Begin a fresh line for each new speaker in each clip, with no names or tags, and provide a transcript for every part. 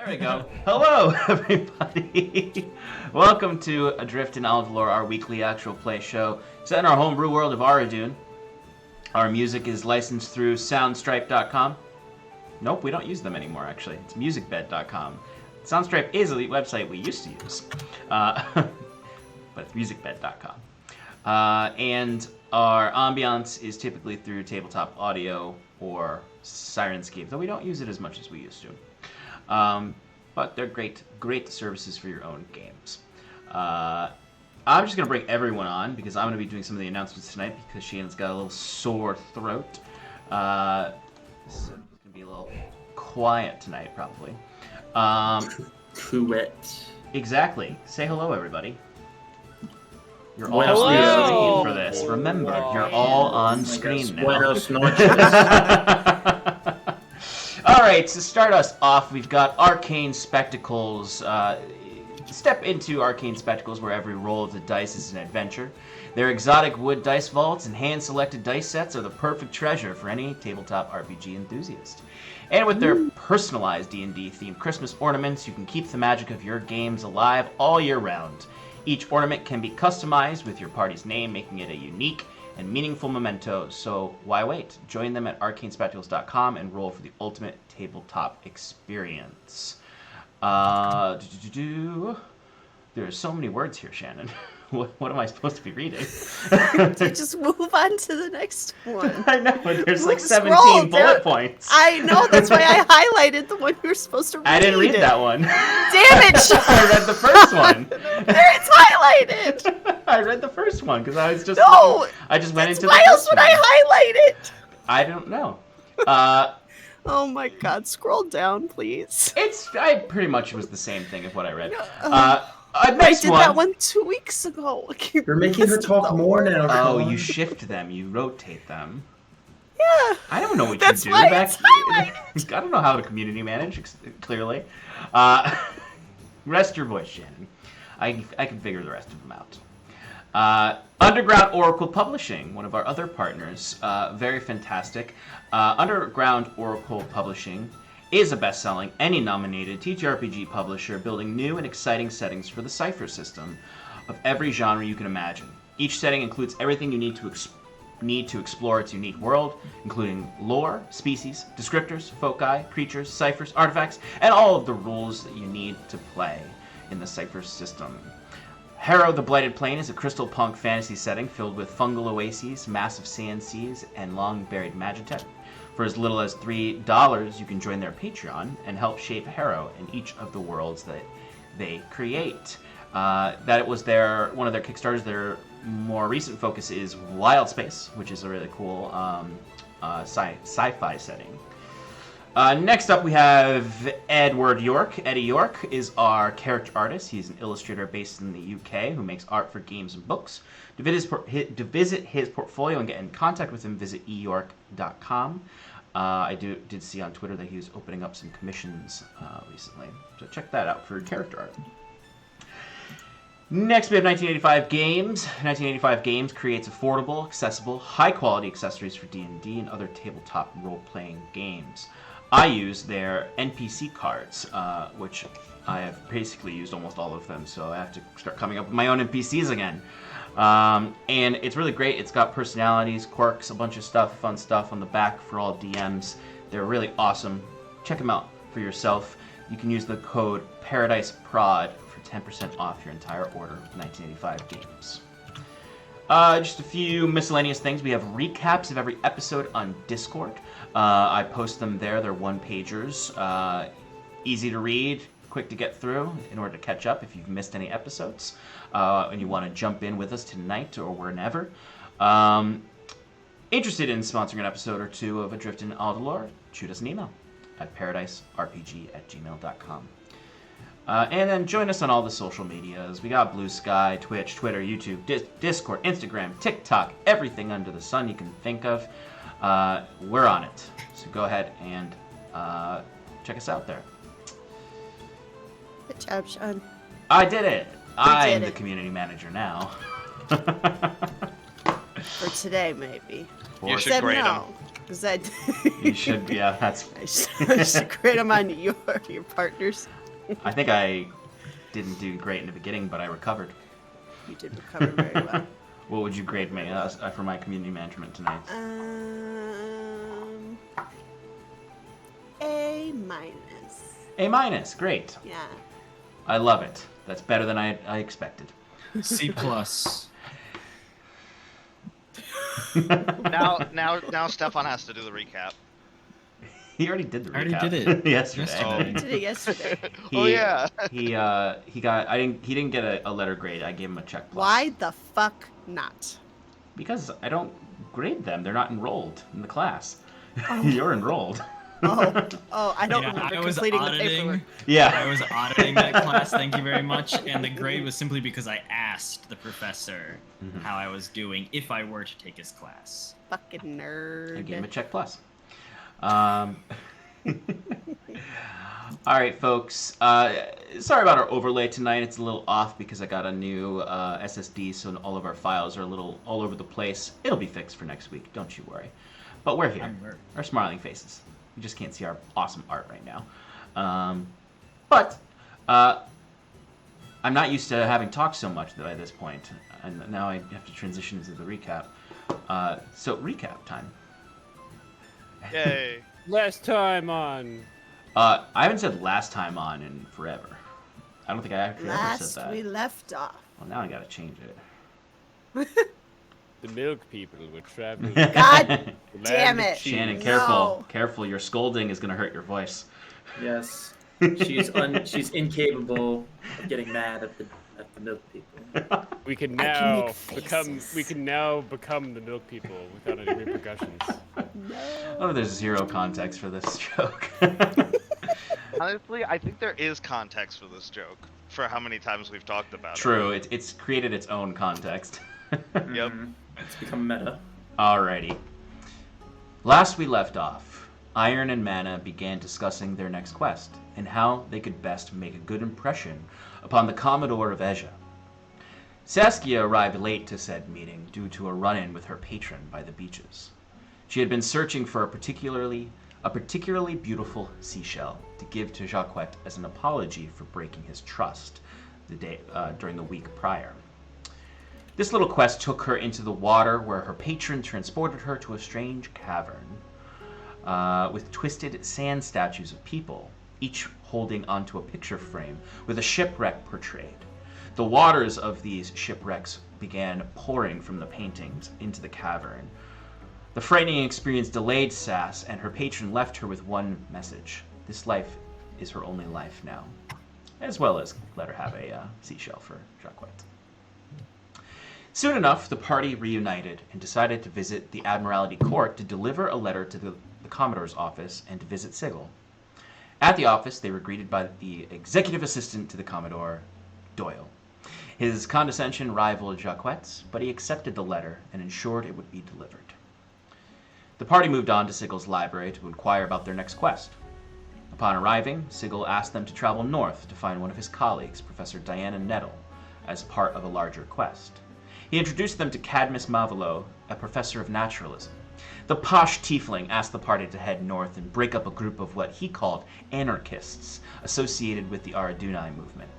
There we go. Hello, everybody. Welcome to Adrift and Aldhalor, our weekly actual play show set in our homebrew world of Aradune. Our music is licensed through soundstripe.com. Nope, we don't use them anymore, actually. It's musicbed.com. Soundstripe is a website we used to use, but it's musicbed.com. And our Ambience is typically through TabletopAudio or Syrinscape, though we don't use it as much as we used to. But they're great services for your own games. I'm just going to bring everyone on because I'm going to be doing some of the announcements tonight because Shannon's got a little sore throat. So it's going to be a little quiet tonight, probably.
Correct.
Exactly. Say hello, everybody. You're all
Buenos
on
dias.
screen for this. Remember, you're all on screen now.
Buenos noches.
Alright, to start us off, we've got Arcane Spectacles. Step into Arcane Spectacles, where every roll of the dice is an adventure. Their exotic wood dice vaults and hand-selected dice sets are the perfect treasure for any tabletop RPG enthusiast. And with their personalized D&D themed Christmas ornaments, you can keep the magic of your games alive all year round. Each ornament can be customized with your party's name, making it a unique and meaningful memento. So why wait? Join them at arcanespectacles.com and roll for the ultimate tabletop experience. There are so many words here, Shannon. What am I supposed to be reading?
Just move on to the next one.
I know, but there's like
Scroll
17 bullet
down.
points.
I know, that's why I highlighted the one you were supposed to read.
I didn't read that one.
Damn it, Sean!
I read the first one.
There, it's highlighted!
I read the first one because I was just...
No!
I just went into the
Why else
first
would
one.
I highlight it?
I don't know.
Oh my god, scroll down, please.
I pretty much was the same thing of what I read.
I
Next
did that one 2 weeks ago.
You're making her talk more now.
Oh,
Sean.
you shift them. You rotate them.
Yeah.
I don't know what
That's
you do.
why it's highlighted.
I don't know how to community manage, clearly. Rest your voice, Shannon. I can figure the rest of them out. Underground Oracle Publishing, one of our other partners. Very fantastic. Underground Oracle Publishing is a best-selling, Emmy-nominated TTRPG publisher building new and exciting settings for the Cypher system of every genre you can imagine. Each setting includes everything you need to explore its unique world, including lore, species, descriptors, foci, creatures, ciphers, artifacts, and all of the rules that you need to play in the Cypher system. Harrow the Blighted Plain is a crystal punk fantasy setting filled with fungal oases, massive sand seas, and long-buried magitech. For as little as $3, you can join their Patreon and help shape Harrow in each of the worlds that they create. That was one of their Kickstarters. Their more recent focus is Wild Space, which is a really cool sci-fi setting. Next up, we have Edward Yorke. Eddie Yorke is our character artist. He's an illustrator based in the UK who makes art for games and books. To visit his portfolio and get in contact with him, visit eyorke.com. I did see on Twitter that he was opening up some commissions recently, so check that out for character art. Next, we have 1985 Games. 1985 Games creates affordable, accessible, high-quality accessories for D&D and other tabletop role-playing games. I use their NPC cards, which I have basically used almost all of them, so I have to start coming up with my own NPCs again. And it's really great. It's got personalities, quirks, a bunch of stuff, fun stuff on the back for all DMs. They're really awesome. Check them out for yourself. You can use the code paradiceprod for 10% off your entire order of 1985 Games. Just a few miscellaneous things. We have recaps of every episode on Discord. I post them there. They're one-pagers. Easy to read, quick to get through in order to catch up if you've missed any episodes and you want to jump in with us tonight or whenever. Interested in sponsoring an episode or two of Adrift and Aldhalor, shoot us an email at paradiceprod.bsky.social. And then join us on all the social medias. We got Bluesky, Twitch, Twitter, YouTube, Discord, Instagram, TikTok, everything under the sun you can think of. We're on it. So go ahead and check us out there.
Good job, Sean.
I did it. I'm the
it.
community manager now.
For today, maybe.
You should grade them.
Because I...
You should, yeah, that's...
I should grade them on your partners.
I think I didn't do great in the beginning, but I recovered.
You did recover very well.
What would you grade me for my community management tonight?
A-.
A-, great.
Yeah.
I love it. That's better than I expected.
C+.
Now Stefan has to do the recap.
He already did the recap.
I already did it
yesterday.
You did it yesterday.
Oh yeah.
He didn't get a letter grade. I gave him a check plus.
Why the fuck not?
Because I don't grade them. They're not enrolled in the class. You're enrolled.
I don't remember completing the paperwork.
Yeah.
I was auditing that class, thank you very much, and the grade was simply because I asked the professor how I was doing if I were to take his class.
Fucking nerd.
I gave him a check plus. All right, folks. Sorry about our overlay tonight. It's a little off because I got a new SSD, so all of our files are a little all over the place. It'll be fixed for next week. Don't you worry. But we're here. Our smiling faces. You just can't see our awesome art right now. But I'm not used to having talked so much at this point, and now I have to transition into the recap. So recap time.
Yay.
Last time on.
I haven't said last time on in forever. I don't think I actually ever said that.
We left off.
Well, now I gotta change it.
The milk people were traveling.
God damn it.
Shannon,
No.
careful. Careful, your scolding is gonna hurt your voice.
Yes. She's incapable of getting mad at the milk people.
We can
I can
now
make
become
faces.
the milk people without any repercussions.
Oh, there's zero context for this joke.
Honestly, I think there is context for this joke for how many times we've talked about
True, it's created its own context.
Yep.
It's become meta.
Alrighty. Last we left off, Iron and Mana began discussing their next quest and how they could best make a good impression upon the Commodore of Asia. Saskia arrived late to said meeting due to a run-in with her patron by the beaches. She had been searching for a particularly beautiful seashell to give to Jacquette as an apology for breaking his trust during the week prior. This little quest took her into the water where her patron transported her to a strange cavern with twisted sand statues of people, each holding onto a picture frame with a shipwreck portrayed. The waters of these shipwrecks began pouring from the paintings into the cavern. The frightening experience delayed Sass, and her patron left her with one message. This life is her only life now, as well as let her have a seashell for Jacquette. Soon enough, the party reunited and decided to visit the Admiralty Court to deliver a letter to the Commodore's office and to visit Sigil. At the office, they were greeted by the executive assistant to the Commodore, Doyle. His condescension rivaled Jacquette's, but he accepted the letter and ensured it would be delivered. The party moved on to Sigil's library to inquire about their next quest. Upon arriving, Sigil asked them to travel north to find one of his colleagues, Professor Diana Nettle, as part of a larger quest. He introduced them to Cadmus Mavolo, a professor of naturalism. The posh tiefling asked the party to head north and break up a group of what he called anarchists associated with the Aradunai movement.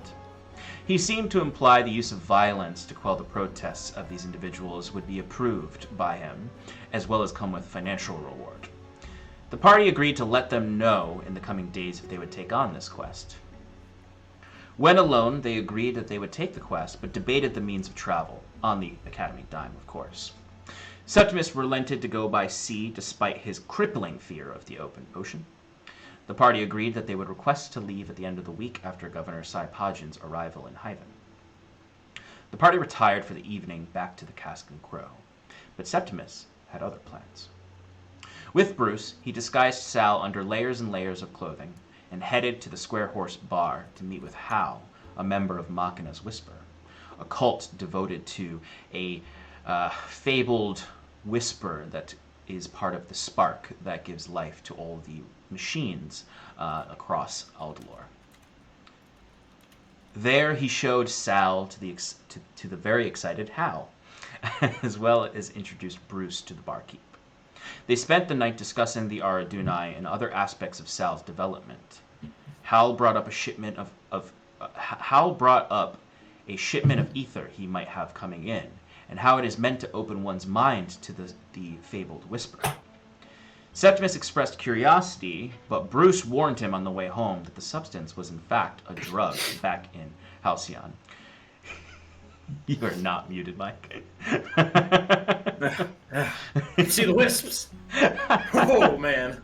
He seemed to imply the use of violence to quell the protests of these individuals would be approved by him, as well as come with financial reward. The party agreed to let them know in the coming days if they would take on this quest. When alone, they agreed that they would take the quest, but debated the means of travel, on the Academy dime, of course. Septimus relented to go by sea despite his crippling fear of the open ocean. The party agreed that they would request to leave at the end of the week after Governor Saipajin's arrival in Hyven. The party retired for the evening back to the Cask and Crow, but Septimus had other plans. With Bruce, he disguised Sal under layers and layers of clothing and headed to the Square Horse Bar to meet with Hal, a member of Machina's Whisper, a cult devoted to a fabled whisper that is part of the spark that gives life to all the machines across Aldhalor. There he showed Sal to the very excited Hal, as well as introduced Bruce to the barkeep. They spent the night discussing the Aradunai and other aspects of Sal's development. Hal brought up a shipment of ether he might have coming in, and how it is meant to open one's mind to the fabled whisper. Septimus expressed curiosity, but Bruce warned him on the way home that the substance was in fact a drug back in Halcyon. You are not muted, Mike.
See the wisps. Oh man.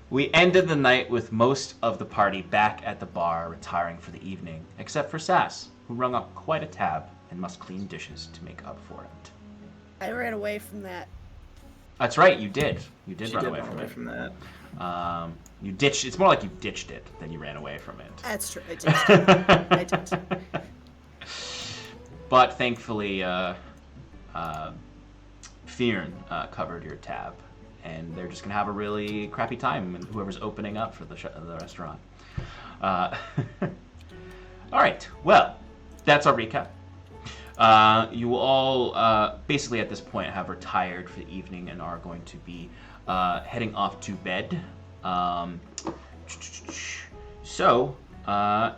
We ended the night with most of the party back at the bar, retiring for the evening, except for Sass, who rung up quite a tab and must clean dishes to make up for it.
I ran away from that.
That's right, you did. You did
She
run
did
away
run
from
away
it.
from that.
You ditched. It's more like you ditched it than you ran away from it.
That's true. I did. I did.
But thankfully, Fearn covered your tab, and they're just gonna have a really crappy time. And whoever's opening up for the restaurant. All right. Well, that's our recap. You all basically at this point have retired for the evening and are going to be heading off to bed. So, I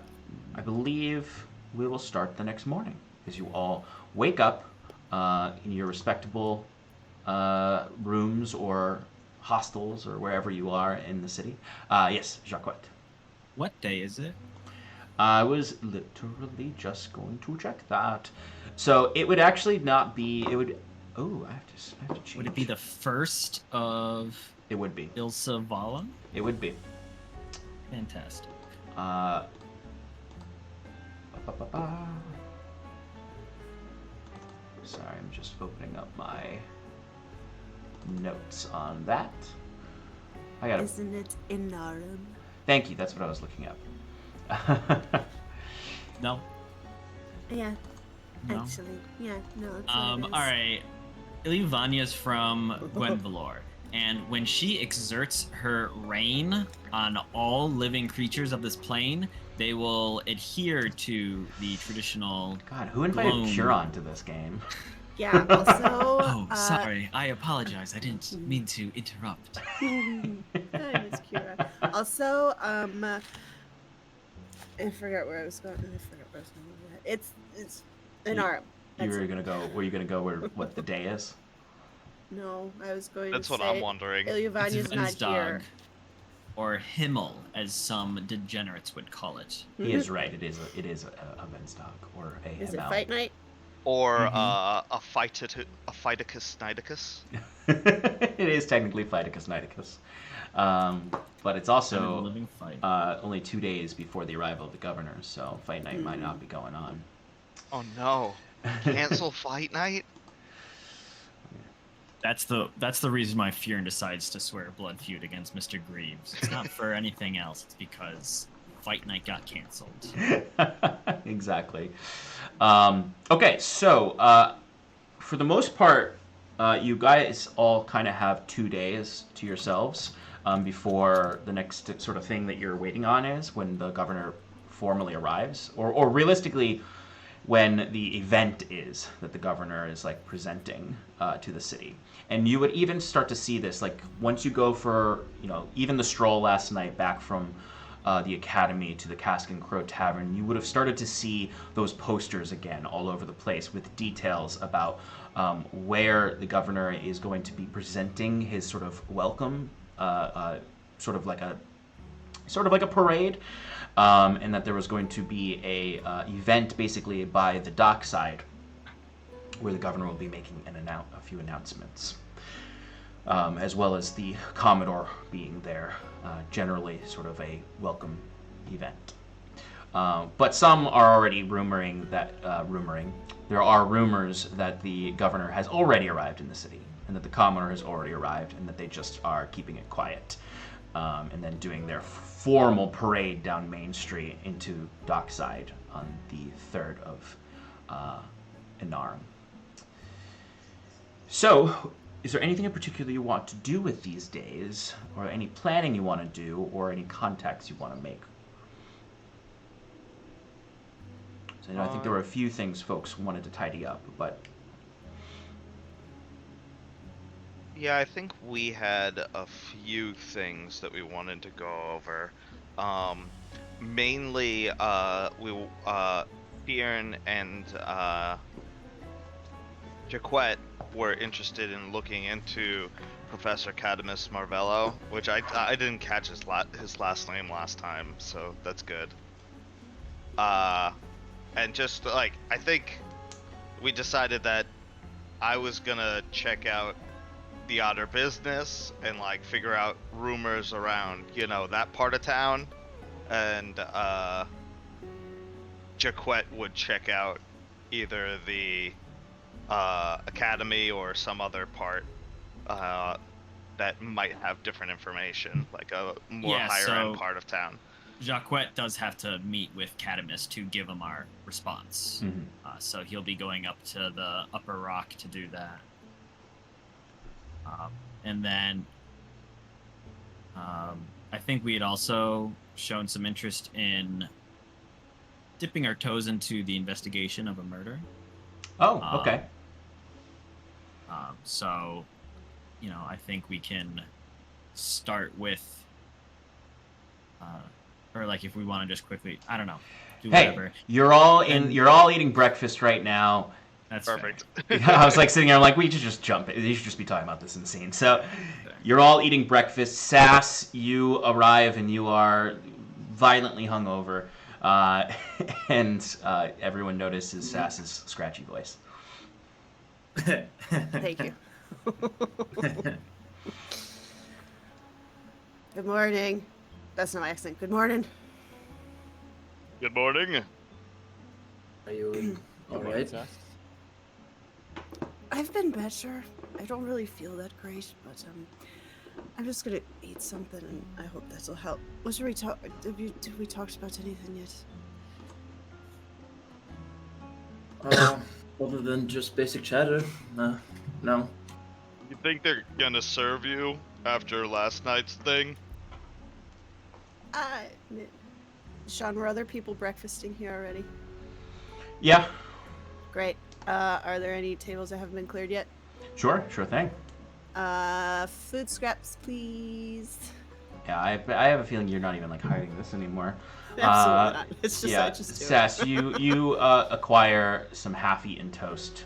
believe we will start the next morning as you all wake up in your respectable rooms or hostels or wherever you are in the city. Yes, Jacquet.
What day is it?
I was literally just going to check that. So it would actually not be. It would. Oh, I have to change.
Would it be the 1st of
It would be.
Ilsa Vala?
It would be.
Fantastic.
Sorry, I'm just opening up my notes on that. I got it.
Isn't it Inarum?
Thank you. That's what I was looking up.
No.
Yeah.
No.
Actually, yeah. No. It's not
All right. Iluvania's from Gwenvalor, and when she exerts her reign on all living creatures of this plane, they will adhere to the traditional.
God, who invited
gloam.
Huron to this game?
Yeah. Also.
Oh, sorry. I apologize. I didn't mean to interrupt.
Hi, Miss Kira. Also, I forgot where I was going. It's Inarum.
You were gonna go. Were you gonna go where what the day is?
No, I was going
That's
to
what
say
I'm wondering.
Ilyavania's not
It's
here.
dog, or Himmel, as some degenerates would call it.
He is right. It is a Vensdog or a
Is it
Hemel.
fight night?
Or
Mhm.
a Phyticus Nidicus.
It is technically Phyticus Nidicus, but it's
I'm in a
also
living fight.
only 2 days before the arrival of the governor, so fight night might not be going on.
Oh no. Cancel fight night?
That's the reason why Fearn decides to swear a blood feud against Mr. Greaves. It's not for anything else. It's because Fight Night got canceled.
Exactly. Okay, so for the most part, you guys all kind of have 2 days to yourselves before the next sort of thing that you're waiting on is when the governor formally arrives, or realistically, when the event is that the governor is like presenting to the city. And you would even start to see this like once you go for even the stroll last night back from the academy to the Cask and Crow Tavern, you would have started to see those posters again all over the place with details about where the governor is going to be presenting his sort of welcome, sort of like a parade, and that there was going to be a event basically by the dockside where the governor will be making a few announcements, as well as the Commodore being there, generally sort of a welcome event. But some are already there are rumors that the governor has already arrived in the city, and that the Commodore has already arrived, and that they just are keeping it quiet, and then doing their formal parade down Main Street into Dockside on the 3rd of Inarum. So, is there anything in particular you want to do with these days, or any planning you want to do, or any contacts you want to make? So, I think there were a few things folks wanted to tidy up, but
Yeah, I think we had a few things that we wanted to go over. Mainly, Bjorn and Jaquette were interested in looking into Professor Cadamus Marvello, which I didn't catch his last name last time, so that's good. And just like I think we decided that I was gonna check out the Otter business and like figure out rumors around, that part of town, and Jaquette would check out either the academy or some other part that might have different information, like a more higher end part of town.
Jaquette does have to meet with Cadamus to give him our response.
Mhm.
So he'll be going up to the upper rock to do that. And then I think we had also shown some interest in dipping our toes into the investigation of a murder.
Oh, okay.
So, I think we can start with, or like if we want to just quickly, I don't know, do whatever.
You're all eating breakfast right now.
That's
perfect.
I was like sitting there, I'm like, we should just jump it. You should just be talking about this in the scene. So, you're all eating breakfast. Sass, you arrive and you are violently hungover, and everyone notices Sass's scratchy voice.
Thank you. Good morning. That's not my accent. Good morning.
Good morning.
Are you all right?
I've been better. I don't really feel that great, but I'm just gonna eat something, and I hope that'll help. Did we talked about anything yet?
Other than just basic chatter, no.
You think they're gonna serve you after last night's thing?
Sean, were other people breakfasting here already?
Yeah.
Great. Are there any tables that haven't been cleared yet?
Sure thing.
Food scraps, please.
Yeah, I have a feeling you're not even like hiding this anymore.
Absolutely not. It's just I just do
Sass,
it.
you acquire some half-eaten toast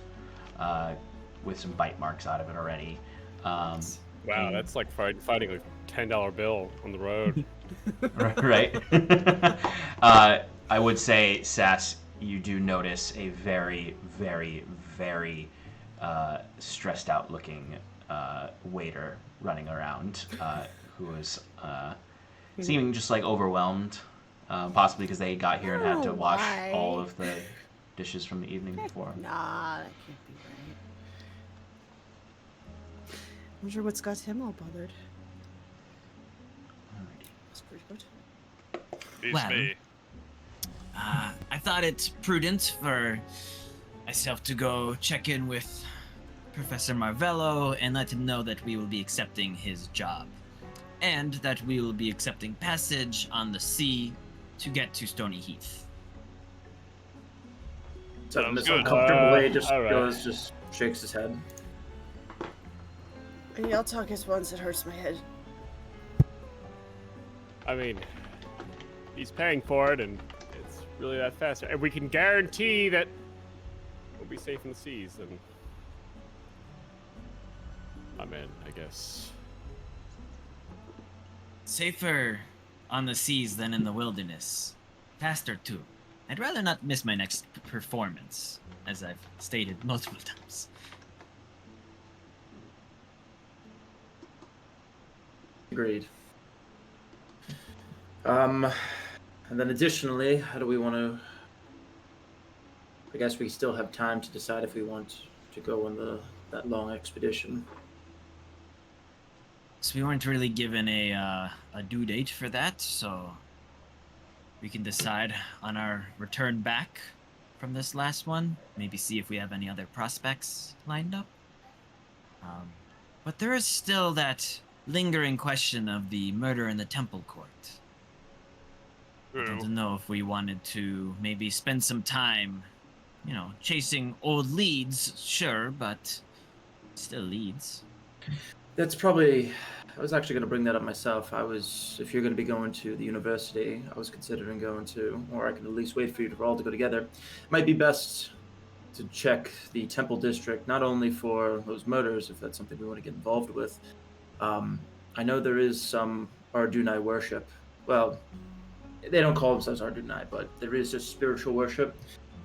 with some bite marks out of it already.
Wow, that's like fighting a $10 bill on the road.
Right. I would say, Sass, you do notice a very, very, very stressed out looking waiter running around who is seeming just like overwhelmed, possibly because they got here and had to wash all of the dishes from the evening before.
Nah, that can't be right. I wonder what's got him all bothered. That's pretty good.
It's me.
I thought it's prudent for myself to go check in with Professor Marvello and let him know that we will be accepting his job, and that we will be accepting passage on the sea to get to Stony Heath.
So
Sounds
this
good.
uncomfortable way just
all right.
goes, just shakes his head.
And I'll talk as once it hurts my head.
I mean, he's paying for it, and it's really that fast. And we can guarantee that we'll be safe in the seas, then I'm in, I guess.
Safer on the seas than in the wilderness. Faster too. I'd rather not miss my next performance, as I've stated multiple times.
Agreed. And then additionally, how do we want to... I guess we still have time to decide if we want to go on that long expedition.
So we weren't really given a due date for that, so we can decide on our return back from this last one. Maybe see if we have any other prospects lined up. But there is still that lingering question of the murder in the temple court. I don't know if we wanted to maybe spend some time, chasing old leads, sure, but still leads.
That's probably. I was actually going to bring that up myself. If you're going to be going to the university, I was considering going to, or I can at least wait for you to all to go together. It might be best to check the Temple District, not only for those murders, if that's something we want to get involved with. I know there is some Ardunai worship. Well, they don't call themselves Ardunai, but there is just spiritual worship.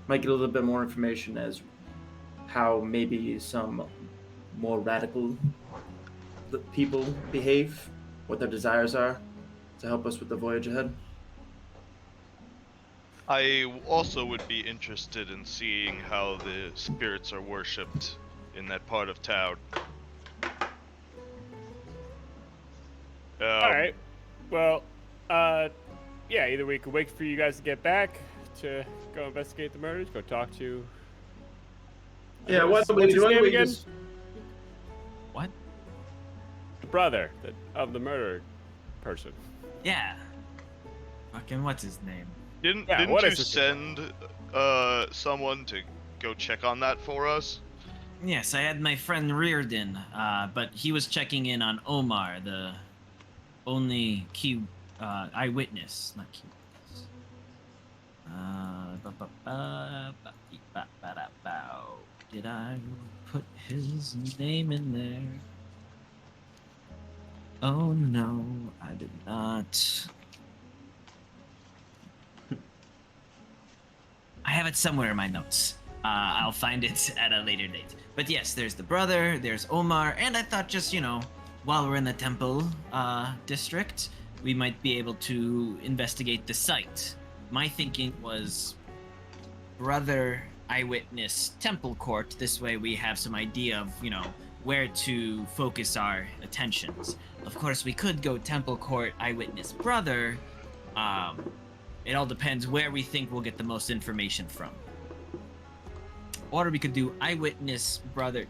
Might get a little bit more information as how maybe some more radical people behave, what their desires are, to help us with the voyage ahead.
I also would be interested in seeing how the spirits are worshipped in that part of town.
All right. Well, yeah. Either we could wait for you guys to get back to go investigate the murders, go talk to.
Yeah,
what's
what's
his name again?
What?
The brother of the murdered person.
Yeah. Fucking what's his name?
Didn't
what
you
is his
send someone to go check on that for us?
Yes, I had my friend Reardon, but he was checking in on Omar, the only key eyewitness. Not key witness. Did I put his name in there? Oh no, I did not. I have it somewhere in my notes. I'll find it at a later date. But yes, there's the brother, there's Omar, and I thought just, while we're in the temple district, we might be able to investigate the site. My thinking was brother, eyewitness, temple court. This way we have some idea of, where to focus our attentions. Of course, we could go temple court, eyewitness, brother. It all depends where we think we'll get the most information from. Or we could do eyewitness, brother.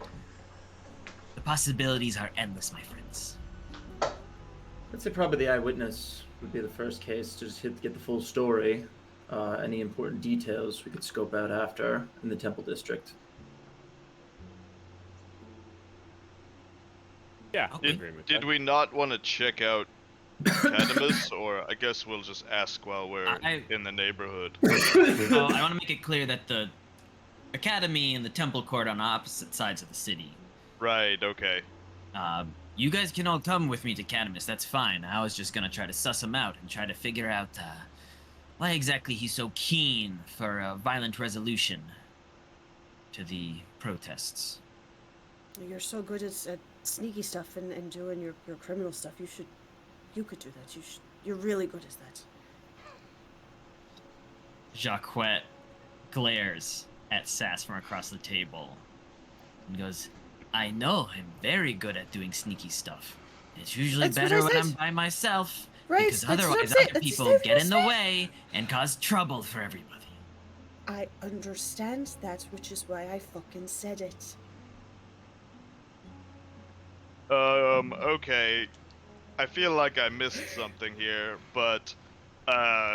The possibilities are endless, my friends.
I'd say probably the eyewitness would be the first case to just get the full story. Any important details we could scope out after in the Temple District.
Yeah.
Okay.
Did we not want to check out Septimus, or I guess we'll just ask while we're in the neighborhood?
I want to make it clear that the academy and the temple court are on opposite sides of the city.
Right, okay.
You guys can all come with me to Septimus, that's fine. I was just gonna try to suss him out and try to figure out why exactly he's so keen for a violent resolution to the protests.
You're so good at sneaky stuff and doing your criminal stuff. You could do that. You're really good at that.
Jacquet glares at Sass from across the table and goes, I know I'm very good at doing sneaky stuff. It's usually
That's
better
what I
when
said.
I'm by myself.
Right,
Because
that's what I'm
otherwise
saying.
other
That's
people
what
get
I'm
in the
saying.
way and cause trouble for everybody.
I understand that, which is why I fucking said it.
Okay. I feel like I missed something here, but,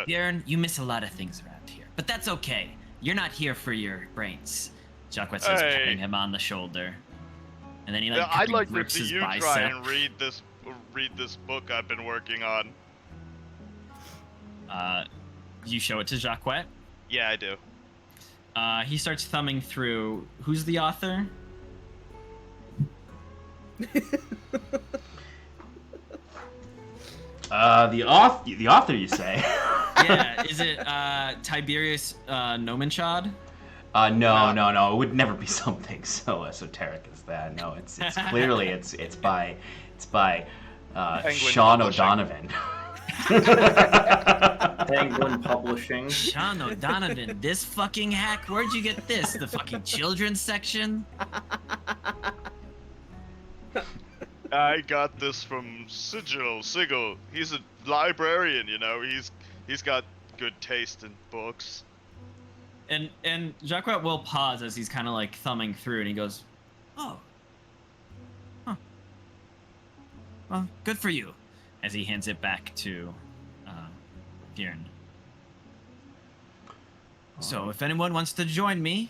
Bjorn, you miss a lot of things around here. But that's okay. You're not here for your brains. Jacquet says,
Hey.
patting him on the shoulder. And then he
I'd like to
grips
see
his
you
bicep.
try and read this book I've been working on.
You show it to Jacquet.
Yeah, I do.
He starts thumbing through. Who's the author?
The author, you say?
Yeah, is it Tiberius Nomenchad?
No. It would never be something so esoteric as that. No, it's clearly it's by Sean
Publishing.
O'Donovan.
Penguin Publishing.
Sean O'Donovan, this fucking hack. Where'd you get this? The fucking children's section?
I got this from Sigil. He's a librarian, He's got good taste in books.
And Jacquet will pause as he's kind of like thumbing through, and he goes, "Oh, huh. Well, good for you," as he hands it back to Bjorn. So if anyone wants to join me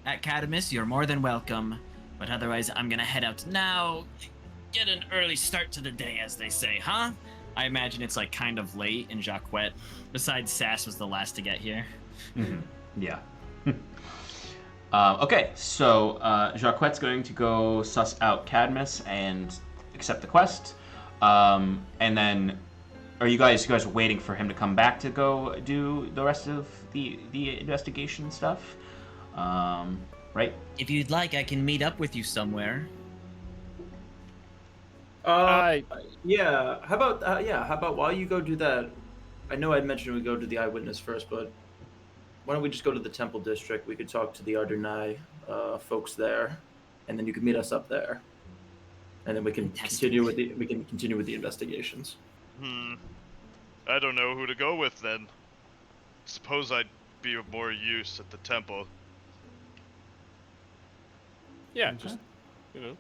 at Septimus, you're more than welcome. But otherwise, I'm gonna head out now. get an early start to the day, as they say, huh? I imagine it's like kind of late, and Jacquette, besides Sass, was the last to get here.
Mm-hmm. Yeah. Okay, so Jacquette's going to go suss out Cadmus and accept the quest. And then, are you guys waiting for him to come back to go do the rest of the investigation stuff? Right?
If you'd like, I can meet up with you somewhere.
Yeah. How about while you go do that? I know I'd mentioned we go to the eyewitness first, but why don't we just go to the Temple District? We could talk to the Ardernai folks there, and then you could meet us up there, and then we can continue with the investigations.
I don't know who to go with then. Suppose I'd be of more use at the temple.
Yeah, just, you know.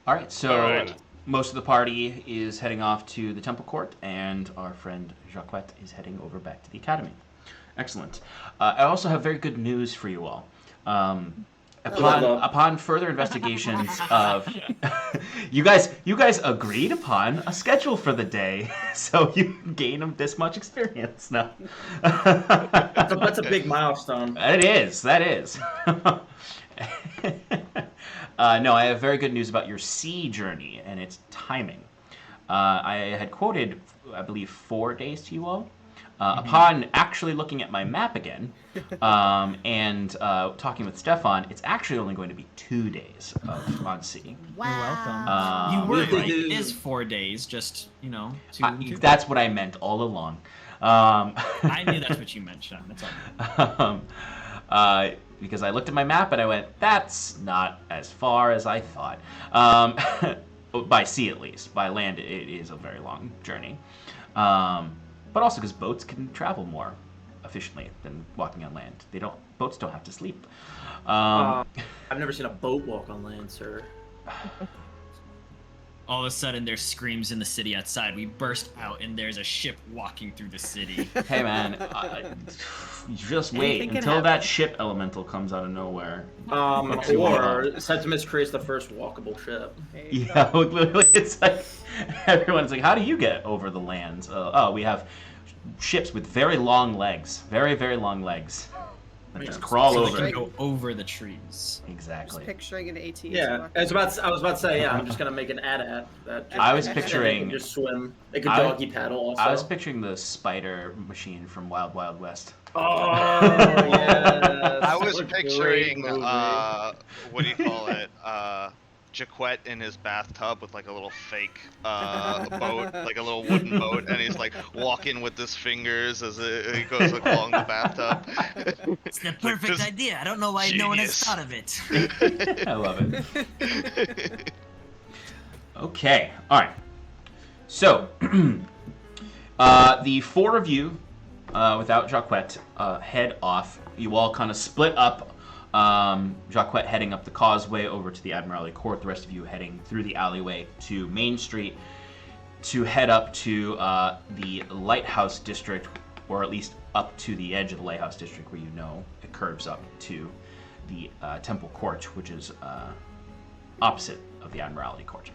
All right, so
All right.
most of the party is heading off to the Temple Court, and our friend Jacquette is heading over back to the Academy. Excellent. I also have very good news for you all. Upon further investigations of you guys agreed upon a schedule for the day, so you gain this much experience now.
That's a big milestone.
That is. No, I have very good news about your sea journey and its timing. I had quoted, I believe, 4 days to you all. Upon actually looking at my map again and talking with Stefan, it's actually only going to be 2 days on sea.
Wow.
You were right.
do-
It is 4 days, just, you know, two.
That's what I meant all along.
I knew that's what you meant, Sean. That's all.
Because I looked at my map and I went, that's not as far as I thought. By sea, at least. By land, it is a very long journey. But also because boats can travel more efficiently than walking on land. Boats don't have to sleep.
I've never seen a boat walk on land, sir.
All of a sudden, there's screams in the city outside. We burst out, and there's a ship walking through the city.
Hey, man, just wait
Anything can
until
happen.
that ship elemental comes out of nowhere.
Or Septimus creates the first walkable ship.
Yeah, literally, it's like everyone's like, "How do you get over the lands?" We have ships with very long legs, very, very long legs. That just crawl
So
over.
they can go over the trees.
Exactly.
Just picturing an AT.
Yeah, I was about to say, yeah, I'm just gonna make an AT-AT.
I was
They
picturing.
can just swim. They could
I-
doggy paddle also.
I was picturing the spider machine from Wild Wild West.
Oh, yes.
I was
What a great
picturing,
movie.
what do you call it? Jacquette in his bathtub with like a little fake boat, like a little wooden boat, and he's like walking with his fingers as he goes along the bathtub.
It's the perfect
this
idea. I don't know why no one has
genius.
thought of it.
I love it. Okay, all right. So, the 4 of you, without Jacquette, head off. You all kind of split up. Jacquette heading up the causeway over to the Admiralty Court. The rest of you heading through the alleyway to Main Street to head up to the Lighthouse District, or at least up to the edge of the Lighthouse District, where you know it curves up to the Temple Court, which is opposite of the Admiralty Court.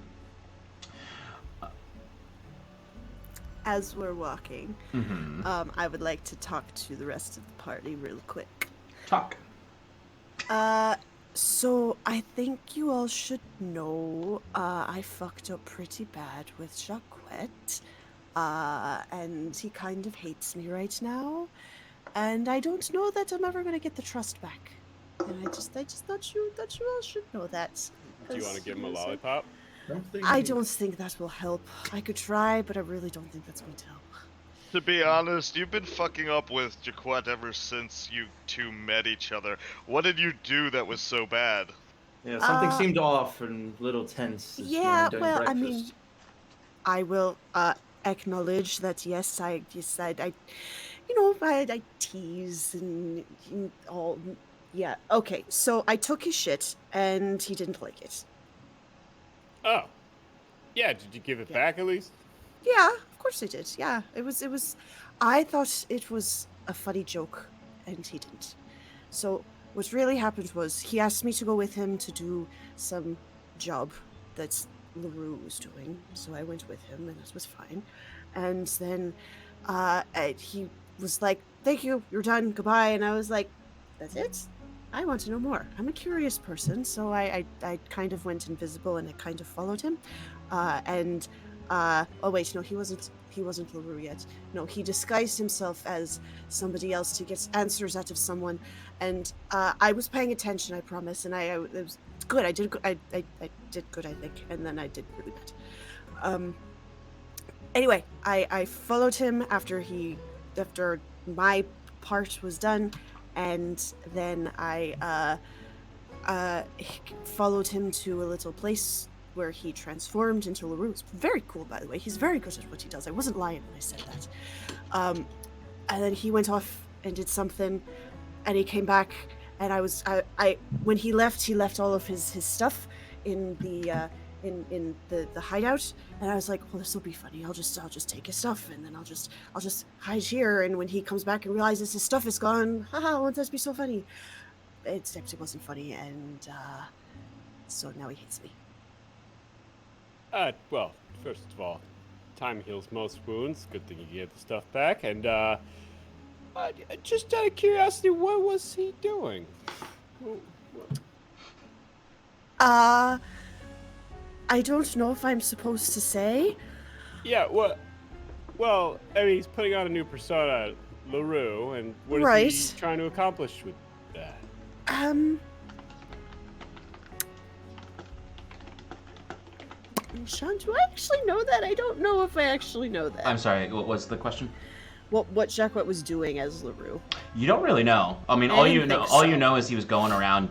As we're walking,
Mm-hmm.
I would like to talk to the rest of the party real quick.
Talk.
So I think you all should know, I fucked up pretty bad with Jacquette, and he kind of hates me right now, and I don't know that I'm ever gonna get the trust back. And I just thought you all should know that.
Do you want to
'cause
give him a
he was like-
lollipop?
I don't think that will help. I could try, but I really don't think that's going to help.
To be honest, you've been fucking up with Jacquette ever since you two met each other. What did you do that was so bad?
Yeah, something seemed off and a little tense. this
Yeah,
morning during
well, I
breakfast.
mean, I will acknowledge that yes, I tease and all. Yeah, okay. So I took his shit, and he didn't like it.
Oh. Yeah, did you give it back at least?
Yeah, of course I did. Yeah, it was. I thought it was a funny joke, and he didn't. So what really happened was he asked me to go with him to do some job that LaRue was doing, so I went with him, and that was fine. And then he was like, "Thank you, you're done, goodbye." And I was like, "That's it? I want to know more. I'm a curious person," so I kind of went invisible and I kind of followed him. Oh wait, no, he wasn't LaRue yet. No, he disguised himself as somebody else to get answers out of someone, and I was paying attention, I promise, and it was good. I did good. I did good, I think, and then I did really bad. Anyway, I followed him after my part was done, and then I followed him to a little place where he transformed into LaRue. It's very cool, by the way. He's very good at what he does. I wasn't lying when I said that. And then he went off and did something, and he came back, and when he left all of his stuff in the hideout, and I was like, well, this will be funny. I'll just take his stuff, and then I'll just hide here, and when he comes back and realizes his stuff is gone, haha, won't this be so funny? Except it wasn't funny, and so now he hates me.
Well, first of all, time heals most wounds. Good thing you gave the stuff back. And, just out of curiosity, what was he doing?
I don't know if I'm supposed to say.
Yeah, well, I mean, he's putting on a new persona, LaRue, and what is he trying to accomplish with that?
Sean, do I actually know that? I don't know if I actually know that.
I'm sorry, what was the question?
What Jacques was doing as LaRue.
You don't really know. I mean, all you know is he was going around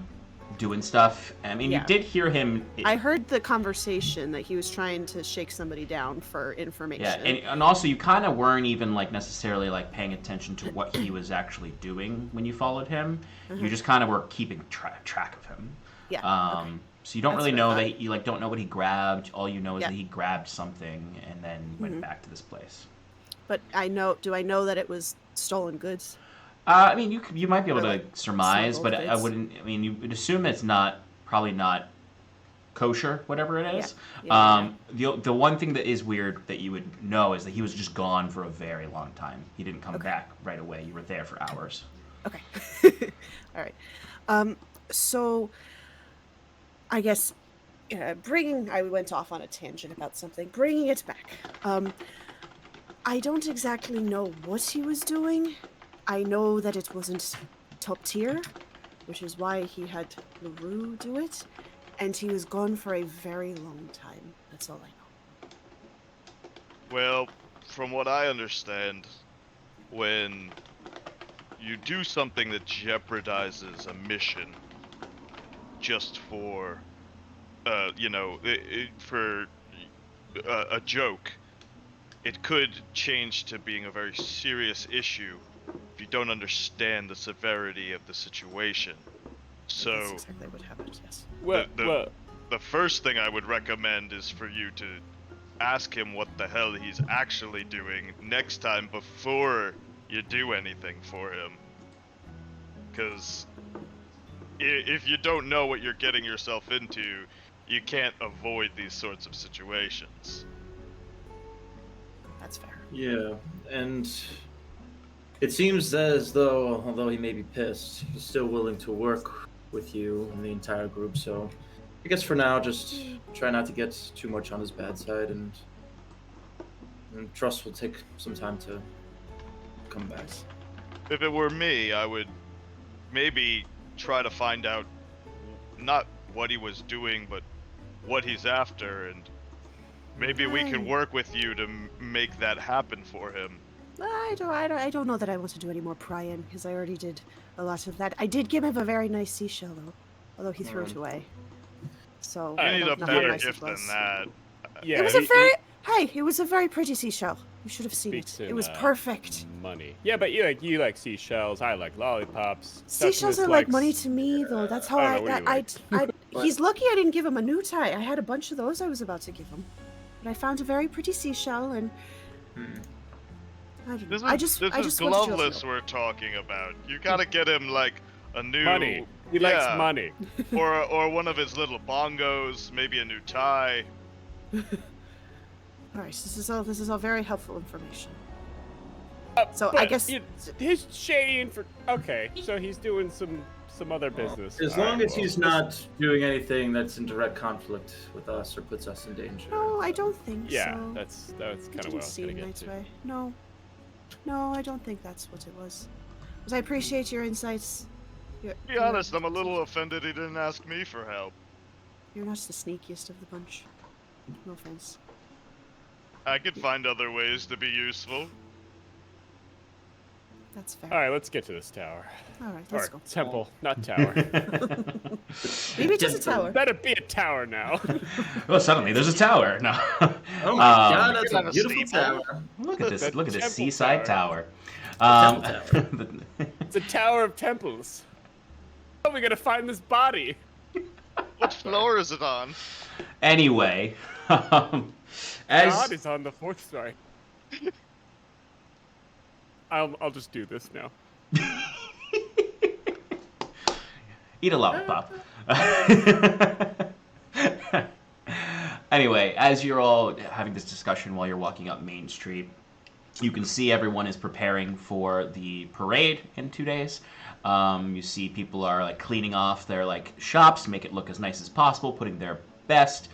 doing stuff. I mean, you did hear him.
I heard the conversation that he was trying to shake somebody down for information.
Yeah, and also you kind of weren't even necessarily paying attention to what he was actually doing when you followed him. Mm-hmm. You just kind of were keeping track of him.
Yeah. Okay.
So you don't really know that you don't know what he grabbed. All you know is that he grabbed something and then went back to this place.
But do I know that it was stolen goods?
I mean, you might be able to surmise, but I wouldn't. I mean, you would assume it's probably not kosher, whatever it is. Yeah. The one thing that is weird that you would know is that he was just gone for a very long time. He didn't come back right away. You were there for hours.
Okay. All right. So I guess I went off on a tangent about something. Bringing it back. I don't exactly know what he was doing. I know that it wasn't top tier, which is why he had LaRue do it, and he was gone for a very long time. That's all I know.
Well, from what I understand, when you do something that jeopardizes a mission just for, for a joke, it could change to being a very serious issue if you don't understand the severity of the situation. So
that's exactly what happened, yes.
The first thing I would recommend is for you to ask him what the hell he's actually doing next time before you do anything for him. Because if you don't know what you're getting yourself into, you can't avoid these sorts of situations.
That's fair.
Yeah, and it seems as though, although he may be pissed, he's still willing to work with you and the entire group, so I guess for now, just try not to get too much on his bad side, and trust will take some time to come back.
If it were me, I would maybe try to find out not what he was doing, but what he's after, and maybe we can work with you to make that happen for him.
I don't know that I want to do any more prying, because I already did a lot of that. I did give him a very nice seashell, though, although he threw it away. So
I need a better gift than that.
Yeah,
it was it was a very pretty seashell. You should have seen it. It was perfect.
Money. Yeah, but you like seashells. I like lollipops.
Seashells are like money to me, though. That's how he's lucky I didn't give him a new tie. I had a bunch of those I was about to give him, but I found a very pretty seashell, and I don't know.
This is Gloveless we're talking about. You gotta get him a new
Money. He likes money.
or one of his little bongos, maybe a new tie.
All right, this is all very helpful information. So I
But
guess
his shady okay, so he's doing some other business.
As long as he's not doing anything that's in direct conflict with us or puts us in danger.
no, I don't think
Yeah,
so.
that's
It
kind of
didn't
what I was
seem
gonna get
that
to.
way. No, I don't think that's what it was. But I appreciate your insights.
To be honest, I'm a little offended he didn't ask me for help.
You're not the sneakiest of the bunch. No offense.
I could find other ways to be useful.
That's fair.
All right, let's get to this tower.
All right, let's
Or
go.
temple, not tower.
Maybe just a tower.
Better be a tower now.
Well, suddenly there's a tower. No.
Oh my god, that's
Look
a
at
beautiful
that steeple.
tower.
Look at this.
The
Look at this
temple
seaside tower.
Temple
It's a tower of temples. How are we gonna find this body?
What floor is it on?
Anyway,
God
as
is on the 4th story. I'll just do this now.
eat a lollipop. Anyway, as you're all having this discussion while you're walking up Main Street, you can see everyone is preparing for the parade in 2 days. You see people are like cleaning off their like shops, make it look as nice as possible, putting their best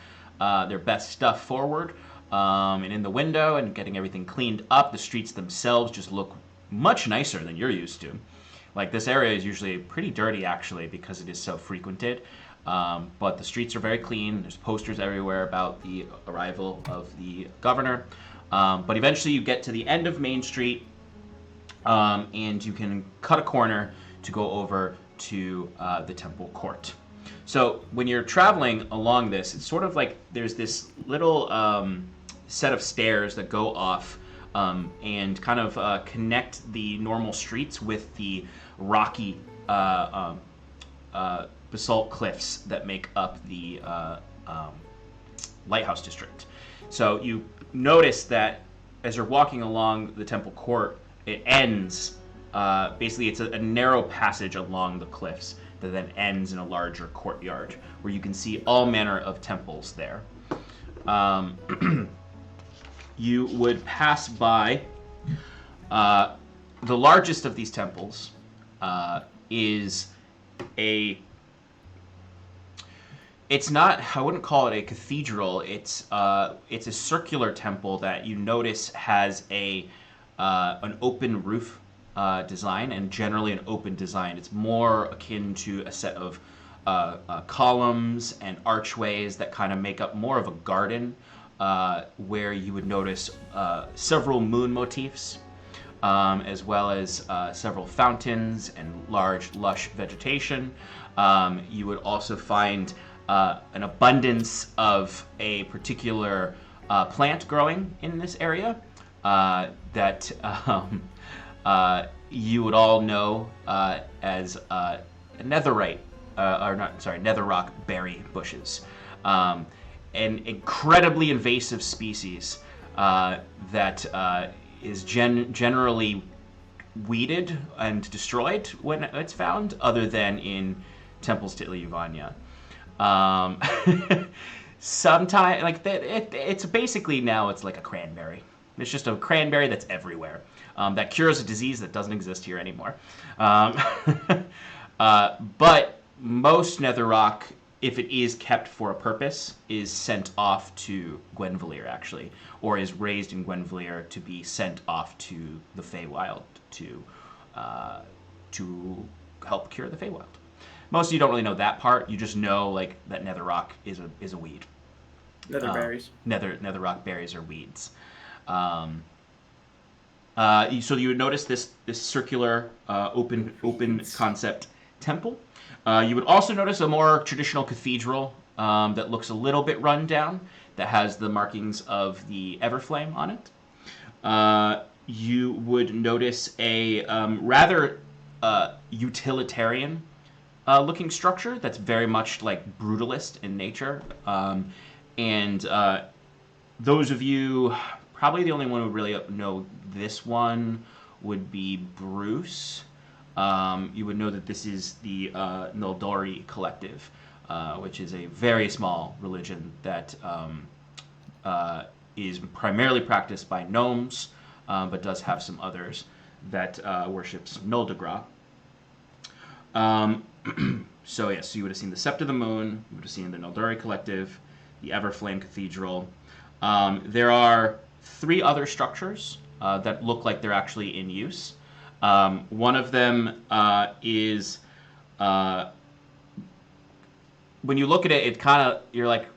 stuff forward and in the window and getting everything cleaned up. The streets themselves just look much nicer than you're used to. Like, this area is usually pretty dirty, actually, because it is so frequented. But the streets are very clean. There's posters everywhere about the arrival of the governor. But eventually you get to the end of Main Street, and you can cut a corner to go over to the temple court. So when you're traveling along this, it's sort of like there's this little set of stairs that go off and kind of connect the normal streets with the rocky basalt cliffs that make up the lighthouse district. So you notice that as you're walking along the temple court, it ends, basically it's a narrow passage along the cliffs that then ends in a larger courtyard where you can see all manner of temples there. You would pass by the largest of these temples is it's not, I wouldn't call it a cathedral. It's a circular temple that you notice has an open roof design, and generally an open design. It's more akin to a set of columns and archways that kind of make up more of a garden, where you would notice several moon motifs, as well as several fountains and large, lush vegetation. You would also find an abundance of a particular plant growing in this area that you would all know as netherrock berry bushes. An incredibly invasive species that is generally weeded and destroyed when it's found, other than in temples to Ilyvania. Sometimes, like, it's basically now it's like a cranberry. It's just a cranberry that's everywhere. That cures a disease that doesn't exist here anymore. But most netherrock, if it is kept for a purpose, is sent off to Gwenvalier, actually, or is raised in Gwenvalier to be sent off to the Feywild to help cure the Feywild. Most of you don't really know that part. You just know, like, that netherrock is a weed.
Netherberries.
Netherrock berries are weeds. So you would notice this circular open concept temple. You would also notice a more traditional cathedral that looks a little bit run down, that has the markings of the Everflame on it. You would notice a rather utilitarian looking structure that's very much like brutalist in nature. And those of you, probably the only one who really know this one would be Bruce. you would know that this is the Noldori Collective, which is a very small religion that is primarily practiced by gnomes, but does have some others that worships Noldagra. So yes, you would have seen the Sept of the Moon, you would have seen the Noldori Collective, the Everflame Cathedral. There are 3 other structures that look like they're actually in use. One of them is, when you look at it, it kind of, you're like,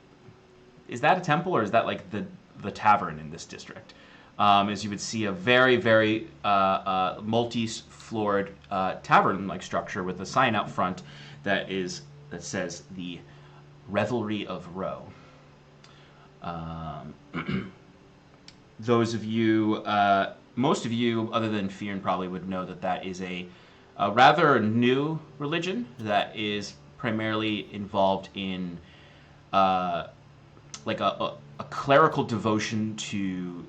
is that a temple or is that like the tavern in this district? As you would see a very, very multi-floored tavern-like structure with a sign out front that says the Revelry of Roe. Those of you, most of you, other than Fearn, probably would know that that is a rather new religion that is primarily involved in like a clerical devotion to,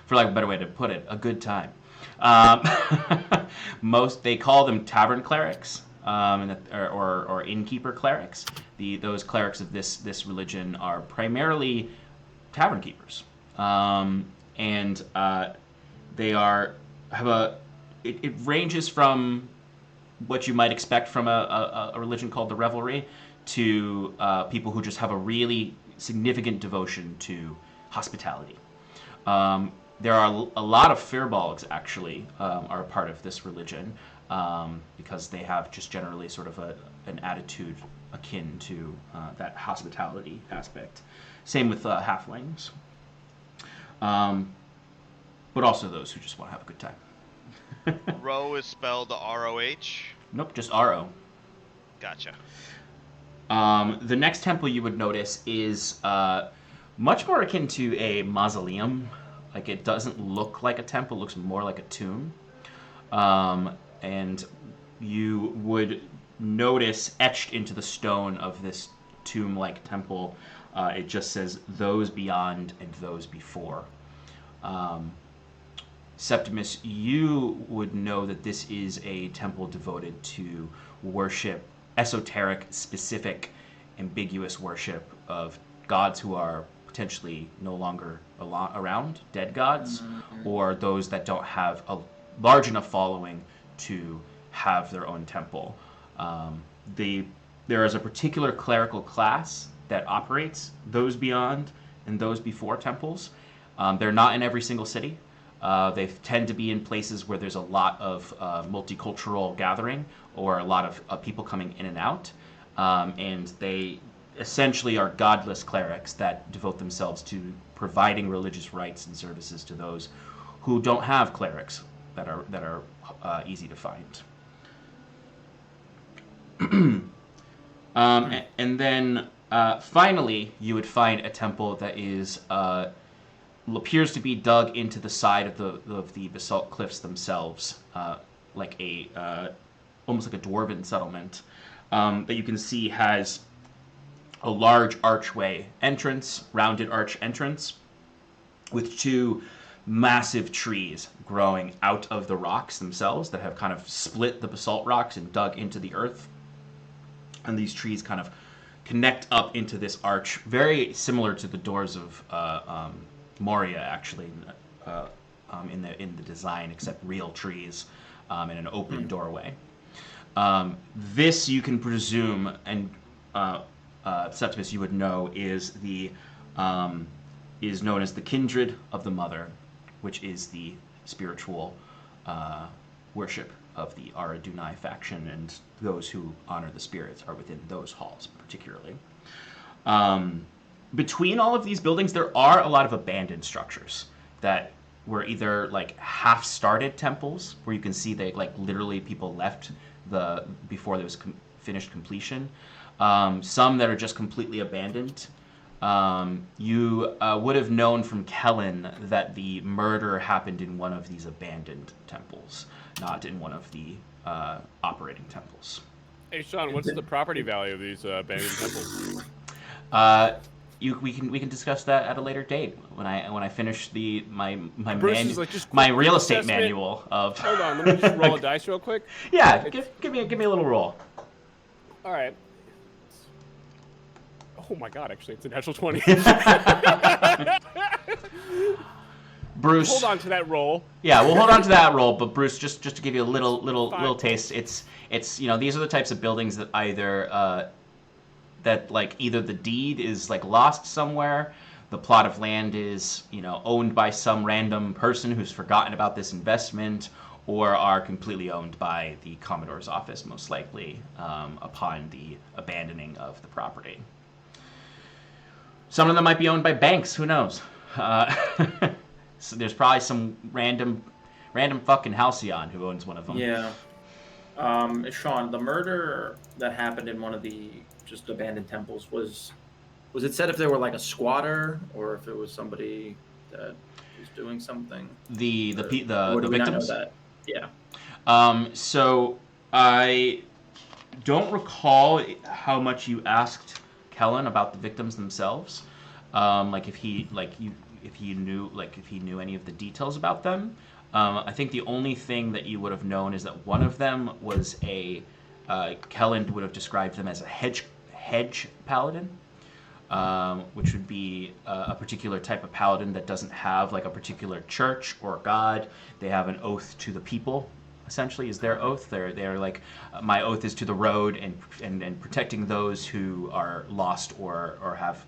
for lack of a better way to put it, a good time. They call them tavern clerics, or innkeeper clerics. Those clerics of this religion are primarily tavern keepers, and they it ranges from what you might expect from a religion called the Revelry to people who just have a really significant devotion to hospitality. There are a lot of firbolgs actually are a part of this religion because they have just generally sort of an attitude akin to that hospitality aspect. Same with halflings, but also those who just want to have a good time.
Ro is spelled R-O-H?
Nope, just R-O.
Gotcha.
The next temple you would notice is much more akin to a mausoleum. Like, it doesn't look like a temple, it looks more like a tomb. And you would notice etched into the stone of this tomb-like temple, it just says, "Those beyond and those before." Septimus, you would know that this is a temple devoted to worship, esoteric, specific, ambiguous worship of gods who are potentially no longer around, dead gods, or those that don't have a large enough following to have their own temple. There is a particular clerical class that operates those beyond and those before temples. They're not in every single city. They tend to be in places where there's a lot of multicultural gathering or a lot of people coming in and out. And they essentially are godless clerics that devote themselves to providing religious rites and services to those who don't have clerics that are easy to find. And then finally, you would find a temple that is appears to be dug into the side of the basalt cliffs themselves, like almost like a dwarven settlement that you can see has a large archway entrance, rounded arch entrance, with 2 massive trees growing out of the rocks themselves that have kind of split the basalt rocks and dug into the earth. And these trees kind of connect up into this arch, very similar to the doors of Moria, actually, in the design, except real trees in an open doorway. This you can presume, and Septimus, you would know, is known as the Kindred of the Mother, which is the spiritual worship of the Aradunai faction, and those who honor the spirits are within those halls particularly. Between all of these buildings, there are a lot of abandoned structures that were either like half-started temples, where you can see they like literally people left before there was finished completion. Some that are just completely abandoned. You would have known from Kellen that the murder happened in one of these abandoned temples, not in one of the operating temples.
Hey, Sean, what's the property value of these abandoned temples?
we can discuss that at a later date when I finish my
Bruce is like, just
my
quick
real estate
assessment.
manual of.
Hold on, let me just roll a dice real quick.
Yeah, give me a little roll.
All right. Oh my god, actually, it's a natural 20.
Bruce.
Hold on to that roll.
Yeah, we'll hold on to that roll, but Bruce, just to give you a little taste, it's these are the types of buildings that either either the deed is like lost somewhere, the plot of land is owned by some random person who's forgotten about this investment, or are completely owned by the Commodore's office, most likely, upon the abandoning of the property. Some of them might be owned by banks. Who knows? So there's probably some random fucking halcyon who owns one of them.
Yeah. Sean, the murder that happened in one of the just abandoned temples was it said if they were like a squatter or if it was somebody that was doing something?
The
Or
victims.
do we not know that? Yeah.
So I don't recall how much you asked Kellen about the victims themselves. If he knew any of the details about them. I think the only thing that you would have known is that one of them was Kellen would have described them as a hedge paladin, which would be a particular type of paladin that doesn't have like a particular church or god. They have an oath to the people, essentially, is their oath. They're like, my oath is to the road and protecting those who are lost or have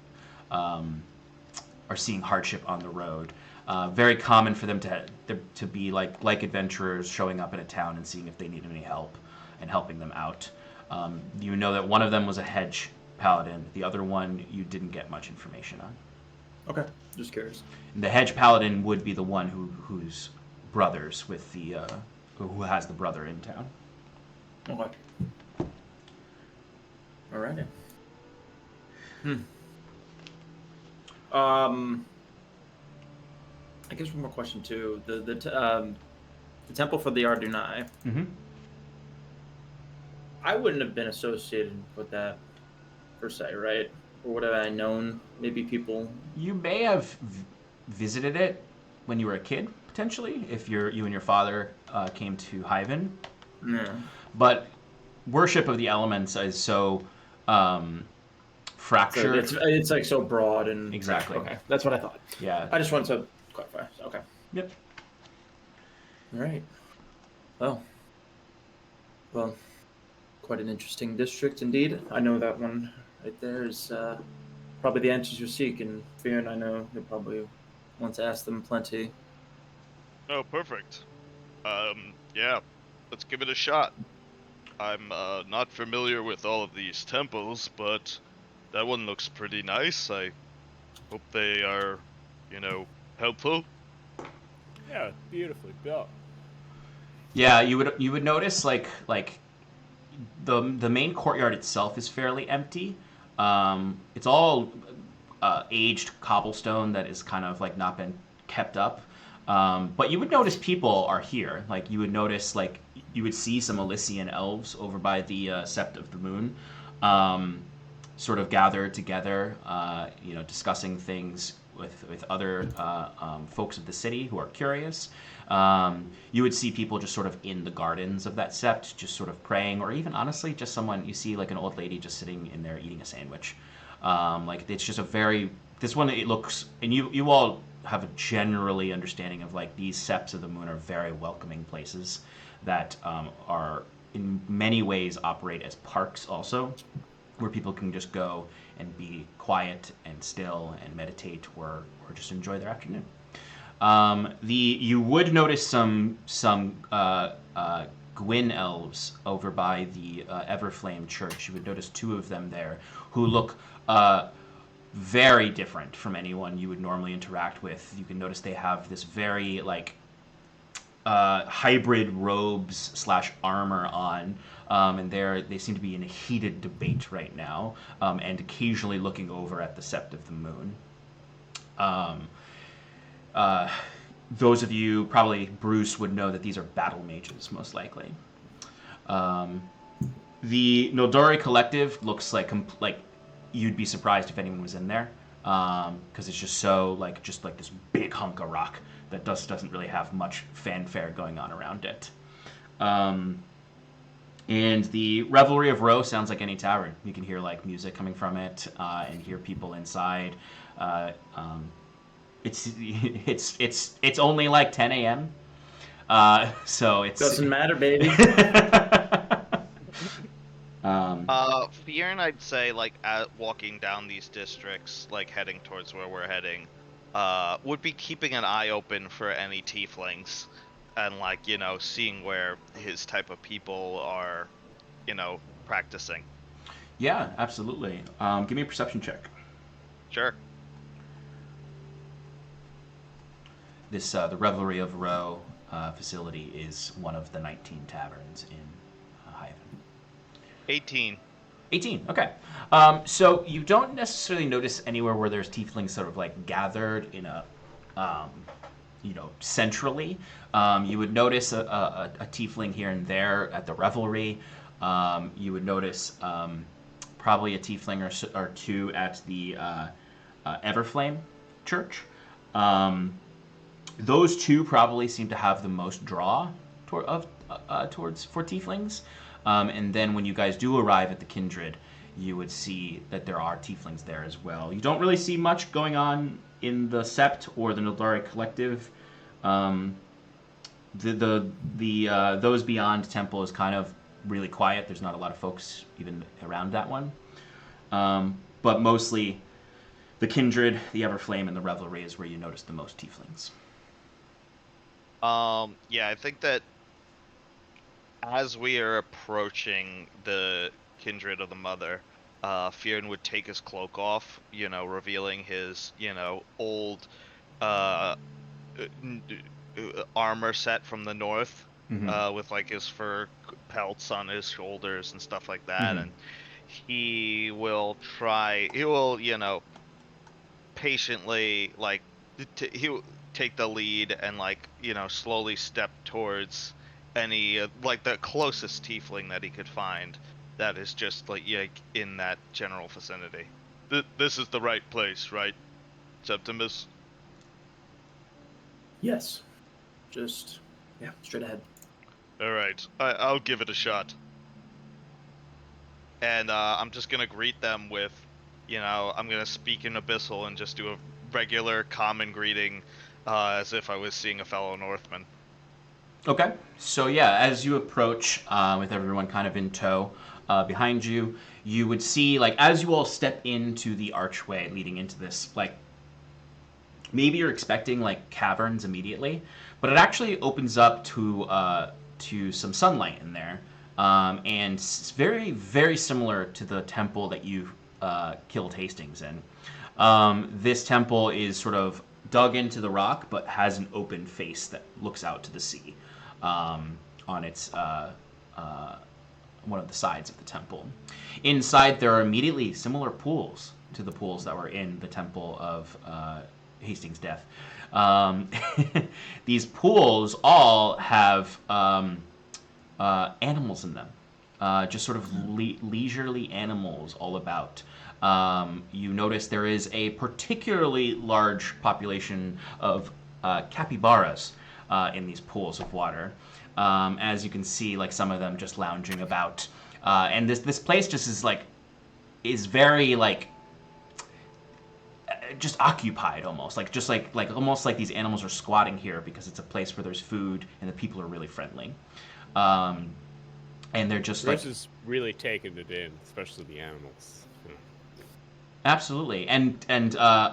are seeing hardship on the road. Very common for them to be like adventurers showing up in a town and seeing if they need any help and helping them out. You know that one of them was a hedge paladin. The other one you didn't get much information on.
Okay, just curious.
And the hedge paladin would be the one who's brothers with the who has the brother in town.
Okay. Alrighty. I guess one more question too. The temple for the Ardunai.
Mm-hmm.
I wouldn't have been associated with that per se, right? Or would have I known maybe people?
You may have visited it when you were a kid, potentially, if you and your father came to Hyven.
Yeah.
But worship of the elements is so fractured.
So it's like so broad and
Exactly.
Okay, that's what I thought.
Yeah.
I just wanted to clarify. Okay.
Yep.
All right. Well, quite an interesting district indeed. I know that one right there is probably the answers you seek, and Fear, and I know you'll probably want to ask them plenty.
Oh, perfect. Yeah, let's give it a shot. I'm not familiar with all of these temples, but that one looks pretty nice. I hope they are, helpful.
Yeah, beautifully built.
Yeah, you would notice like the main courtyard itself is fairly empty. It's all aged cobblestone that is kind of like not been kept up. But you would notice people are here. Like you would notice you would see some Elysian elves over by the Sept of the Moon, sort of gathered together, discussing things with other folks of the city who are curious. You would see people just sort of in the gardens of that sept, just sort of praying, or even honestly, just someone, you see like an old lady just sitting in there eating a sandwich. It's just this one, it looks, and you all have a generally understanding of like these septs of the moon are very welcoming places that are in many ways operate as parks also, where people can just go and be quiet and still and meditate or just enjoy their afternoon. You would notice some Gwyn elves over by the Everflame Church. You would notice two of them there who look very different from anyone you would normally interact with. You can notice they have this very hybrid robes / armor on, and they seem to be in a heated debate right now, and occasionally looking over at the Sept of the Moon. Those of you, probably Bruce, would know that these are battle mages, most likely. The Noldori Collective looks like you'd be surprised if anyone was in there. because it's just so like this big hunk of rock that doesn't really have much fanfare going on around it. And the Revelry of Roe sounds like any tavern. You can hear like music coming from it, and hear people inside. It's only like 10 a.m. So it
Doesn't matter, baby.
Fear and I'd say like walking down these districts, like heading towards where we're heading, would be keeping an eye open for any tieflings, and like seeing where his type of people are, practicing.
Yeah, absolutely. Give me a perception check.
Sure.
This the Revelry of Roe facility is one of the 19 taverns in Hyven.
18.
18, okay. So you don't necessarily notice anywhere where there's tieflings sort of like gathered in a, centrally. You would notice a tiefling here and there at the Revelry. You would notice probably a tiefling or two at the Everflame Church. Those two probably seem to have the most draw for tieflings. And then when you guys do arrive at the Kindred, you would see that there are tieflings there as well. You don't really see much going on in the Sept or the Nildari Collective. Those Beyond Temple is kind of really quiet. There's not a lot of folks even around that one. But mostly the Kindred, the Everflame, and the Revelry is where you notice the most tieflings.
Yeah, I think that as we are approaching the Kindred of the Mother, Fionn would take his cloak off, revealing his, old armor set from the north, with like his fur pelts on his shoulders and stuff like that, and he will, patiently, like, he will take the lead and, like, slowly step towards any, like, the closest tiefling that he could find that is just, like, in that general vicinity. This is the right place, right, Septimus?
Yes. Just, straight ahead.
Alright, I'll give it a shot. And I'm just gonna greet them with, I'm gonna speak in Abyssal and just do a regular common greeting, as if I was seeing a fellow Northman.
Okay, so yeah, as you approach, with everyone kind of in tow behind you, you would see, like, as you all step into the archway leading into this, like, maybe you're expecting, like, caverns immediately, but it actually opens up to some sunlight in there, and it's very, very similar to the temple that you killed Hastings in. This temple is sort of dug into the rock, but has an open face that looks out to the sea on its one of the sides of the temple. Inside, there are immediately similar pools to the pools that were in the temple of Hastings' death. These pools all have animals in them, just sort of leisurely animals all about. You notice there is a particularly large population of capybaras in these pools of water. As you can see, like, some of them just lounging about, and this place just is very, like, just occupied almost, like almost like these animals are squatting here because it's a place where there's food and the people are really friendly, and they're just
Bruce is really taking it in, especially the animals.
Absolutely, and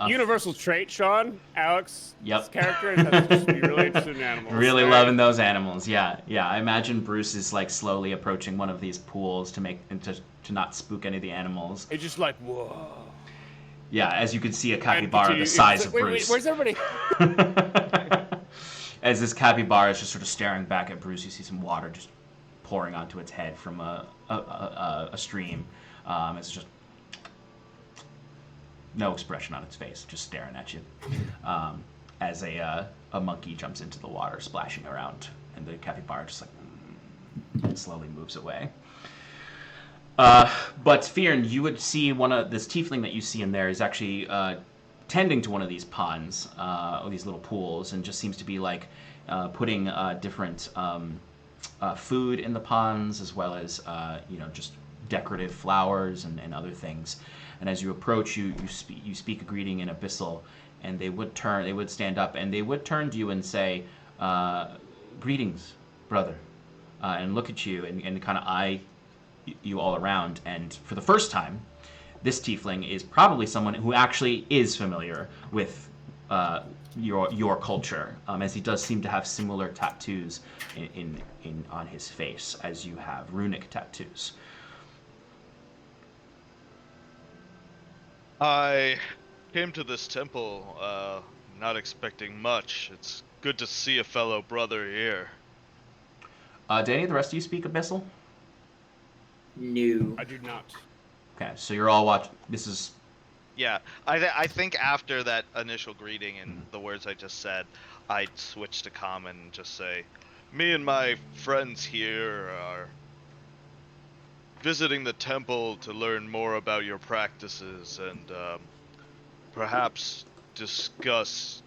universal trait, Sean, Alex,
Yep.
character has to just be really interested in animals.
Really loving those animals, yeah. I imagine Bruce is, like, slowly approaching one of these pools to not spook any of the animals.
It's just like, whoa.
Yeah, as you can see, a capybara the size of Bruce.
Where's everybody?
As this capybara is just sort of staring back at Bruce, you see some water just pouring onto its head from a stream. It's just no expression on its face, just staring at you. As a monkey jumps into the water, splashing around, and the capybara just like slowly moves away. But Fionn, you would see this tiefling that you see in there is actually tending to one of these ponds, or these little pools, and just seems to be like putting different food in the ponds, as well as just decorative flowers and other things. And as you approach, you speak a greeting in Abyssal, and they would stand up, and they would turn to you and say, "Greetings, brother," and look at you and kind of eye you all around. And for the first time, this tiefling is probably someone who actually is familiar with your culture, as he does seem to have similar tattoos on his face as you have runic tattoos.
I came to this temple not expecting much. It's good to see a fellow brother here.
Do any of the rest of you speak Abyssal?
No.
I do not.
Okay, so you're all watching. This is...
Yeah, I think after that initial greeting and the words I just said, I'd switch to common and just say, me and my friends here are visiting the temple to learn more about your practices and perhaps discuss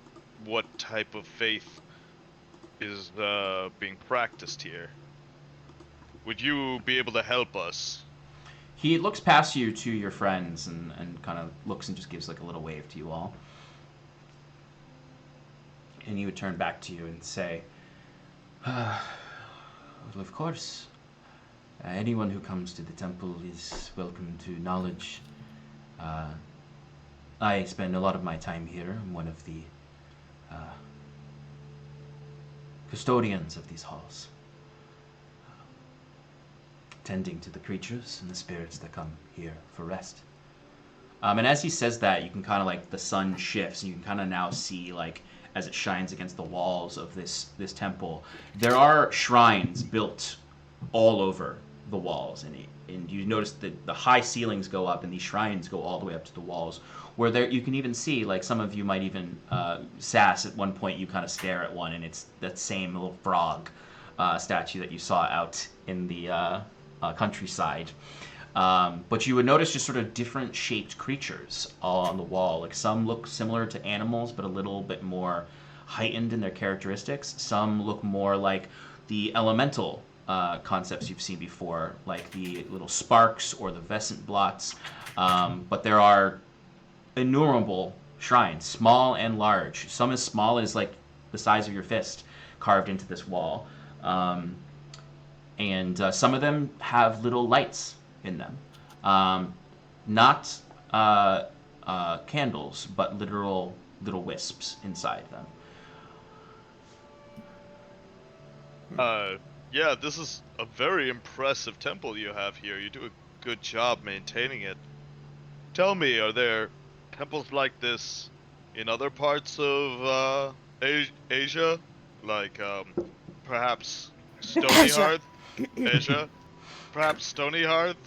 what type of faith is being practiced here. Would you be able to help us?
He looks past you to your friends and kind of looks and just gives like a little wave to you all. And he would turn back to you and say, well, of course, anyone who comes to the temple is welcome to knowledge. I spend a lot of my time here. I'm one of the custodians of these halls, tending to the creatures and the spirits that come here for rest. And as he says that, you can kind of like, the sun shifts, and you can kind of now see, like, as it shines against the walls of this temple, there are shrines built all over the walls, and you notice that the high ceilings go up, and these shrines go all the way up to the walls, where there you can even see, like, some of you might even, Sass, at one point you kind of stare at one, and it's that same little frog statue that you saw out in the countryside. But you would notice just sort of different shaped creatures all on the wall. Like, some look similar to animals, but a little bit more heightened in their characteristics. Some look more like the elemental concepts you've seen before, like the little sparks or the vescent blots. But there are innumerable shrines, small and large. Some as small as like the size of your fist, carved into this wall. And some of them have little lights in them. Not candles, but literal little wisps inside them.
Yeah, this is a very impressive temple you have here. You do a good job maintaining it. Tell me, are there temples like this in other parts of Asia? Like, perhaps Stony Hearth? Asia? Perhaps Stony Hearth?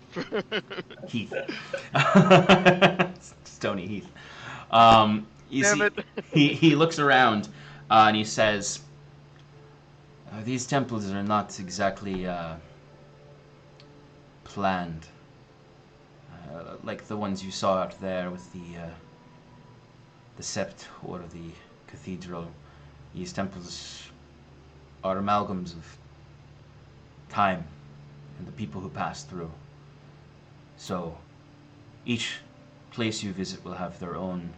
Heath. Stony Heath. You
Damn
see,
it.
he looks around and he says, these temples are not exactly planned. Like the ones you saw out there with the sept or the cathedral. These temples are amalgams of time and the people who pass through. So each place you visit will have their own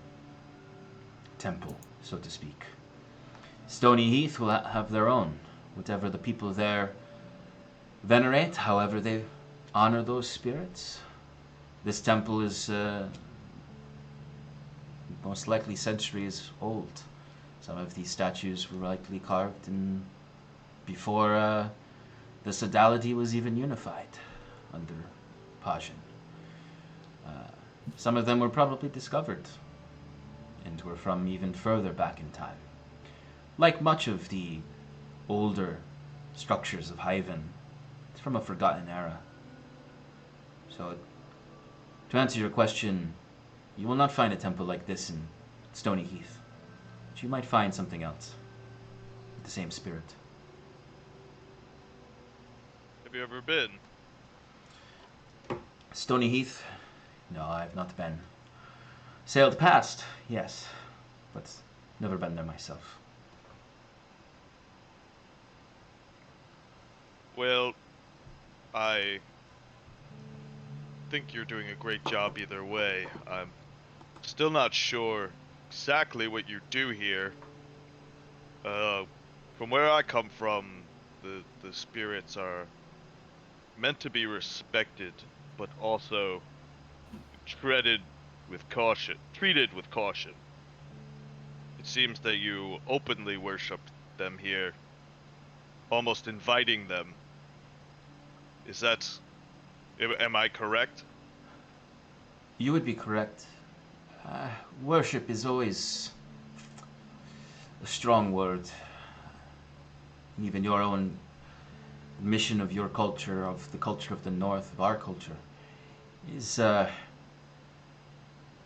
temple, so to speak. Stony Heath will have their own. Whatever the people there venerate, however they honor those spirits. This temple is most likely centuries old. Some of these statues were likely carved before the sodality was even unified under Passion. Some of them were probably discovered and were from even further back in time. Like much of the older structures of Hyven, it's from a forgotten era. So, to answer your question, you will not find a temple like this in Stony Heath, but you might find something else with the same spirit.
Have you ever been?
Stony Heath? No, I have not been. Sailed past, yes, but never been there myself.
Well, I think you're doing a great job either way. I'm still not sure exactly what you do here. From where I come from, the spirits are meant to be respected, but also treated with caution. Treated with caution. It seems that you openly worship them here, almost inviting them. Is that... Am I correct?
You would be correct. Worship is always a strong word. Even your own mission of your culture, of the culture of the North, of our culture, is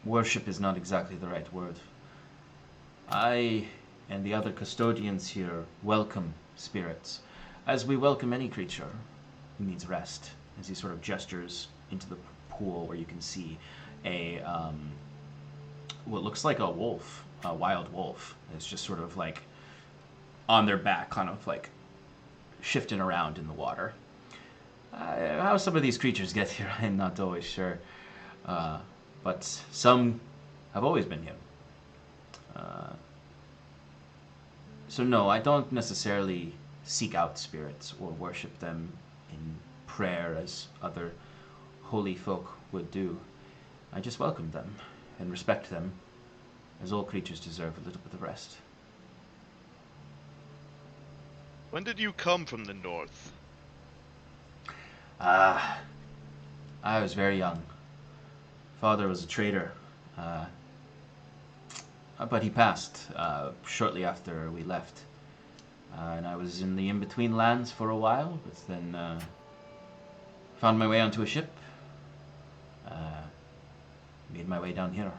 worship is not exactly the right word. I and the other custodians here welcome spirits, as we welcome any creature who needs rest, as he sort of gestures into the pool where you can see a what looks like a wolf, a wild wolf. It's just sort of like on their back, kind of like shifting around in the water. How some of these creatures get here, I'm not always sure. But some have always been here. So no, I don't necessarily seek out spirits or worship them in prayer as other holy folk would do. I just welcome them and respect them, as all creatures deserve a little bit of rest.
When did you come from the north?
I was very young. Father was a trader, but he passed shortly after we left. And I was in the in-between lands for a while, but then found my way onto a ship. Made my way down here.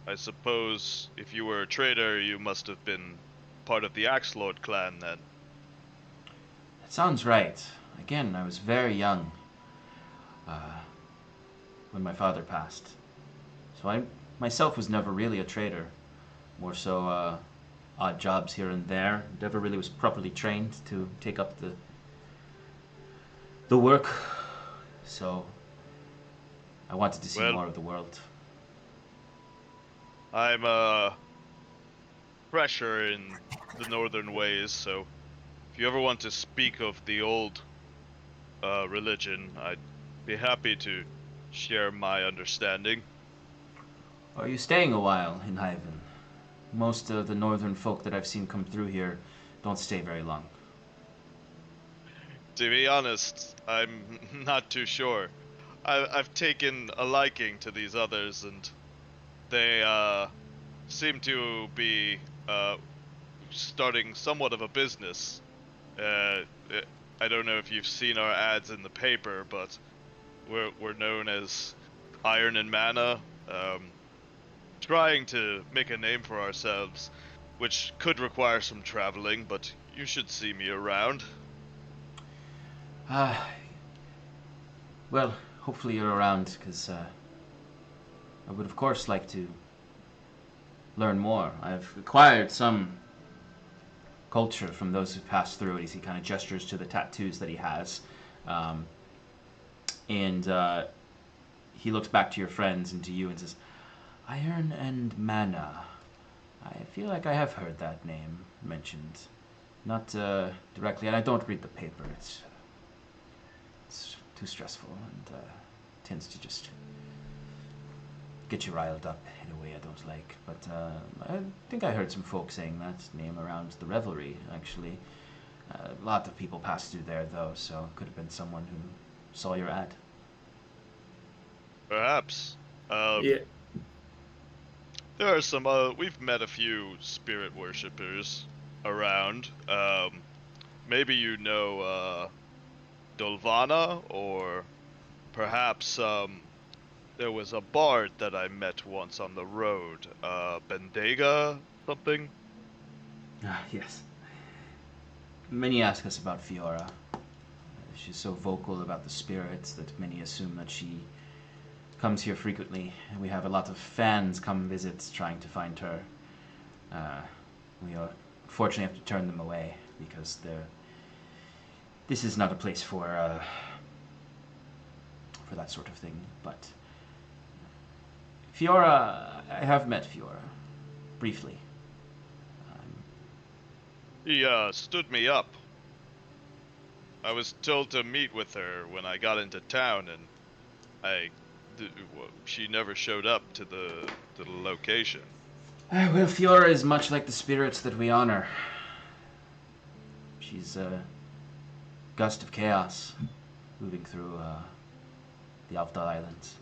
I suppose if you were a trader, you must have been part of the Axelord clan then.
That sounds right. Again, I was very young when my father passed. So I myself was never really a trader. More so odd jobs here and there. Never really was properly trained to take up the work. So I wanted to see more of the world.
I'm fresher in the northern ways, so if you ever want to speak of the old religion, I'd be happy to share my understanding.
Are you staying a while in Hyven? Most of the northern folk that I've seen come through here don't stay very long.
To be honest, I'm not too sure. I've taken a liking to these others, and they seem to be starting somewhat of a business. I don't know if you've seen our ads in the paper, but we're known as Iron and Mana, trying to make a name for ourselves, which could require some traveling, but you should see me around.
Well, hopefully you're around, because I would of course like to learn more. I've acquired some culture from those who passed through it, as he kind of gestures to the tattoos that he has. And he looks back to your friends and to you and says, Iron and Mana. I feel like I have heard that name mentioned. Not directly, and I don't read the paper. It's too stressful and tends to just get you riled up in a way I don't like. But I think I heard some folk saying that name around the revelry, actually. A lot of people passed through there, though, so it could have been someone who saw your ad.
Perhaps.
Yeah.
There are some, we've met a few spirit worshippers around. Maybe you know, Dolvana, or perhaps, there was a bard that I met once on the road, Bendega, something?
Yes. Many ask us about Fiora. She's so vocal about the spirits that many assume that she comes here frequently. We have a lot of fans come visit trying to find her. We fortunately have to turn them away because this is not a place for that sort of thing. But Fiora, I have met Fiora briefly.
He stood me up. I was told to meet with her when I got into town, and she never showed up to the location.
Well, Fiora is much like the spirits that we honor. She's a gust of chaos moving through the Aldhalor Islands.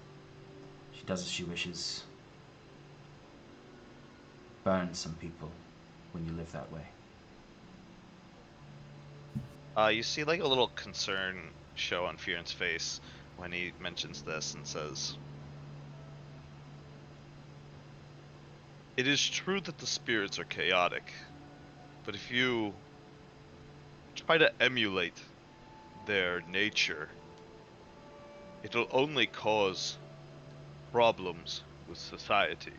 She does as she wishes. Burns some people when you live that way.
You see like a little concern show on Fion's face when he mentions this and says, "It is true that the spirits are chaotic, but if you try to emulate their nature, it'll only cause problems with society.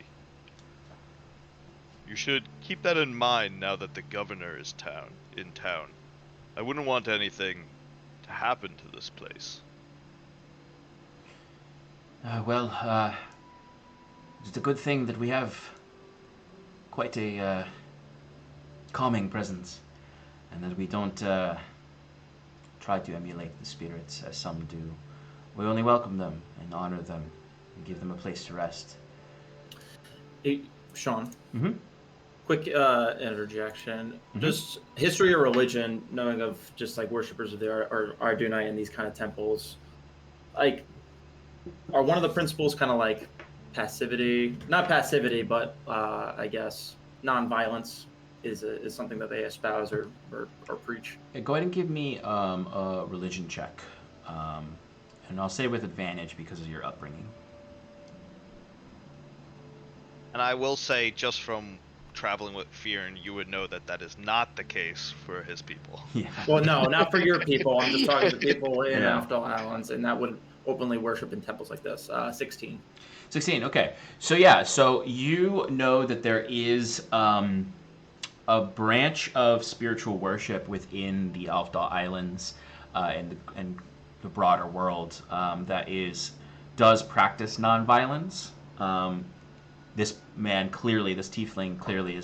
You should keep that in mind now that the governor is in town. I wouldn't want anything to happen to this place."
It's a good thing that we have quite a calming presence, and that we don't try to emulate the spirits as some do. We only welcome them and honor them and give them a place to rest.
Hey, Sean.
Mm-hmm.
Quick interjection. Mm-hmm. Just history or religion, knowing of just like worshippers of the Ardunai in these kind of temples, like, are one of the principles kind of like passivity? Not passivity, but I guess non-violence is something that they espouse or preach.
Go ahead and give me a religion check, and I'll say with advantage because of your upbringing.
And I will say, just from traveling with Fionn, you would know that is not the case for his people.
Yeah.
Well, no, not for your people. I'm just talking to people in Aldhalor Islands, and that would openly worship in temples like this. 16.
16, okay. So you know that there is a branch of spiritual worship within the Aldhalor Islands and the broader world that does practice nonviolence. This tiefling clearly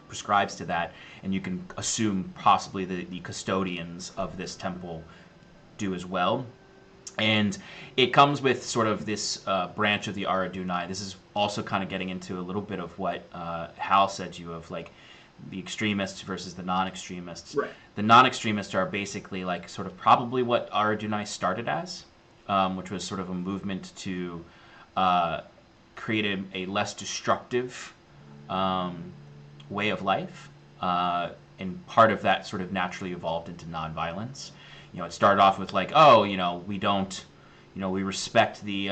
prescribes to that, and you can assume possibly the custodians of this temple do as well. And it comes with sort of this branch of the Ardunai. This is also kind of getting into a little bit of what Hal said to you of like the extremists versus the non-extremists.
Right.
The non-extremists are basically like sort of probably what Ardunai started as, which was sort of a movement to create a less destructive way of life. And part of that sort of naturally evolved into non-violence. It started off with like, we don't, we respect the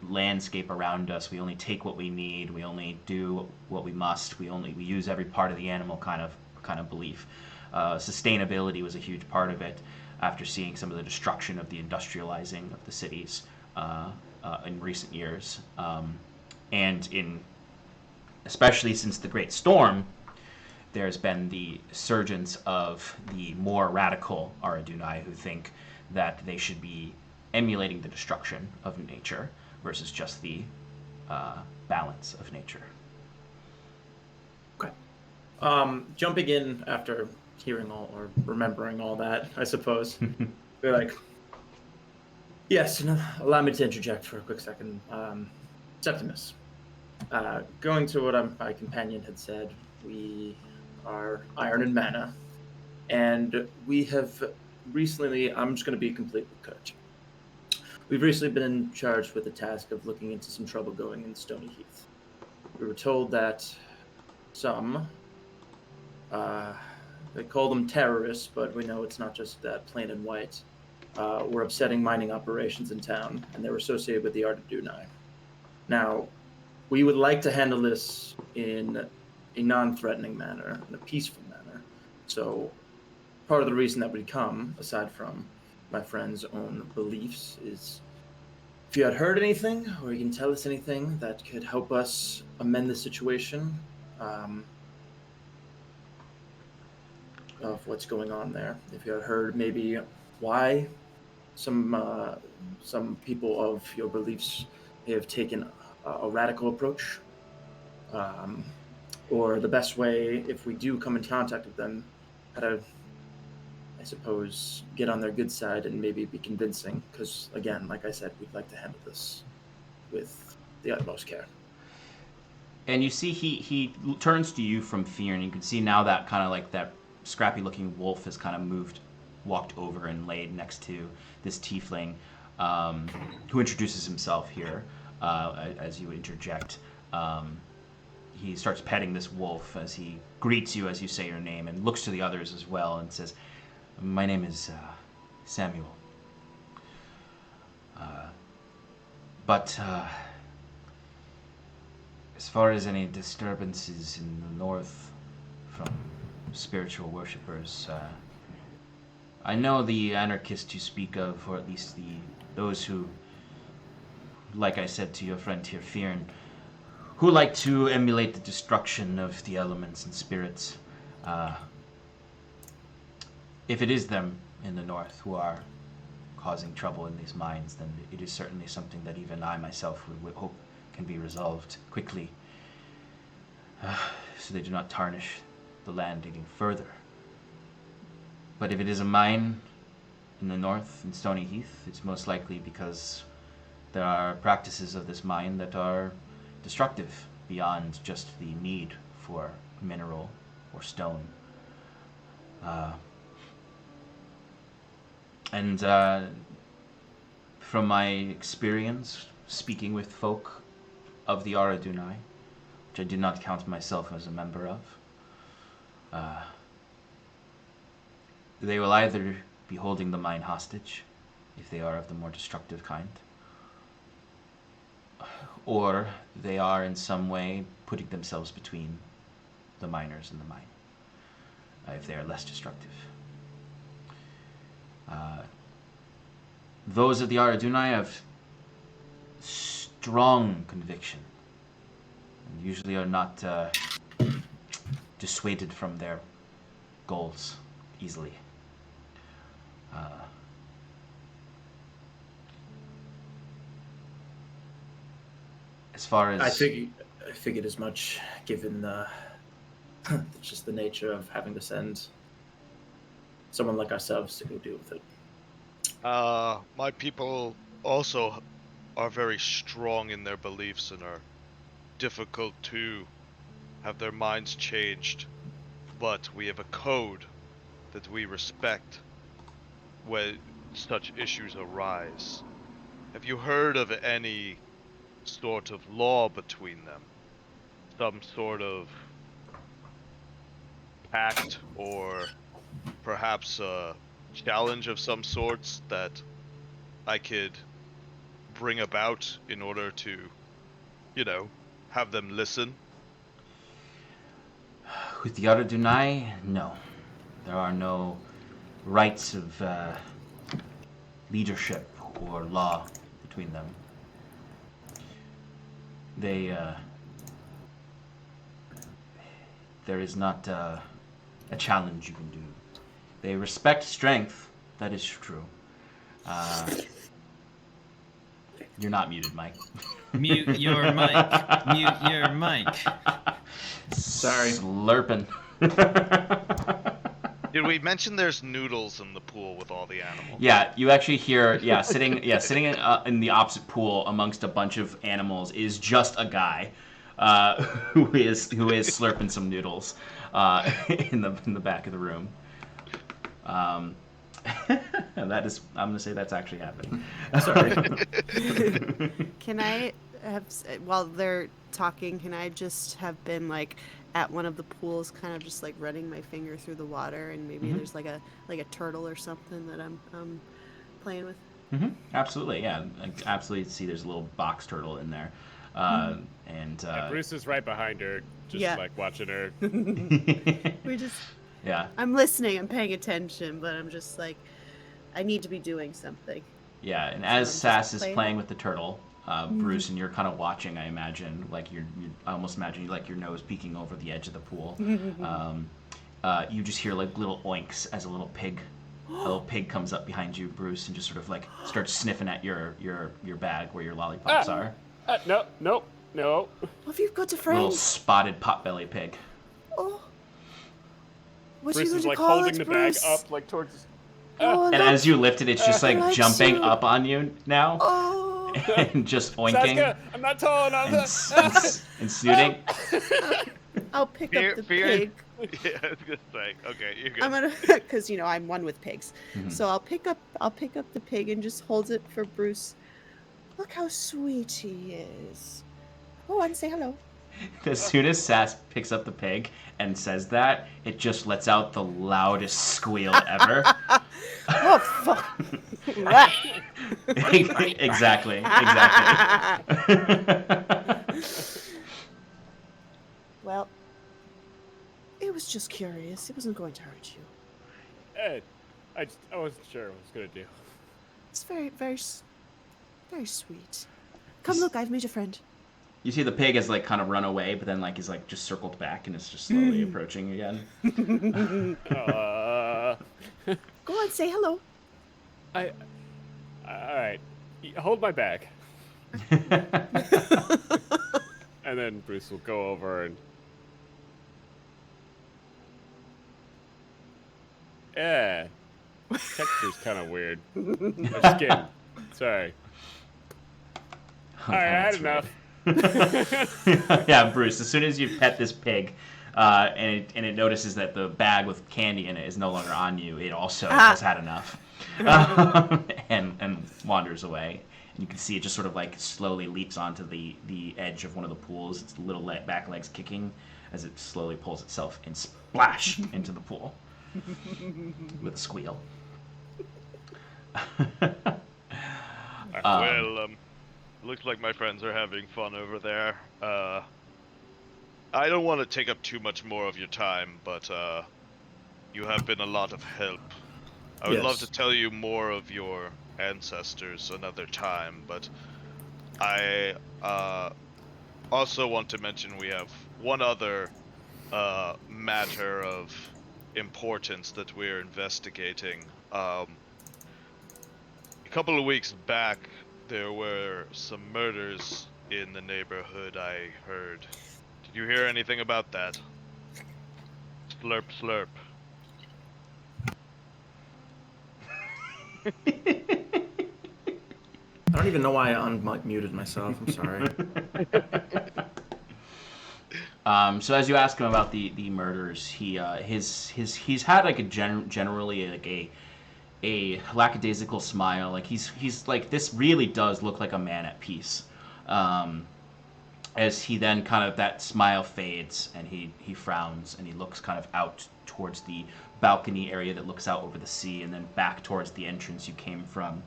landscape around us. We only take what we need. We only do what we must. We use every part of the animal kind of belief. Sustainability was a huge part of it after seeing some of the destruction of the industrializing of the cities in recent years. And especially since the Great Storm, there's been the surgence of the more radical Ardunai who think that they should be emulating the destruction of nature versus just the balance of nature.
Okay. Jumping in after hearing all or remembering all that, I suppose. They're like, yes, allow me to interject for a quick second. Septimus. Going to what my companion had said, we are Iron and Mana, and we have recently, I'm just going to be completely curt. We've recently been charged with the task of looking into some trouble going in Stony Heath. We were told that some, they call them terrorists, but we know it's not just that plain and white, were upsetting mining operations in town, and they were associated with the Ardunai. Now, we would like to handle this in a non-threatening manner, in a peaceful manner. So part of the reason that we come, aside from my friend's own beliefs, is if you had heard anything, or you can tell us anything that could help us amend the situation of what's going on there. If you had heard maybe why some people of your beliefs may have taken a radical approach, or the best way, if we do come in contact with them, how to, I suppose, get on their good side and maybe be convincing. Because again, like I said, we'd like to handle this with the utmost care.
And you see he turns to you from fear, and you can see now that kind of like that scrappy looking wolf has kind of walked over and laid next to this tiefling, who introduces himself here as you interject. He starts petting this wolf as he greets you as you say your name, and looks to the others as well and says, "My name is Samuel. But as far as any disturbances in the north from spiritual worshippers, I know the anarchists you speak of, or at least those who, like I said to your friend here, Fearn, who like to emulate the destruction of the elements and spirits. If it is them in the north who are causing trouble in these mines, then it is certainly something that even I myself would hope can be resolved quickly, so they do not tarnish the land any further. But if it is a mine in the north, in Stony Heath, it's most likely because there are practices of this mine that are destructive beyond just the need for mineral or stone. And from my experience speaking with folk of the Aradunai, which I do not count myself as a member of, they will either be holding the mine hostage, if they are of the more destructive kind, or they are in some way putting themselves between the miners and the mine, if they are less destructive. Those of the Aradunai have strong conviction, and usually are not dissuaded from their goals easily. As far as
I figured as much, given just the nature of having to send someone like ourselves to go deal with it.
My people also are very strong in their beliefs and are difficult to have their minds changed, but we have a code that we respect when such issues arise. Have you heard of any sort of law between them? Some sort of pact, or perhaps a challenge of some sorts that I could bring about in order to, have them listen?
with the Aradunai, no. There are no rights of leadership or law between them. There is not a challenge you can do. They respect strength, that is true. You're not muted, Mike.
Mute your mic. Mute your mic.
Sorry.
Slurping.
Did we mention there's noodles in the pool with all the animals?
Yeah, you actually hear, sitting in the opposite pool amongst a bunch of animals is just a guy who is slurping some noodles in the back of the room. And that is, I'm gonna say that's actually happening.
Sorry.
Can I have, while they're talking, can I just have been like at one of the pools, kind of just like running my finger through the water, and maybe there's like a turtle or something that I'm playing with?
Absolutely, yeah. I absolutely see there's a little box turtle in there. And
Bruce is right behind her, just
Yeah.
like watching her.
We just,
yeah.
I'm listening, I'm paying attention, but I'm just like, I need to be doing something.
Yeah, and as
just
Sass is
playing.
playing with the turtle, Bruce, and you're kind of watching, I imagine, like I almost imagine you like your nose peeking over the edge of the pool. You just hear like little oinks as a little pig comes up behind you, Bruce, and just sort of like starts sniffing at your bag where your lollipops are.
No.
Have you got a
Little
friend?
spotted potbelly pig.
Oh. What are
Bruce
you going
is
to
like
call
holding
it,
the
Bruce?
bag up like towards.
Oh,
And as you lift it, it's just like
likes
jumping
you.
up on you now
Oh.
and just oinking
Sasuke, I'm not tall enough.
and snooting.
I'll pick
Fear-
up the
fear-
pig.
Yeah, I was gonna say. Okay, you're good.
I'm gonna, because I'm one with pigs.
Mhm.
So I'll pick up the pig and just hold it for Bruce. Look how sweet he is. Go on, say hello.
As soon as Sass picks up the pig and says that, it just lets out the loudest squeal ever.
Oh fuck!
Exactly.
Well, it was just curious. It wasn't going to hurt you.
I wasn't sure what I was gonna do.
It's very, very, very sweet. Come look, I've made a friend.
You see the pig has like kind of run away, but then like is like just circled back and is just slowly approaching again.
Go on, say hello.
All right, hold my bag, and then Bruce will go over and. Yeah, texture's kind of weird. The skin. Sorry. All right, I had enough.
Yeah, Bruce. As soon as you pet this pig, and it notices that the bag with candy in it is no longer on you, it also has had enough, and wanders away. And you can see it just sort of like slowly leaps onto the edge of one of the pools. Its little back legs kicking as it slowly pulls itself and splash into the pool with a squeal.
Well, looks like my friends are having fun over there. I don't want to take up too much more of your time, but you have been a lot of help. I would love
Yes.
to tell you more of your ancestors another time, but I also want to mention we have one other matter of importance that we're investigating. A couple of weeks back, there were some murders in the neighborhood, I heard. Did you hear anything about that? Slurp, slurp.
I don't even know why I unmuted myself. I'm sorry.
So as you ask him about the murders, he's had like a generally like a lackadaisical smile. Like he's like, this really does look like a man at peace. As he then kind of, that smile fades and he frowns and he looks kind of out towards the balcony area that looks out over the sea and then back towards the entrance you came from.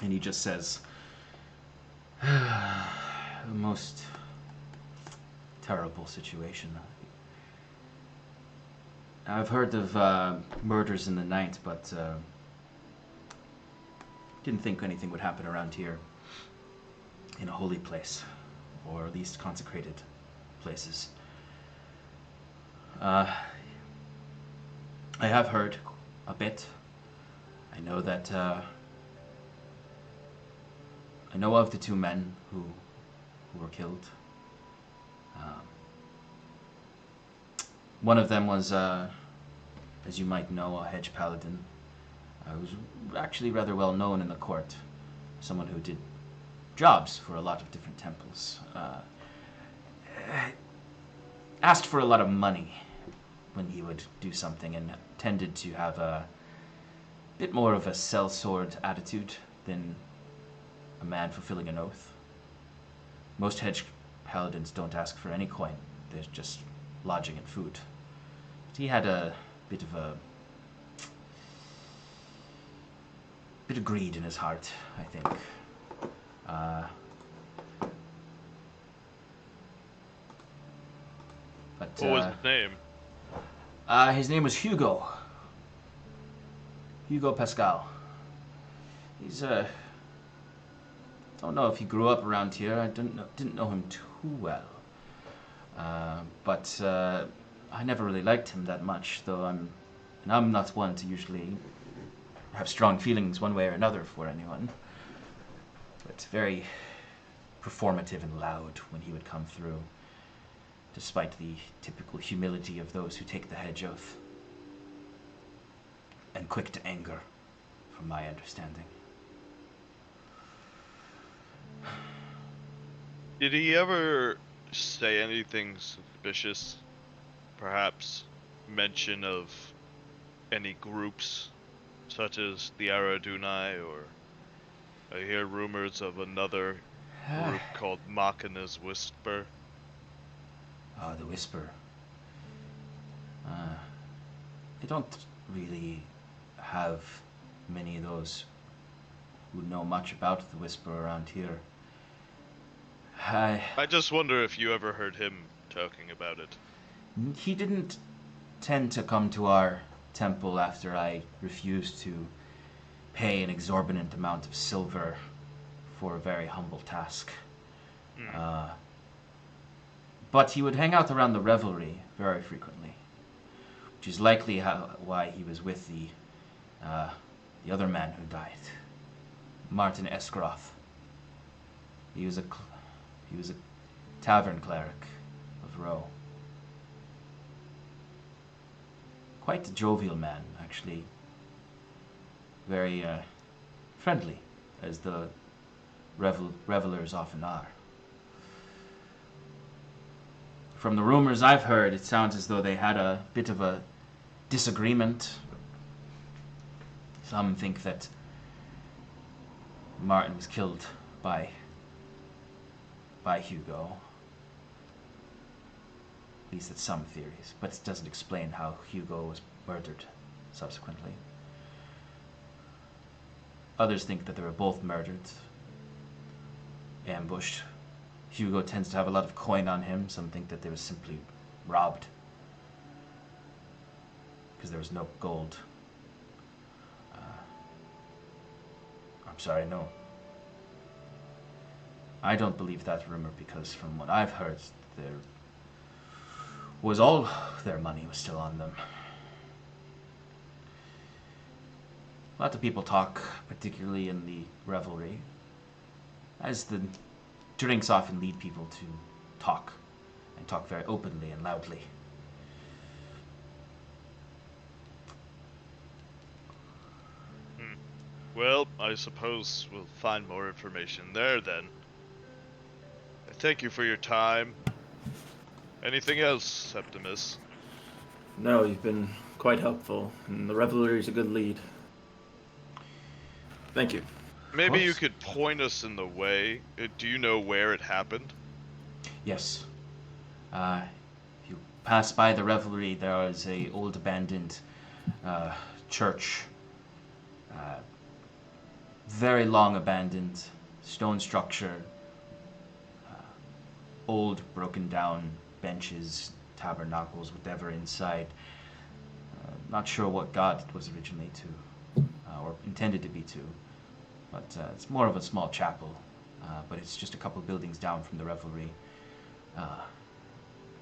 And he just says, "The most terrible situation. I've heard of murders in the night, but didn't think anything would happen around here in a holy place, or at least consecrated places. I have heard a bit. I know that I know of the two men who were killed. One of them was, as you might know, a hedge paladin. Was actually rather well known in the court. Someone who did jobs for a lot of different temples. Asked for a lot of money when he would do something, and tended to have a bit more of a sellsword attitude than a man fulfilling an oath. Most hedge paladins don't ask for any coin. There's just lodging and food. But he had a bit of greed in his heart, I think. But
What was his name?
his name was Hugo. Hugo Pascal. He's don't know if he grew up around here. I didn't know him too well. But I never really liked him that much, though I'm not one to usually have strong feelings one way or another for anyone. But very performative and loud when he would come through, despite the typical humility of those who take the hedge oath. And quick to anger, from my understanding.
Did he ever say anything suspicious? Perhaps mention of any groups, such as the Aradunai, or I hear rumors of another group called Machina's Whisper.
Ah, the Whisper. They don't really have many of those who know much about the Whisper around here.
I just wonder if you ever heard him talking about it.
He didn't tend to come to our temple after I refused to pay an exorbitant amount of silver for a very humble task. But he would hang out around the revelry very frequently, which is likely why he was with the other man who died, Martin Escroth. He was a tavern cleric of Roe. Quite a jovial man, actually. Very friendly, as the revelers often are. From the rumors I've heard, it sounds as though they had a bit of a disagreement. Some think that Martin was killed by Hugo. At least that's some theories, but it doesn't explain how Hugo was murdered subsequently. Others think that they were both murdered, ambushed. Hugo tends to have a lot of coin on him. Some think that they were simply robbed because there was no gold. I'm sorry, no. I don't believe that rumor because from what I've heard, there was all their money was still on them. A lot of people talk, particularly in the revelry, as the drinks often lead people to talk, and talk very openly and loudly.
Well, I suppose we'll find more information there then. Thank you for your time. Anything else, Septimus?
No, you've been quite helpful, and the revelry is a good lead. Thank you.
Maybe you could point us in the way. Do you know where it happened?
Yes. If you pass by the revelry, there is a old abandoned church. Very long abandoned stone structure. Old broken down benches, tabernacles, whatever inside. Not sure what god it was originally to, or intended to be to. But it's more of a small chapel, but it's just a couple buildings down from the revelry.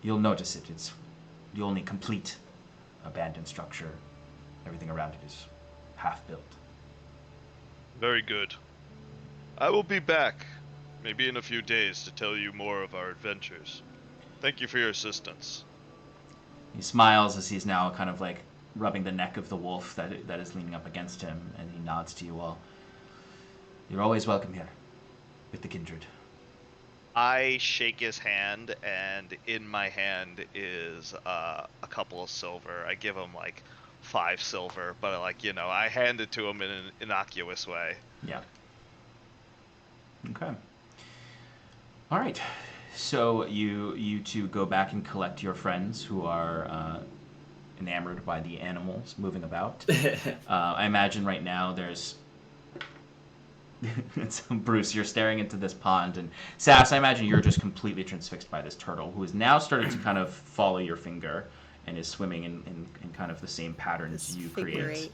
You'll notice it. It's the only complete abandoned structure. Everything around it is half-built.
Very good. I will be back, maybe in a few days, to tell you more of our adventures. Thank you for your assistance.
He smiles as he's now kind of like rubbing the neck of the wolf that is leaning up against him, and he nods to you all. You're always welcome here, with the kindred.
I shake his hand, and in my hand is a couple of silver. I give him like 5 silver, but I hand it to him in an innocuous way.
Yeah. Okay. All right. So you two go back and collect your friends who are enamored by the animals moving about. I imagine right now there's Bruce, you're staring into this pond, and Sass, I imagine you're just completely transfixed by this turtle, who has now started to kind of follow your finger and is swimming in kind of the same patterns you create.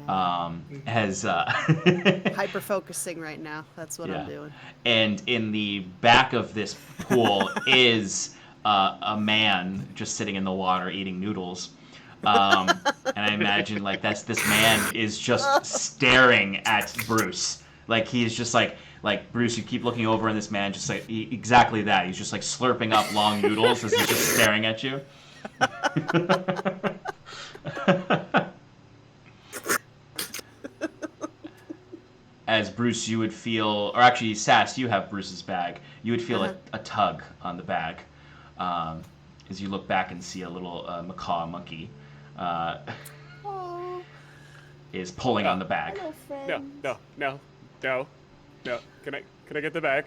has
Hyper focusing right now. That's what I'm doing.
And in the back of this pool is a man just sitting in the water eating noodles. And I imagine like this man is just staring at Bruce. Like he's just like Bruce, you keep looking over and this man just like exactly that. He's just like slurping up long noodles as he's just staring at you. As Bruce, you would feel, or actually, Sass, you have Bruce's bag. You would feel a tug on the bag as you look back and see a little macaw monkey is pulling on the bag.
Hello,
No. Can I get the bag?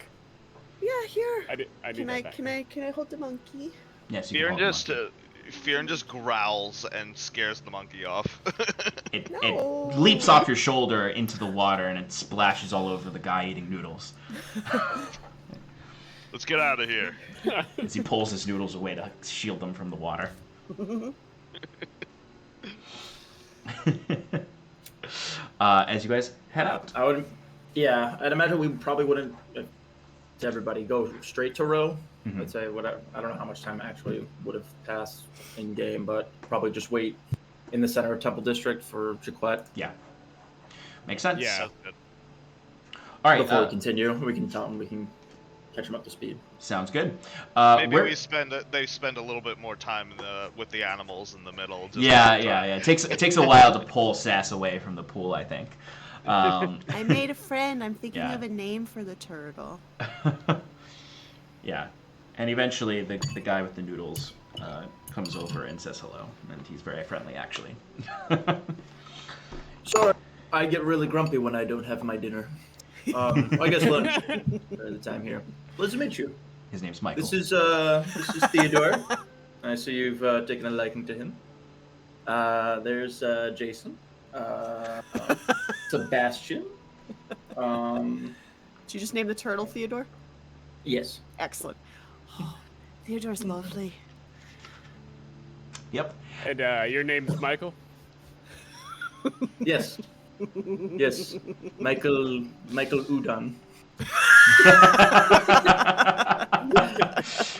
Yeah, here.
I need that bag.
Can I hold the monkey?
Yes, you can hold the monkey.
Fearon just growls and scares the monkey off.
It leaps off your shoulder into the water and it splashes all over the guy eating noodles.
Let's get out of here.
As he pulls his noodles away to shield them from the water. As you guys head out.
I'd imagine we probably wouldn't, to everybody, go straight to row.
Mm-hmm.
I'd say I don't know how much time actually would have passed in game, but probably just wait in the center of Temple District for Jaquette.
Yeah. Makes sense.
Yeah.
All right.
Before we continue, we can tell him, we can catch him up to speed.
Sounds good.
Maybe they spend a little bit more time with the animals in the middle.
Yeah. It takes a while to pull Sass away from the pool, I think.
I made a friend. I'm thinking
Yeah.
of a name for the turtle.
Yeah. And eventually the guy with the noodles comes over and says hello. And he's very friendly, actually.
Sorry, I get really grumpy when I don't have my dinner. I guess lunch at the time here. Pleasure to meet you.
His name's Michael.
This is Theodore. I see you've taken a liking to him. There's Jason. Sebastian.
Did you just name the turtle Theodore?
Yes.
Excellent. Oh, Theodore's lovely.
Yep.
And your name's Michael?
Yes. Yes. Michael Udon.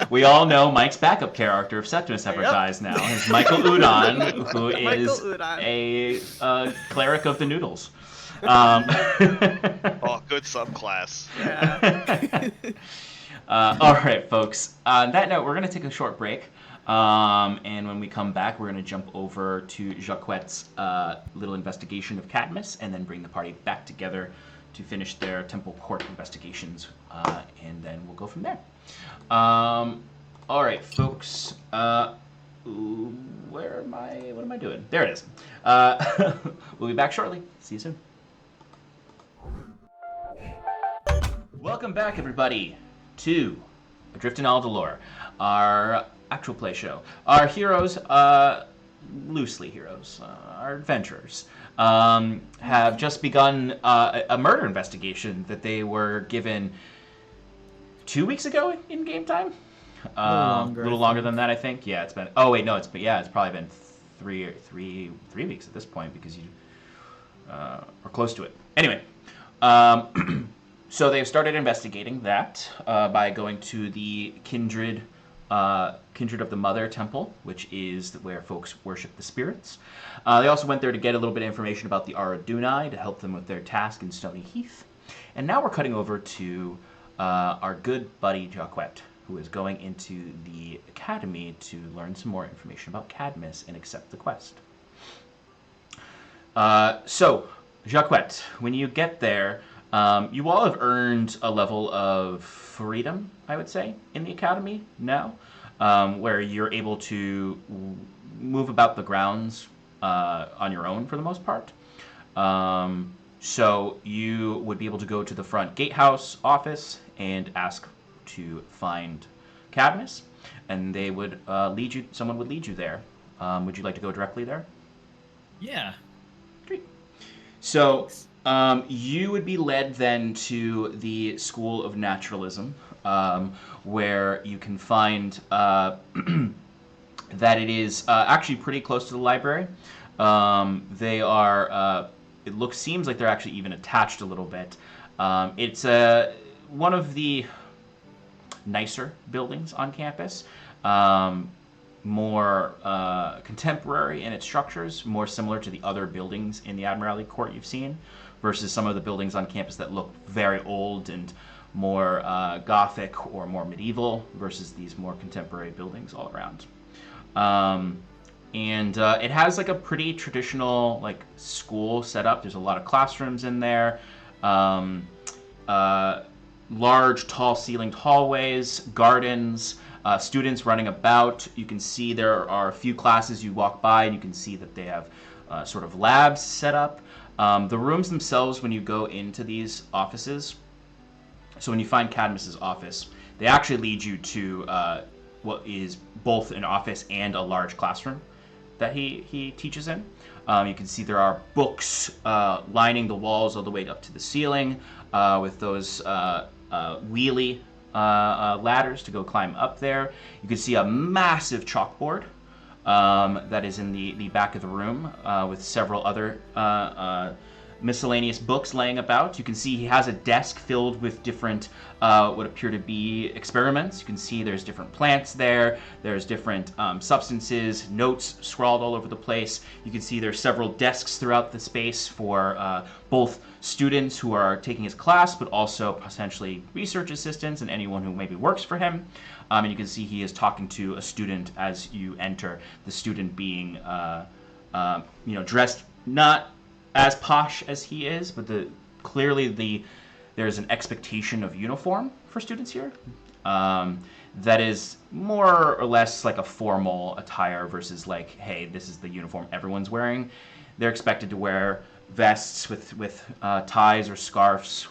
We all know Mike's backup character of Septimus advertised now. It's Michael Udon, who is a cleric of the noodles.
Oh, good subclass.
Yeah.
All right, folks. On that note, we're going to take a short break. And when we come back, we're going to jump over to Jaquette's little investigation of Cadmus and then bring the party back together to finish their temple court investigations. And then we'll go from there. All right, folks. Where am I? What am I doing? There it is. We'll be back shortly. See you soon. Welcome back, everybody, to Adrift in Aldhalor, our actual play show. Our heroes, loosely heroes, our adventurers, have just begun a murder investigation that they were given 2 weeks ago in game time. A little longer than that, I think. Yeah, it's been. Oh wait, no, it's probably been three weeks at this point because you are close to it. Anyway. So they've started investigating that by going to the Kindred of the Mother Temple, which is where folks worship the spirits. They also went there to get a little bit of information about the Aradunai to help them with their task in Stony Heath. And now we're cutting over to our good buddy Jaquette, who is going into the academy to learn some more information about Cadmus and accept the quest. So, Jaquette, when you get there, you all have earned a level of freedom, I would say, in the academy now, where you're able to move about the grounds on your own for the most part. So you would be able to go to the front gatehouse office and ask to find Cadmus, and they would lead you. Someone would lead you there. Would you like to go directly there?
Yeah.
Great. So. You would be led then to the School of Naturalism, where you can find that it is actually pretty close to the library. They are. Seems like they're actually even attached a little bit. It's one of the nicer buildings on campus. More contemporary in its structures, more similar to the other buildings in the Admiralty Court you've seen, versus some of the buildings on campus that look very old and more Gothic or more medieval, versus these more contemporary buildings all around. And it has like a pretty traditional like school setup. There's a lot of classrooms in there. Large, tall ceilinged hallways, gardens, students running about. You can see there are a few classes you walk by and you can see that they have sort of labs set up. The rooms themselves, when you go into these offices, so when you find Cadmus's office, they actually lead you to what is both an office and a large classroom that he teaches in. You can see there are books lining the walls all the way up to the ceiling with those wheelie ladders to go climb up there. You can see a massive chalkboard that is in the back of the room with several other miscellaneous books laying about. You can see he has a desk filled with different what appear to be experiments. You can see there's different plants there. There's different substances, notes scrawled all over the place. You can see there's several desks throughout the space for both students who are taking his class, but also potentially research assistants and anyone who maybe works for him. And you can see he is talking to a student as you enter. The student being, dressed not as posh as he is, but clearly there's an expectation of uniform for students here. That is more or less like a formal attire versus like, hey, this is the uniform everyone's wearing. They're expected to wear vests with ties or scarves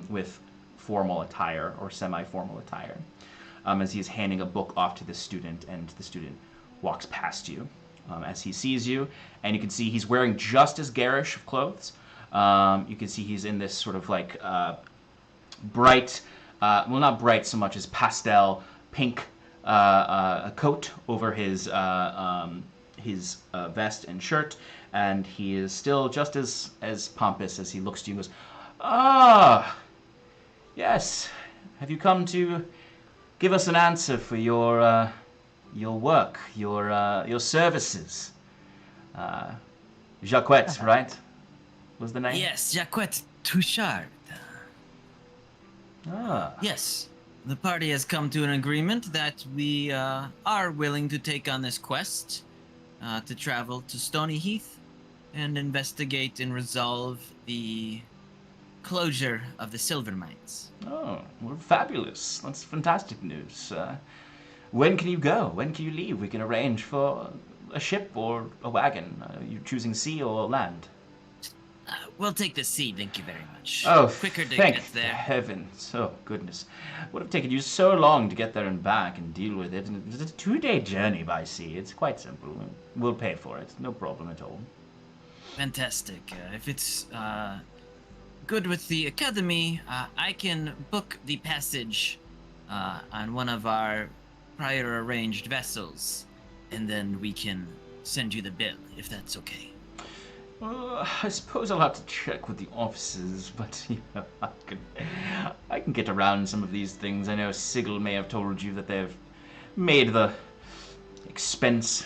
with formal attire or semi-formal attire. As he is handing a book off to the student, and the student walks past you as he sees you, and you can see he's wearing just as garish of clothes. You can see he's in this sort of like bright, well, not bright so much as pastel pink coat over his vest and shirt, and he is still just as pompous as he looks to you and goes, "Ah, yes. Have you come to give us an answer for your work, your services?" Jacquette, right? Was the name?
Yes, Jacquette Touchard.
Ah.
Yes, the party has come to an agreement that we are willing to take on this quest to travel to Stony Heath and investigate and resolve the closure of the silver mines.
Oh, well, fabulous. That's fantastic news. When can you go? When can you leave? We can arrange for a ship or a wagon. Are you choosing sea or land?
We'll take the sea, thank you very much.
Oh,
quicker to
thank
get there.
heavens. Oh, goodness. Would have taken you so long to get there and back and deal with it. And it's a 2-day journey by sea. It's quite simple. We'll pay for it. No problem at all.
Fantastic. If it's good with the academy, I can book the passage on one of our prior arranged vessels, and then we can send you the bill, if that's okay.
I suppose I'll have to check with the officers, but I can get around some of these things. I know Sigil may have told you that they've made the expense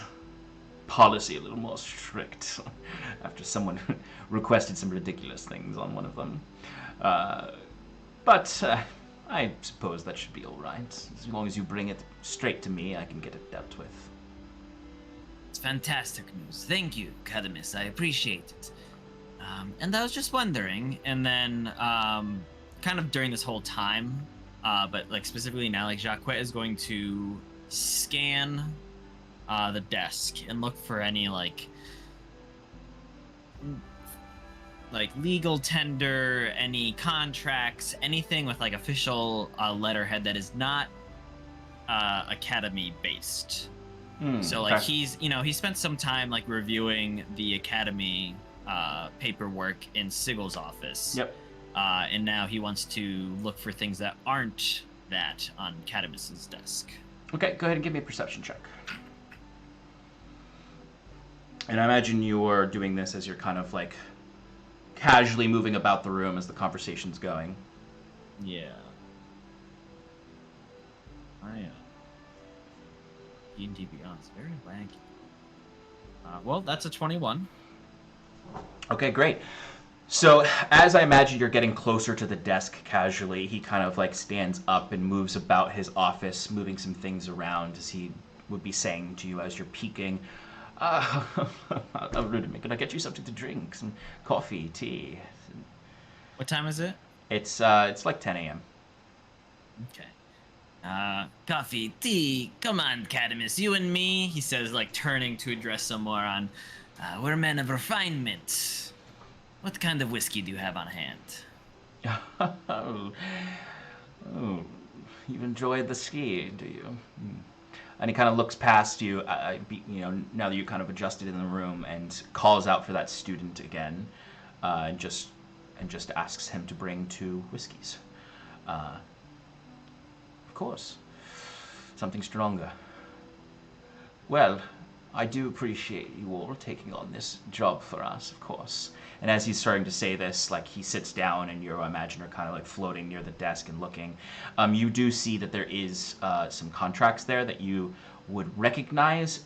policy a little more strict after someone requested some ridiculous things on one of them. But I suppose that should be all right. As long as you bring it straight to me, I can get it dealt with.
It's fantastic news. Thank you, Cadmus. I appreciate it. And I was just wondering, and then kind of during this whole time, but like specifically now, like Jacquette is going to scan the desk and look for any like legal tender, any contracts, anything with like official letterhead that is not academy based. So like
okay.
he spent some time like reviewing the academy paperwork in Sigel's office.
Yep.
And now he wants to look for things that aren't that on Cadmus's desk.
Okay, go ahead and give me a perception check. And I imagine you're doing this as you're kind of like casually moving about the room as the conversation's going.
Yeah. D&D Beyond's very laggy. Well, that's a 21.
Okay, great. So, as I imagine you're getting closer to the desk casually, he kind of like stands up and moves about his office, moving some things around as he would be saying to you as you're peeking. Rudiman, can I get you something to drink? Some coffee, tea?
What time is it?
It's like 10 a.m.
Okay. Coffee, tea, come on, Cadmus, you and me, he says, like, turning to address some more on, we're men of refinement. What kind of whiskey do you have on hand?
Oh, you enjoyed the ski, do you? And he kind of looks past you, now that you kind of adjusted in the room, and calls out for that student again, and just asks him to bring 2 whiskeys. Of course, something stronger. Well, I do appreciate you all taking on this job for us, of course. And as he's starting to say this, like, he sits down and you imagine are kind of like floating near the desk and looking. You do see that there is some contracts there that you would recognize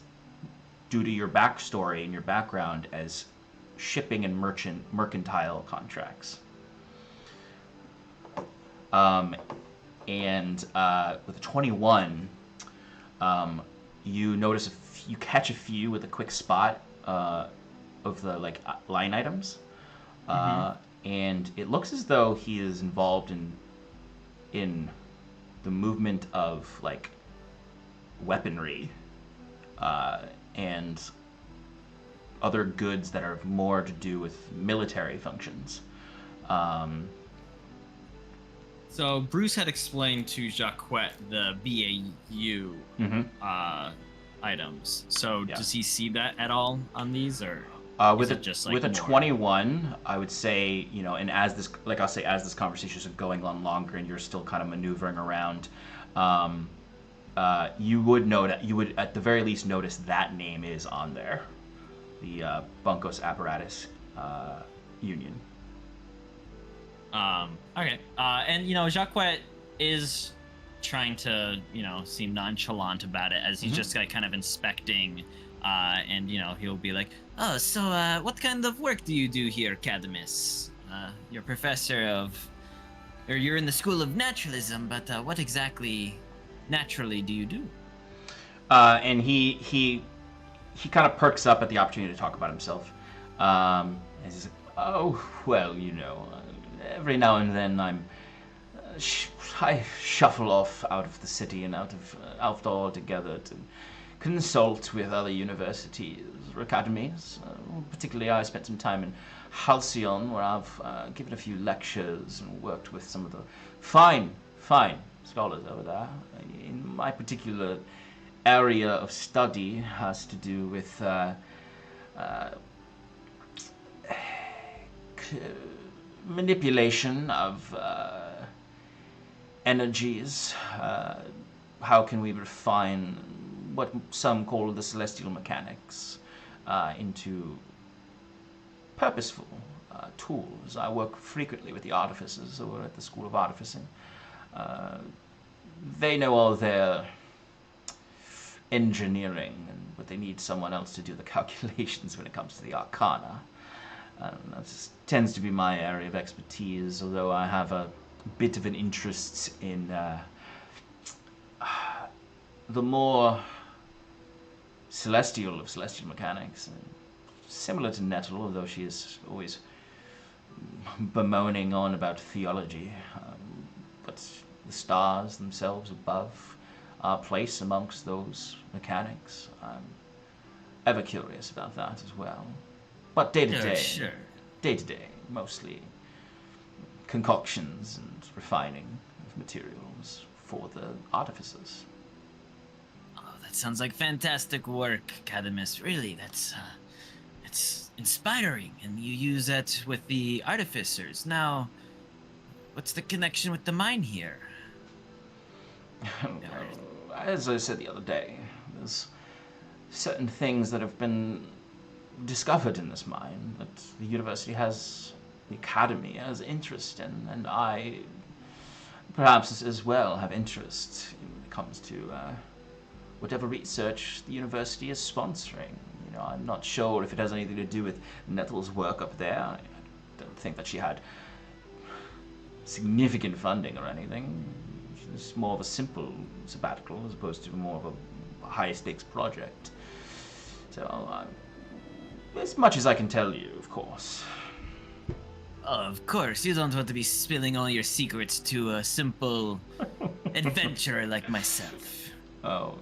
due to your backstory and your background as shipping and mercantile contracts. And with a 21, you notice you catch a few with a quick spot of the like line items, and it looks as though he is involved in the movement of like weaponry and other goods that are more to do with military functions.
So Bruce had explained to Jacquette the BAU items. So
Yeah.
does he see that at all on these, or
with
is
a
it just like
with a
more?
21, I would say, and as this, like I'll say, as this conversation is going on longer and you're still kind of maneuvering around, you would at the very least notice that name is on there, the Bunkos Apparatus Union.
Okay. And Jacquette is trying to, seem nonchalant about it as he's just like kind of inspecting, and he'll be like, "Oh, so what kind of work do you do here, Cadmus? You're professor of, or you're in the School of Naturalism, but what exactly naturally do you do?"
And he kind of perks up at the opportunity to talk about himself. And he's like, "Oh, well, every now and then I shuffle off out of the city and out of Aldhalor altogether to consult with other universities or academies. Particularly, I spent some time in Halcyon, where I've given a few lectures and worked with some of the fine scholars over there. In my particular area of study has to do with manipulation of energies. How can we refine what some call the celestial mechanics into purposeful tools? I work frequently with the artificers over at the School of Artificing. They know all their engineering, but they need someone else to do the calculations when it comes to the arcana. That tends to be my area of expertise, although I have a bit of an interest in the more celestial of celestial mechanics. Similar to Nettle, although she is always bemoaning on about theology. But the stars themselves above our place amongst those mechanics. I'm ever curious about that as well. But day to day, mostly concoctions and refining of materials for the artificers.
Oh, that sounds like fantastic work, Cadmus. Really, that's inspiring, and you use that with the artificers. Now, what's the connection with the mine here?
As I said the other day, there's certain things that have been discovered in this mine that the university has, the academy has interest in, and I perhaps as well have interest when it comes to whatever research the university is sponsoring. You know, I'm not sure if it has anything to do with Nettle's work up there. I don't think that she had significant funding or anything. It's more of a simple sabbatical as opposed to more of a high-stakes project. So, as much as I can tell you, of course.
Of course, you don't want to be spilling all your secrets to a simple adventurer like myself.
Oh,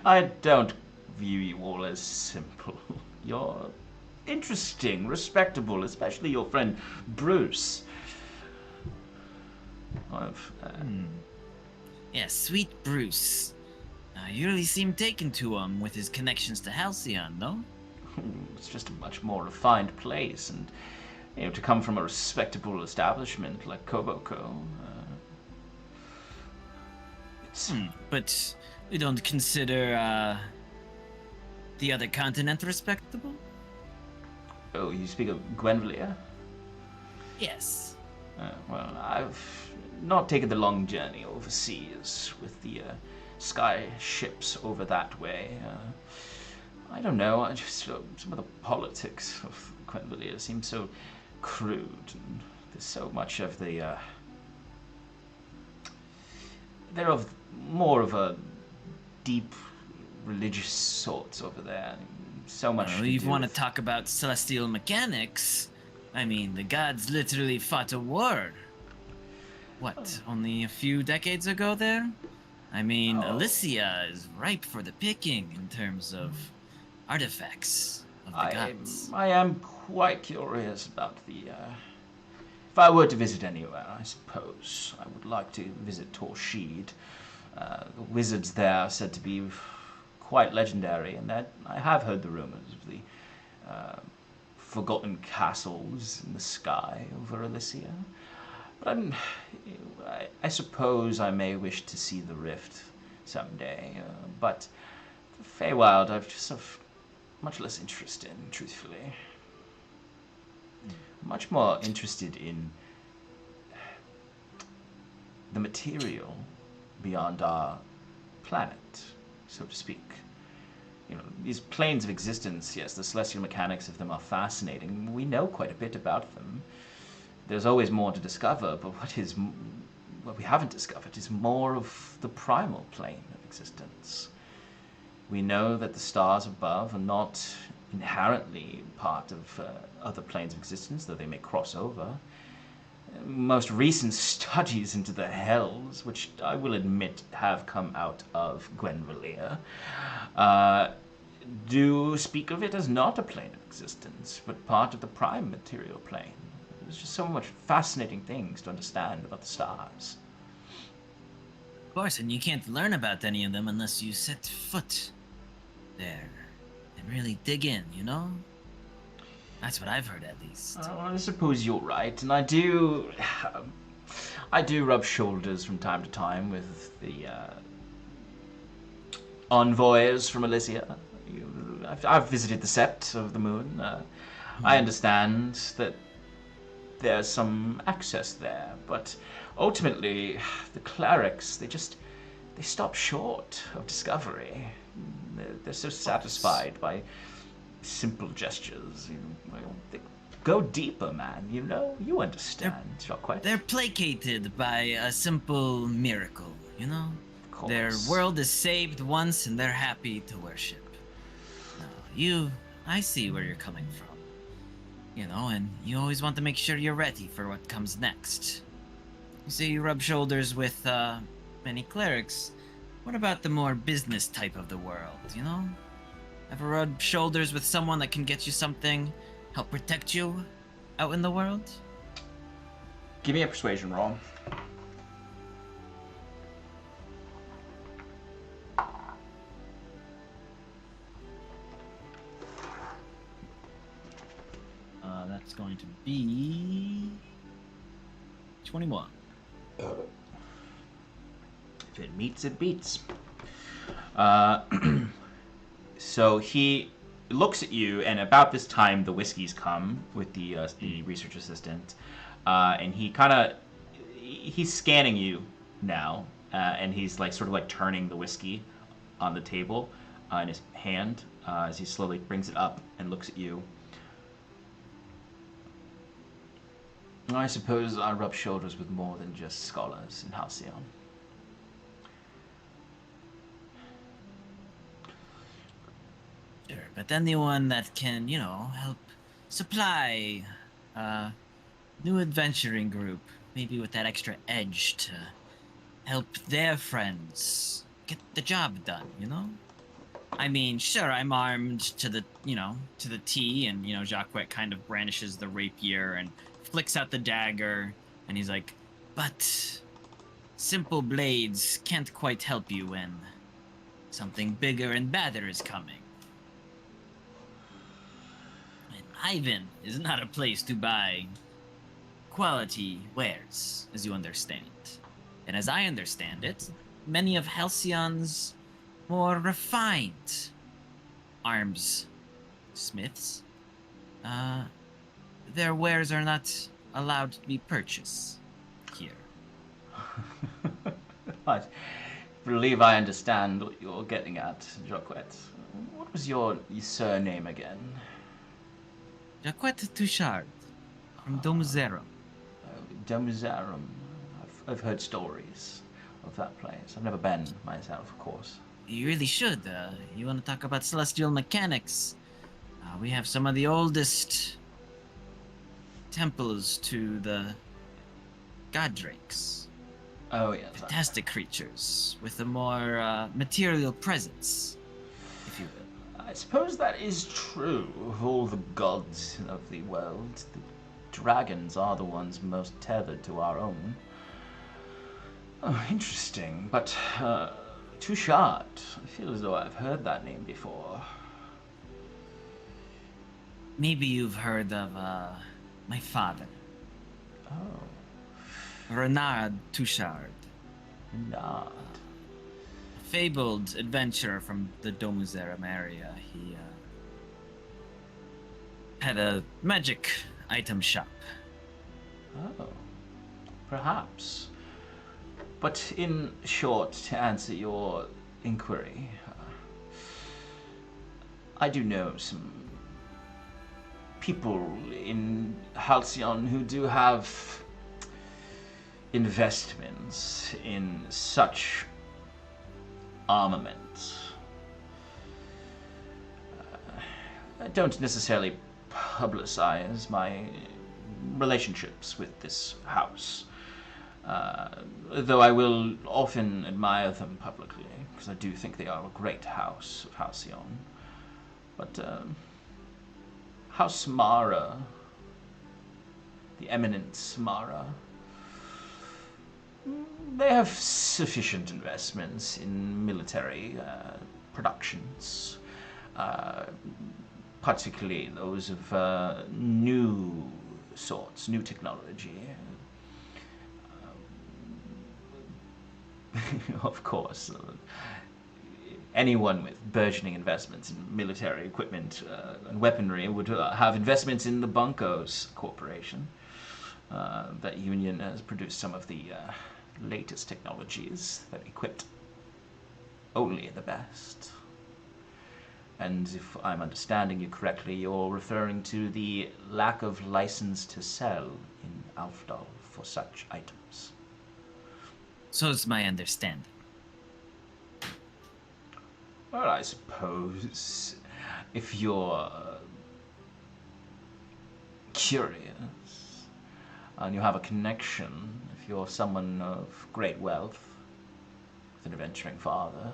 I don't view you all as simple. You're interesting, respectable, especially your friend Bruce.
Yeah, sweet Bruce. You really seem taken to him with his connections to Halcyon, no?
It's just a much more refined place, and you know, to come from a respectable establishment like Koboko, it's...
But you don't consider the other continent respectable?
Oh, you speak of Gwenvalia?
Yes.
Well, I've not taken the long journey overseas with the sky ships over that way. I don't know, I just some of the politics of Gwenvalia seem so crude, and there's so much of the they're of more of a deep religious sorts over there. So much.
Well, you want to talk about celestial mechanics? I mean, the gods literally fought a war. What, only a few decades ago there? I mean, Elysia is ripe for the picking in terms of artifacts of the gods.
I am quite curious about the... if I were to visit anywhere, I suppose I would like to visit Torshid. The wizards there are said to be quite legendary, and that I have heard the rumors of the forgotten castles in the sky over Elysia. But I suppose I may wish to see the Rift someday. But the Feywild, I've just much less interest in, truthfully. Much more interested in the material beyond our planet, so to speak. You know, these planes of existence, yes, the celestial mechanics of them are fascinating. We know quite a bit about them. There's always more to discover, but what we haven't discovered is more of the primal plane of existence. We know that the stars above are not inherently part of other planes of existence, though they may cross over. Most recent studies into the hells, which I will admit have come out of Gwenvalia, do speak of it as not a plane of existence, but part of the prime material plane. There's just so much fascinating things to understand about the stars.
Of course, and you can't learn about any of them unless you set foot there and really dig in, you know? That's what I've heard, at least.
Well, I suppose you're right, and I do rub shoulders from time to time with the envoys from Elysia. I've visited the Sept of the Moon. I understand that there's some access there, but ultimately, the clerics, they stop short of discovery. They're so satisfied by simple gestures. They go deeper, man. You understand, Shockwave.
They're placated by a simple miracle, you know?
Of course.
Their world is saved once and they're happy to worship. No, I see where you're coming from. You know, and you always want to make sure you're ready for what comes next. You say you rub shoulders with many clerics. What about the more business type of the world, you know? Ever rub shoulders with someone that can get you something, help protect you out in the world?
Give me a persuasion roll.
That's going to be 21.
If it meets, it beats. So he looks at you, and about this time the whiskeys come with the research assistant, and he's scanning you now, and he's like sort of like turning the whiskey on the table in his hand as he slowly brings it up and looks at you. I suppose I rub shoulders with more than just scholars in Halcyon.
Sure, but anyone that can, help supply a new adventuring group, maybe with that extra edge to help their friends get the job done, I mean, sure, I'm armed to the T, and, Jacquet kind of brandishes the rapier and flicks out the dagger, and he's like, but simple blades can't quite help you when something bigger and badder is coming. And Ivan is not a place to buy quality wares, as you understand. And as I understand it, many of Halcyon's more refined arms smiths, their wares are not allowed to be purchased here.
I believe I understand what you're getting at, Jacquet. What was your surname again?
Jacquet Touchard, from Domuzerum.
Domuzerum. I've heard stories of that place. I've never been myself, of course.
You really should. You want to talk about celestial mechanics? We have some of the oldest temples to the Goddrakes.
Oh, yes.
Fantastic creatures with a more material presence, if you will.
I suppose that is true of all the gods of the world. The dragons are the ones most tethered to our own. Oh, interesting. But, Touchard, I feel as though I've heard that name before.
Maybe you've heard of, my father.
Oh.
Renard Touchard.
Renard.
A fabled adventurer from the Domuzerum area. He, had a magic item shop.
Oh. Perhaps. But in short, to answer your inquiry, I do know some people in Halcyon who do have investments in such armament. I don't necessarily publicize my relationships with this house. Though I will often admire them publicly, because I do think they are a great house of Halcyon. But, House Mara, the eminent Mara, they have sufficient investments in military productions, particularly those of new sorts, new technology. Of course, anyone with burgeoning investments in military equipment and weaponry would have investments in the Bunkos Corporation. That union has produced some of the latest technologies that equipped only the best. And if I'm understanding you correctly, you're referring to the lack of license to sell in Aldhalor for such items.
So is my understanding.
Well, I suppose if you're curious and you have a connection, if you're someone of great wealth, with an adventuring father,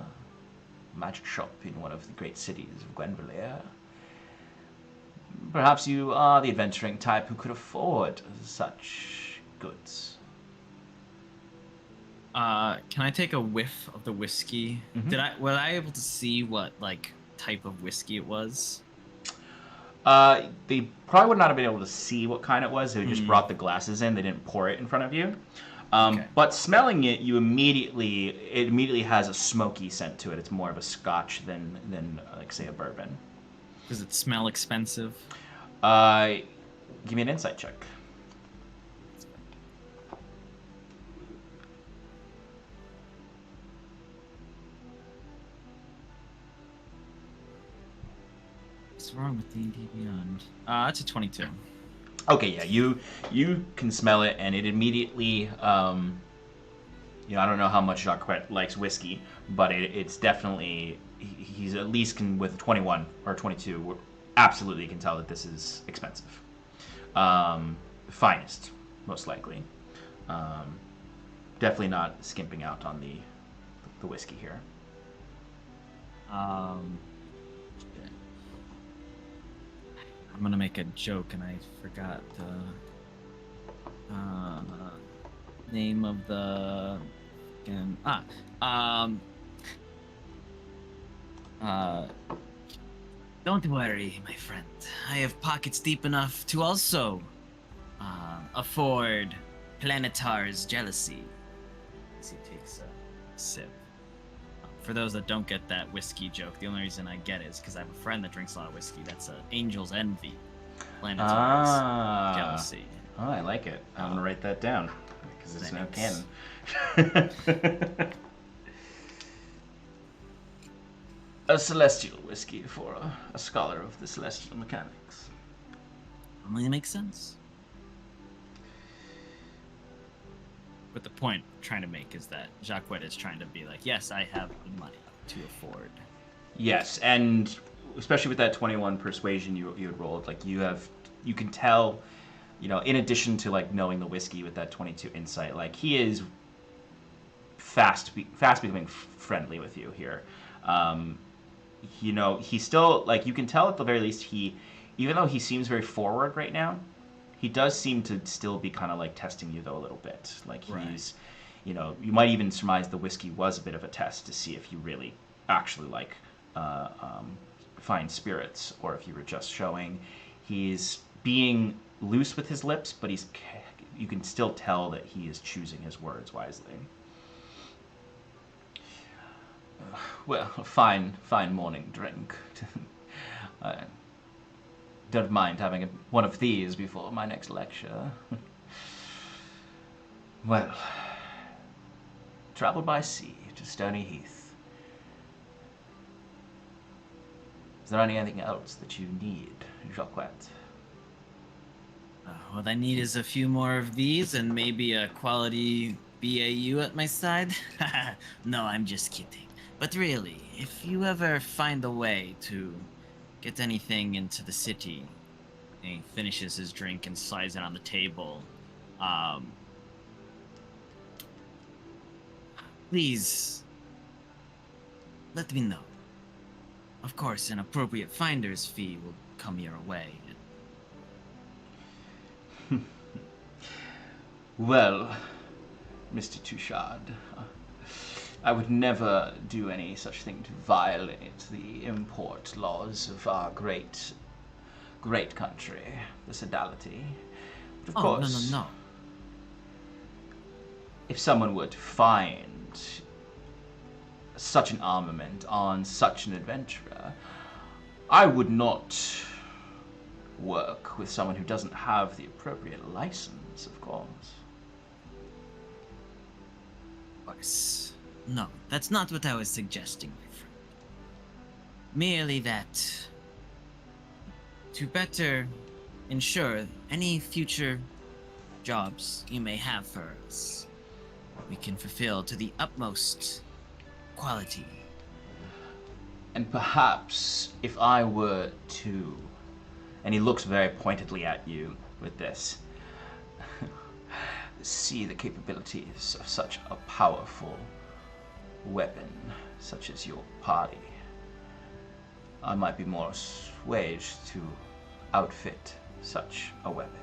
a magic shop in one of the great cities of Gwenvalir, perhaps you are the adventuring type who could afford such goods.
Can I take a whiff of the whiskey?
Mm-hmm.
Was I able to see what, type of whiskey it was?
They probably would not have been able to see what kind it was. They just brought the glasses in. They didn't pour it in front of you.
Okay.
But smelling it, it immediately has a smoky scent to it. It's more of a scotch than like, say, a bourbon.
Does it smell expensive?
Give me an insight check.
What's wrong with D&D Beyond? It's a 22.
Okay, yeah, you can smell it, and it immediately, I don't know how much Jacques likes whiskey, but it's definitely, he's at least with 21 or 22, absolutely can tell that this is expensive. Finest, most likely. Definitely not skimping out on the whiskey here.
I'm gonna make a joke, and I forgot the name of the. Don't worry, my friend. I have pockets deep enough to also afford Planetar's jealousy. As he takes a sip. For those that don't get that whiskey joke, the only reason I get it is because I have a friend that drinks a lot of whiskey. That's Angel's Envy. Planetar's jealousy.
Oh, I like it. I'm going to write that down because it's now canon. A celestial whiskey for a scholar of the celestial mechanics.
Only makes sense. But the point I'm trying to make is that Jacques is trying to be like, yes, I have the money to afford.
Yes, and especially with that 21 persuasion you had rolled, like you can tell, in addition to like knowing the whiskey with that 22 insight, like he is fast becoming friendly with you here. He's still, like, you can tell at the very least even though he seems very forward right now, he does seem to still be kind of like testing you though a little bit. Like he's, you might even surmise the whiskey was a bit of a test to see if you really actually like fine spirits, or if you were just showing. He's being loose with his lips, but you can still tell that he is choosing his words wisely. Well, a fine morning drink. I don't mind having one of these before my next lecture. Well, travel by sea to Stony Heath. Is there anything else that you need, Jacques?
What I need is a few more of these and maybe a quality BAU at my side. No, I'm just kidding. But really, if you ever find a way to get anything into the city, and he finishes his drink and slides it on the table, please let me know. Of course, an appropriate finder's fee will come your way.
Well, Mr. Touchard, I would never do any such thing to violate the import laws of our great country, the Sodality. But of course,
No.
If someone were to find such an armament on such an adventurer, I would not work with someone who doesn't have the appropriate license, of course.
Of course. No, that's not what I was suggesting, my friend. Merely that to better ensure any future jobs you may have for us, we can fulfill to the utmost quality.
And perhaps if I were to, and he looks very pointedly at you with this, see the capabilities of such a powerful weapon such as your party, I might be more assuaged to outfit such a weapon.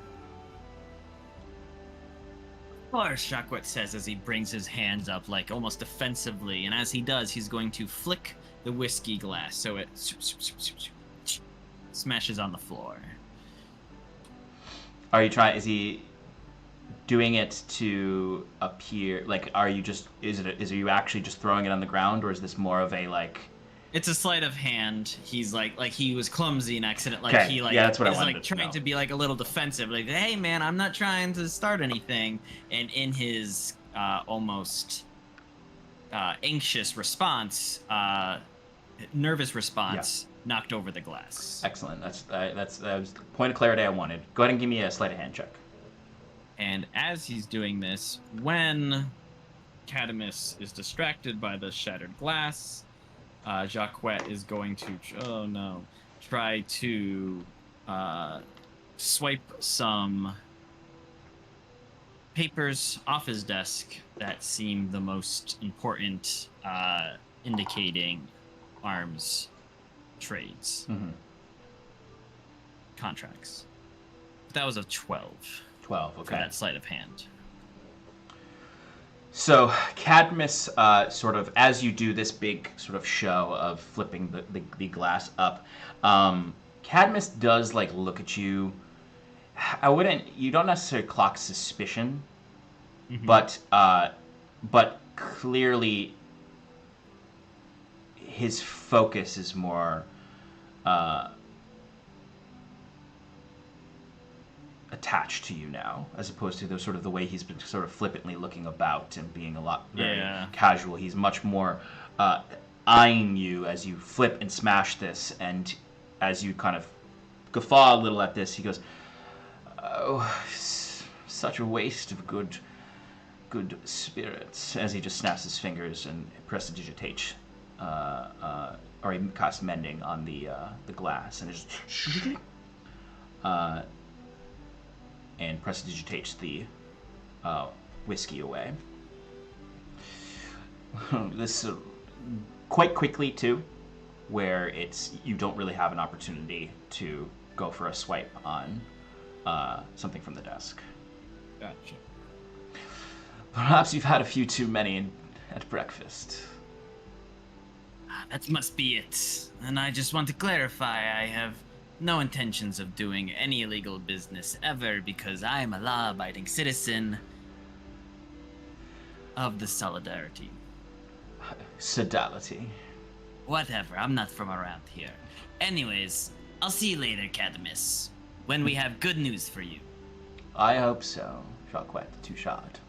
Of course, Jacques says as he brings his hands up, like almost defensively, and as he does, he's going to flick the whiskey glass so it smashes on the floor.
Is he doing it to appear, like, are you actually just throwing it on the ground, or is this more of a, like,
It's a sleight of hand. He's like he was clumsy and accident. Like
Okay,
he like
yeah, that's what I
is
wanted
like
to
trying
know.
to be like a little defensive. Like, hey man, I'm not trying to start anything. And in his almost anxious response, nervous response, knocked over the glass.
Excellent. That was the point of clarity I wanted. Go ahead and give me a sleight of hand check.
And as he's doing this, when Septimus is distracted by the shattered glass, Jacquet is going to, try to swipe some papers off his desk that seem the most important, indicating arms trades, contracts. That was a 12.
12, okay.
For that sleight of hand.
So Cadmus, sort of, as you do this big sort of show of flipping the glass up, Cadmus does like look at you. You don't necessarily clock suspicion, but clearly his focus is more attached to you now, as opposed to the way he's been sort of flippantly looking about and being a lot very casual. He's much more eyeing you as you flip and smash this, and as you kind of guffaw a little at this, he goes, "Oh, such a waste of good spirits," as he just snaps his fingers and prestidigitates, or he casts mending on the glass, and it just and prestidigitates the whiskey away. This quite quickly too, where you don't really have an opportunity to go for a swipe on something from the desk.
Gotcha.
Perhaps you've had a few too many at breakfast.
That must be it. And I just want to clarify, I have no intentions of doing any illegal business ever, because I am a law-abiding citizen of the Solidarity.
Sodality.
Whatever, I'm not from around here. Anyways, I'll see you later, Septimus, when we have good news for you.
I hope so, Jacquet Touchard.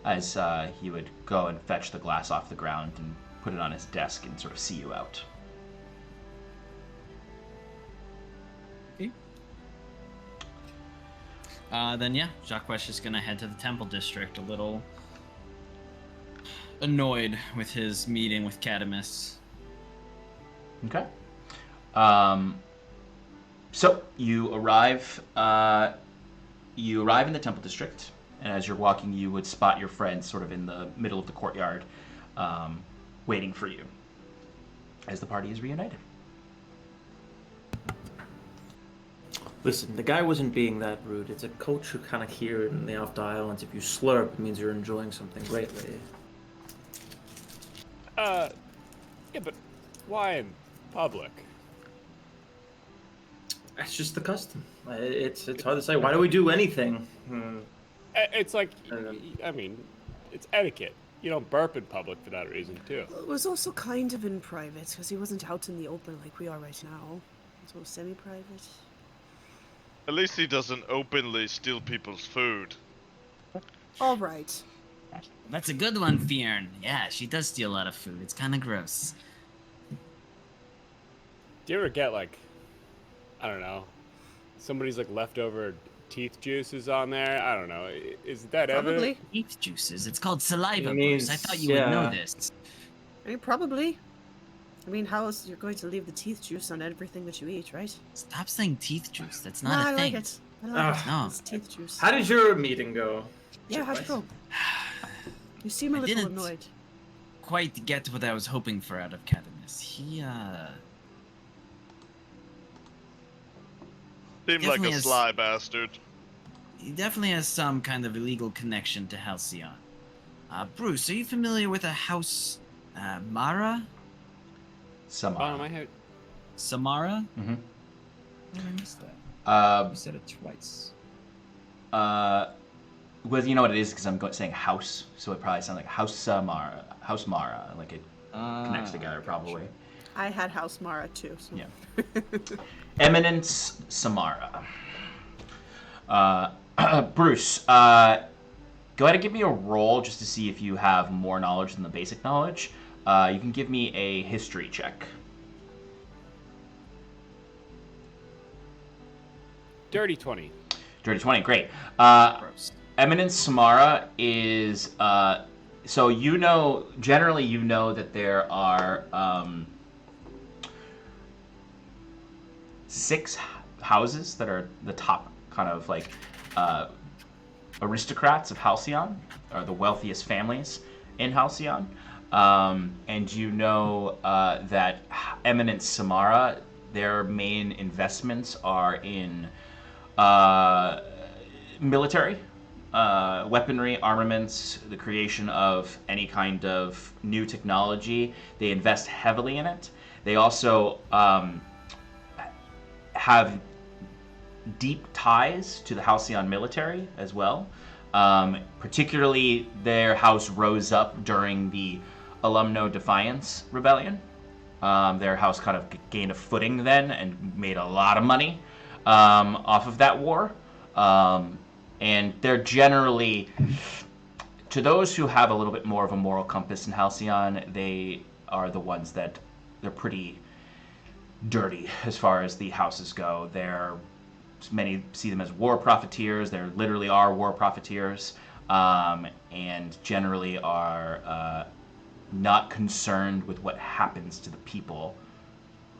As he would go and fetch the glass off the ground and put it on his desk and sort of see you out.
Okay. Then yeah, Jacquet's just gonna head to the Temple District, a little annoyed with his meeting with Septimus.
Okay. So you arrive. You arrive in the Temple District, and as you're walking, you would spot your friends sort of in the middle of the courtyard, waiting for you, as the party is reunited.
Listen, the guy wasn't being that rude. It's a culture kind of here in the Off Islands. If you slurp, it means you're enjoying something greatly.
Yeah, but why in public?
That's just the custom. It's hard to say. Why do we do anything?
It's like, I mean, it's etiquette. You don't burp in public for that reason, too.
It was also kind of in private, because he wasn't out in the open like we are right now. So semi-private.
At least he doesn't openly steal people's food.
All right.
That's a good one, Fjern. Yeah, she does steal a lot of food. It's kind of gross.
Do you ever get, like, I don't know, somebody's, like, leftover teeth juices on there? I don't know. Is that
Probably.
evident?
Teeth juices. It's called saliva,
It
Bruce.
means-
I thought you would know
yeah.
this.
I mean, probably. I mean, how else you're going to leave the teeth juice on everything that you eat, right?
Stop saying teeth juice. That's
No,
not
I
a thing.
like it. I like it.
No.
It's teeth juice.
How did your meeting go?
Yeah, how'd it go? You seem a
I
little
didn't
annoyed.
quite get what I was hoping for out of Septimus. He,
Seemed like
Definitely
a
is-
sly bastard.
he definitely has some kind of illegal connection to Halcyon. Bruce, are you familiar with a house, Mara?
Somehow.
I have...
Samara?
Mm-hmm.
Oh, I missed that. You said it twice.
Well, you know what it is, because I'm saying house, so it probably sounds like House Mara, like it connects together, probably.
I had House Mara too. So.
Yeah. Eminence Samara. Bruce, go ahead and give me a roll just to see if you have more knowledge than the basic knowledge. You can give me a history check.
Dirty 20.
Dirty 20, great.
Gross.
Eminence Samara is, so generally you know that there are 6 houses that are the top kind of like aristocrats of Halcyon, or the wealthiest families in Halcyon. And you know that Eminence Samara, their main investments are in military, weaponry, armaments, the creation of any kind of new technology. They invest heavily in it. They also have deep ties to the Halcyon military as well. Particularly, their house rose up during the Alumno Defiance Rebellion. Their house kind of gained a footing then and made a lot of money off of that war. And they're generally, to those who have a little bit more of a moral compass in Halcyon, they are the ones that they're pretty dirty as far as the houses go. Many see them as war profiteers. There literally are war profiteers, and generally are not concerned with what happens to the people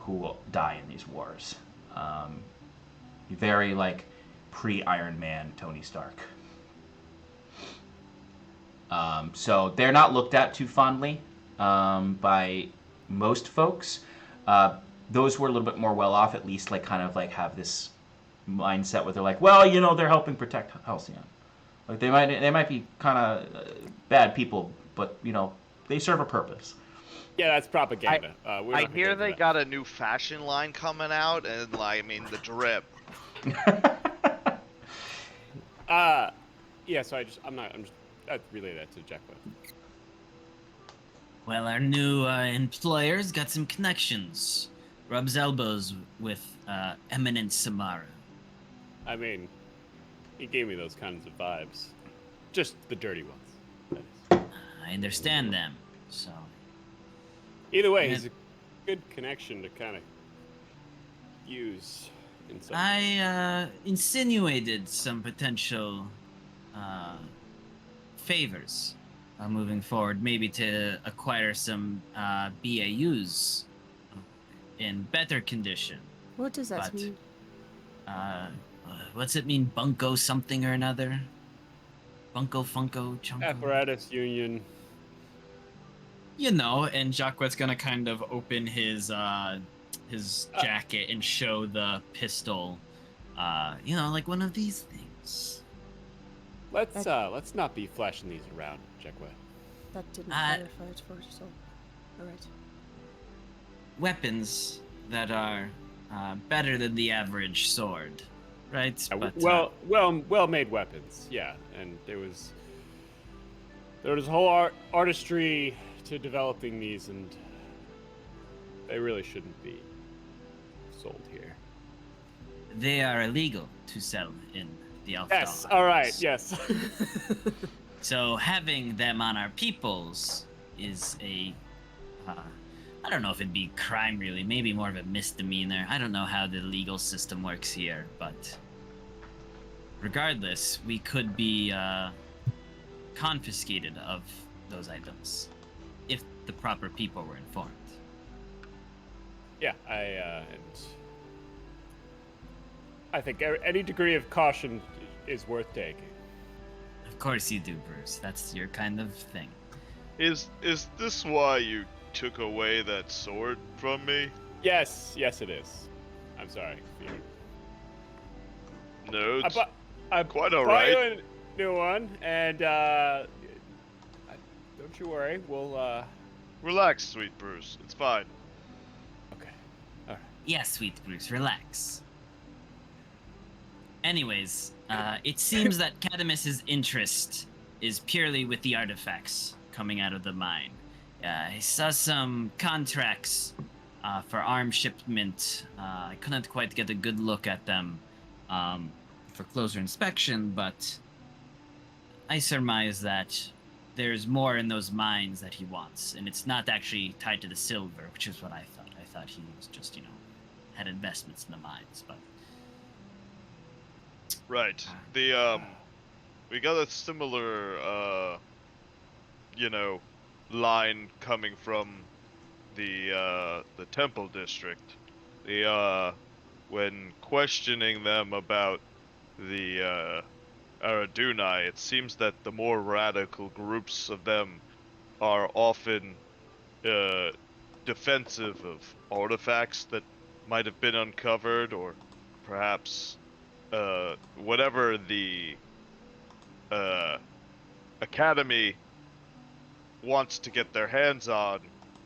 who die in these wars. Very like pre-Iron Man Tony Stark. So they're not looked at too fondly by most folks. Those who are a little bit more well off, at least, like kind of like have this mindset where they're like, well, you know, they're helping protect Halcyon. Like they might be kind of bad people, but you know, they serve a purpose.
Yeah, that's propaganda.
I hear they got a new fashion line coming out, and like, I mean, the drip.
Yeah. So I'd relay that to Jacqueline.
Well, our new employer's got some connections. Rubs elbows with Eminent Samara.
I mean, he gave me those kinds of vibes. Just the dirty ones. That is.
I understand them, so...
Either way, he's a good connection to kind of use in some...
I insinuated some potential favors moving forward, maybe to acquire some BAUs in better condition.
What does that mean?
What's it mean? Bunko something or another? Bunko, Funko, Chunko?
Apparatus Union.
You know, and Jacquet's gonna kind of open his jacket and show the pistol. You know, like one of these things.
Let's not be flashing these around, Jacquet.
That didn't clarify it for us, so... Alright.
Weapons that are better than the average sword, right? But,
well-made weapons, yeah. And there was a whole artistry to developing these, and they really shouldn't be sold here.
They are illegal to sell in the Aldhalor.
Yes, all right, yes.
So having them on our peoples is a, I don't know if it'd be crime really, maybe more of a misdemeanor. I don't know how the legal system works here, but regardless, we could be confiscated of those items if the proper people were informed.
Yeah, I think any degree of caution is worth taking.
Of course you do, Bruce. That's your kind of thing.
Is this why you took away that sword from me?
Yes, it is. I'm sorry.
No, it's
I
quite all
bought you
right.
a new one, and don't you worry. We'll
Relax, sweet Bruce. It's fine.
Okay. All right.
Yes, sweet Bruce, relax. Anyways, it seems that Cadamus's interest is purely with the artifacts coming out of the mine. I saw some contracts for arms shipment. I couldn't quite get a good look at them for closer inspection, but I surmise that there's more in those mines that he wants, and it's not actually tied to the silver, which is what I thought. I thought he was just, had investments in the mines, but...
Right. We got a similar, line coming from the temple district. When questioning them about the, Aradunai, it seems that the more radical groups of them are often defensive of artifacts that might have been uncovered, or perhaps whatever the Academy wants to get their hands on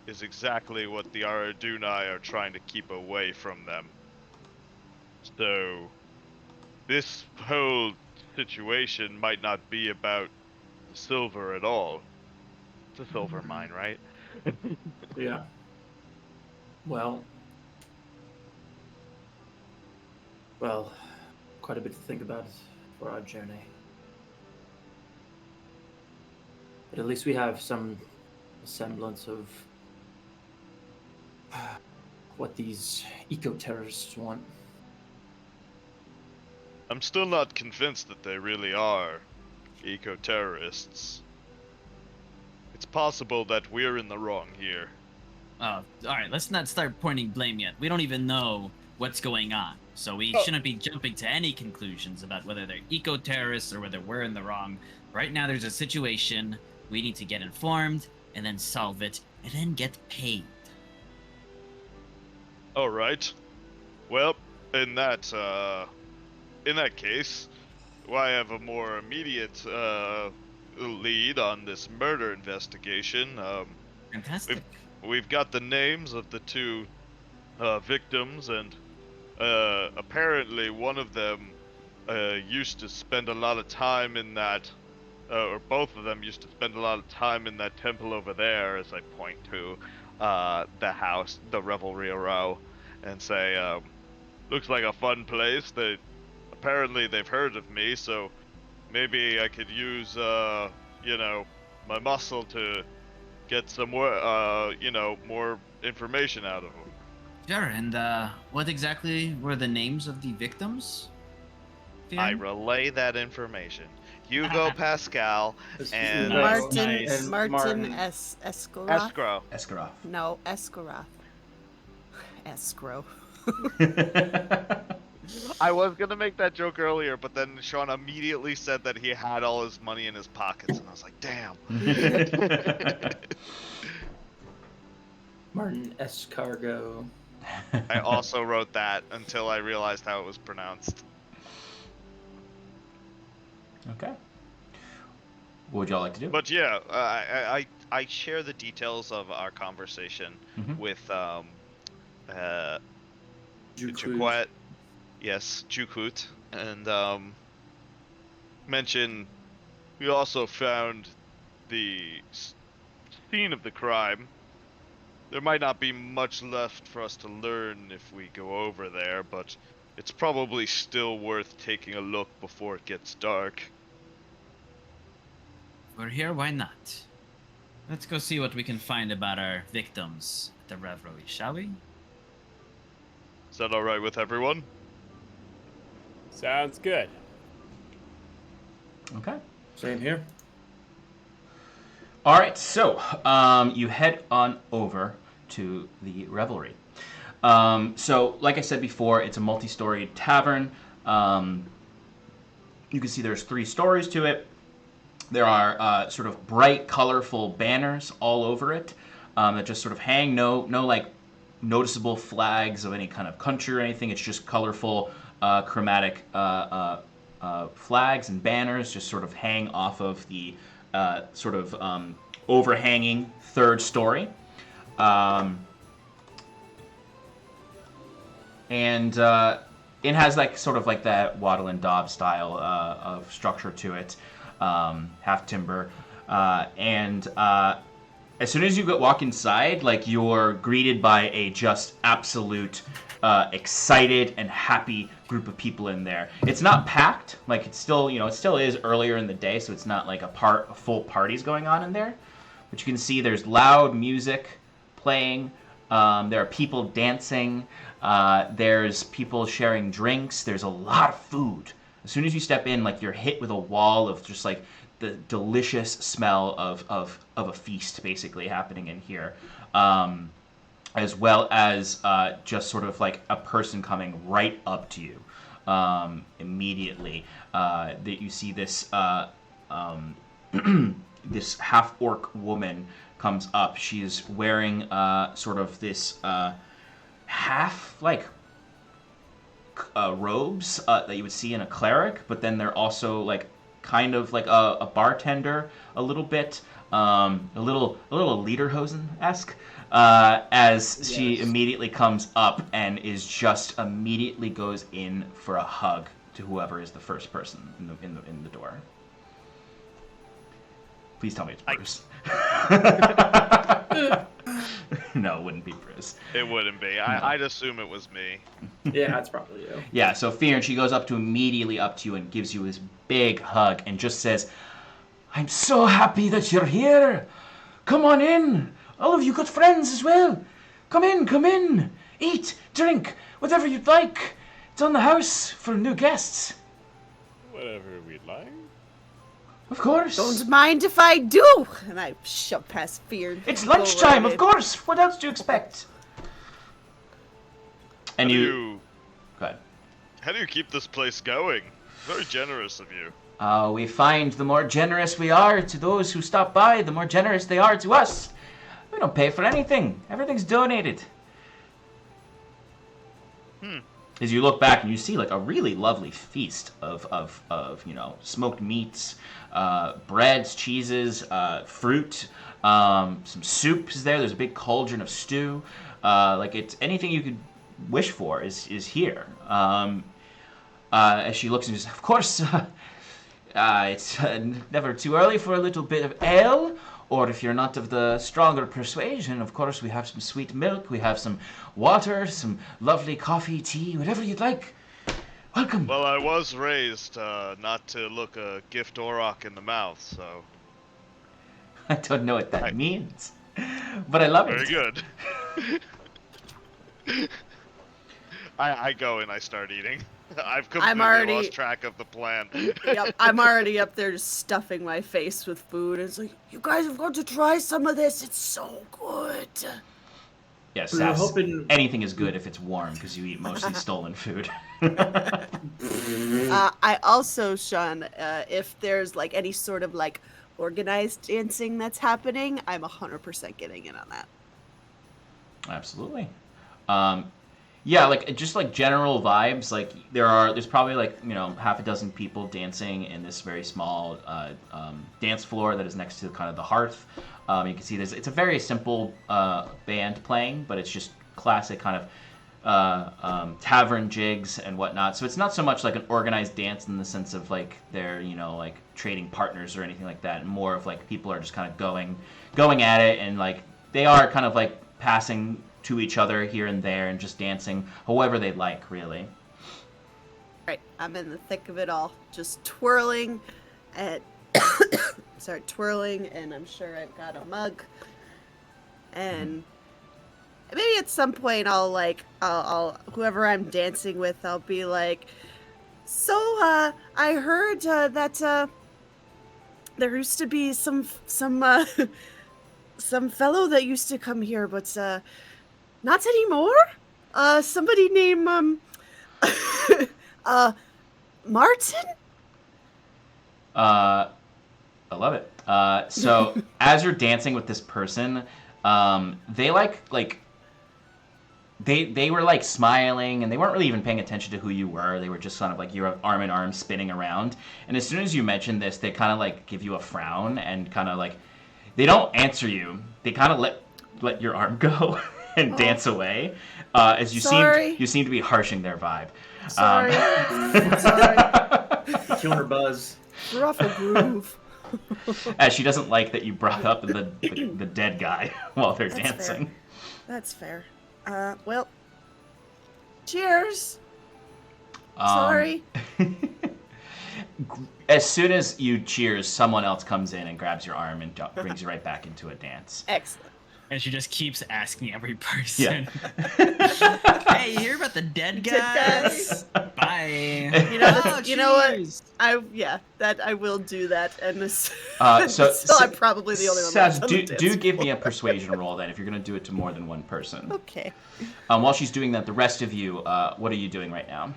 is exactly what the Aradunai are trying to keep away from them. So this whole situation might not be about the silver at all. It's a silver mine, right?
Yeah. Well, quite a bit to think about for our journey. But at least we have some semblance of what these eco-terrorists want.
I'm still not convinced that they really are eco-terrorists. It's possible that we're in the wrong here.
all right, let's not start pointing blame yet. We don't even know what's going on, so we shouldn't be jumping to any conclusions about whether they're eco-terrorists or whether we're in the wrong. Right now, there's a situation. We need to get informed, and then solve it, and then get paid.
All right. Well, in that case, I have a more immediate lead on this murder investigation.
Fantastic.
We've got the names of the two victims, and apparently one of them used to spend a lot of time in that, or both of them used to spend a lot of time in that temple over there, as I point to the house, the Revelry Row, and say, looks like a fun place. Apparently they've heard of me, so maybe I could use, my muscle to get some more, more information out of them.
Sure, and what exactly were the names of the victims?
I relay that information. Hugo Pascal and
Nice.
Martin Escoroth.
Escrow.
No, Escoroth. Escrow.
I was gonna make that joke earlier, but then Sean immediately said that he had all his money in his pockets, and I was like, damn.
Martin Escargot.
I also wrote that until I realized how it was pronounced.
Okay. What would y'all like to do?
But yeah, I share the details of our conversation with Juquet. Yes, Jukut, and mention we also found the scene of the crime. There might not be much left for us to learn if we go over there, but it's probably still worth taking a look before it gets dark.
We're here, why not? Let's go see what we can find about our victims at the Revelry, shall we?
Is that alright with everyone?
Sounds good.
Okay.
Same here.
All right, so you head on over to the Revelry. So, like I said before, it's a multi-storied tavern. You can see there's 3 stories to it. There are sort of bright, colorful banners all over it that just sort of hang. No, like noticeable flags of any kind of country or anything. It's just colorful, chromatic flags and banners just sort of hang off of the sort of overhanging 3rd story. And it has like sort of like that Wattle and Daub style of structure to it, half timber, and as soon as you walk inside, like, you're greeted by a just absolute excited and happy group of people in there. It's not packed, like, it's still, it still is earlier in the day, so it's not like a full party's going on in there. But you can see there's loud music playing. There are people dancing. There's people sharing drinks. There's a lot of food. As soon as you step in, like, you're hit with a wall of just, like, the delicious smell of a feast, basically, happening in here. As well as just sort of, like, a person coming right up to you immediately. That you see this this half-orc woman comes up. She is wearing sort of this half, like, robes that you would see in a cleric, but then they're also, like, kind of like a bartender a little bit, a little lederhosen-esque, as she immediately comes up and is just immediately goes in for a hug to whoever is the first person in the door. Please tell me it's Bruce. No, it wouldn't be Bruce.
It wouldn't be. I'd assume it was me.
Yeah, that's probably you.
Yeah, so Fear, she goes immediately up to you and gives you this big hug and just says, "I'm so happy that you're here. Come on in. All of you good friends as well. Come in. Eat, drink, whatever you'd like. It's on the house for new guests."
Whatever we'd like.
Of course.
Don't mind if I do. And I shove past Fear.
It's lunchtime, of course. What else do you expect? And you... Go ahead.
How do you keep this place going? Very generous of you.
We find the more generous we are to those who stop by, the more generous they are to us. We don't pay for anything. Everything's donated. As you look back and you see, like, a really lovely feast of smoked meats, breads, cheeses, fruit, some soup is there. There's a big cauldron of stew. Like, it's anything you could wish for is here. As she looks and says, "Of course, it's never too early for a little bit of ale. Or if you're not of the stronger persuasion, of course, we have some sweet milk, we have some water, some lovely coffee, tea, whatever you'd like. Welcome."
Well, I was raised not to look a gift Auroch in the mouth, so...
I don't know what that means, but I love it.
Very good. I go and I start eating. I've completely lost track of the plan.
Yep, I'm already up there just stuffing my face with food. It's like, you guys have got to try some of this. It's so good.
Yes,
We were hoping-
anything is good if it's warm, because you eat mostly stolen food.
I also, Sean, if there's like any sort of like organized dancing that's happening, I'm 100% getting in on that.
Absolutely. Yeah, like, just like general vibes, like there's probably like, half a dozen people dancing in this very small dance floor that is next to kind of the hearth. You can see it's a very simple band playing, but it's just classic kind of tavern jigs and whatnot. So it's not so much like an organized dance in the sense of like they're, like trading partners or anything like that. More of like people are just kind of going at it, and like they are kind of like passing to each other here and there and just dancing however they'd like, really.
Right, I'm in the thick of it all, just twirling and twirling, and I'm sure I've got a mug, and maybe at some point I'll whoever I'm dancing with, I'll be like, so I heard that there used to be some fellow that used to come here, but not anymore. Somebody named Martin.
I love it. So as you're dancing with this person, they they were like smiling, and they weren't really even paying attention to who you were. They were just kind of like you're arm in arm spinning around. And as soon as you mention this, they kind of like give you a frown and kind of like they don't answer you. They kind of let your arm go and dance away. As you seem to be harshing their vibe.
Sorry.
Killing her buzz.
We're off a groove.
As she doesn't like that you brought up the dead guy while they're
That's
dancing.
fair. That's fair. Well, cheers. Sorry.
As soon as you cheers, someone else comes in and grabs your arm and brings you right back into a dance.
Excellent.
And she just keeps asking every person.
Yeah.
Hey, you hear about the dead guys? Bye.
You know,
Oh,
you know what?
cheers.
I will do that, and this.
So
I'm probably the only one.
Saz,
left on the
do
dance
give me a
floor.
persuasion roll then, if you're going to do it to more than one person.
Okay.
While she's doing that, the rest of you, what are you doing right now?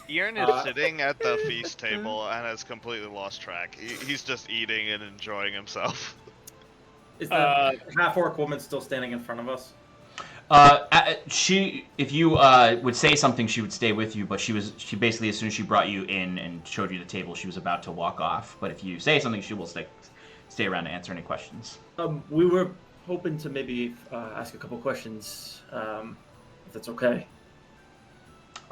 Ian is sitting at the feast table and has completely lost track. He's just eating and enjoying himself.
Is the half-orc woman still standing in front of us?
She, if you would say something, she would stay with you. But she basically, as soon as she brought you in and showed you the table, she was about to walk off. But if you say something, she will stay around to answer any questions.
We were hoping to maybe ask a couple questions, if that's okay.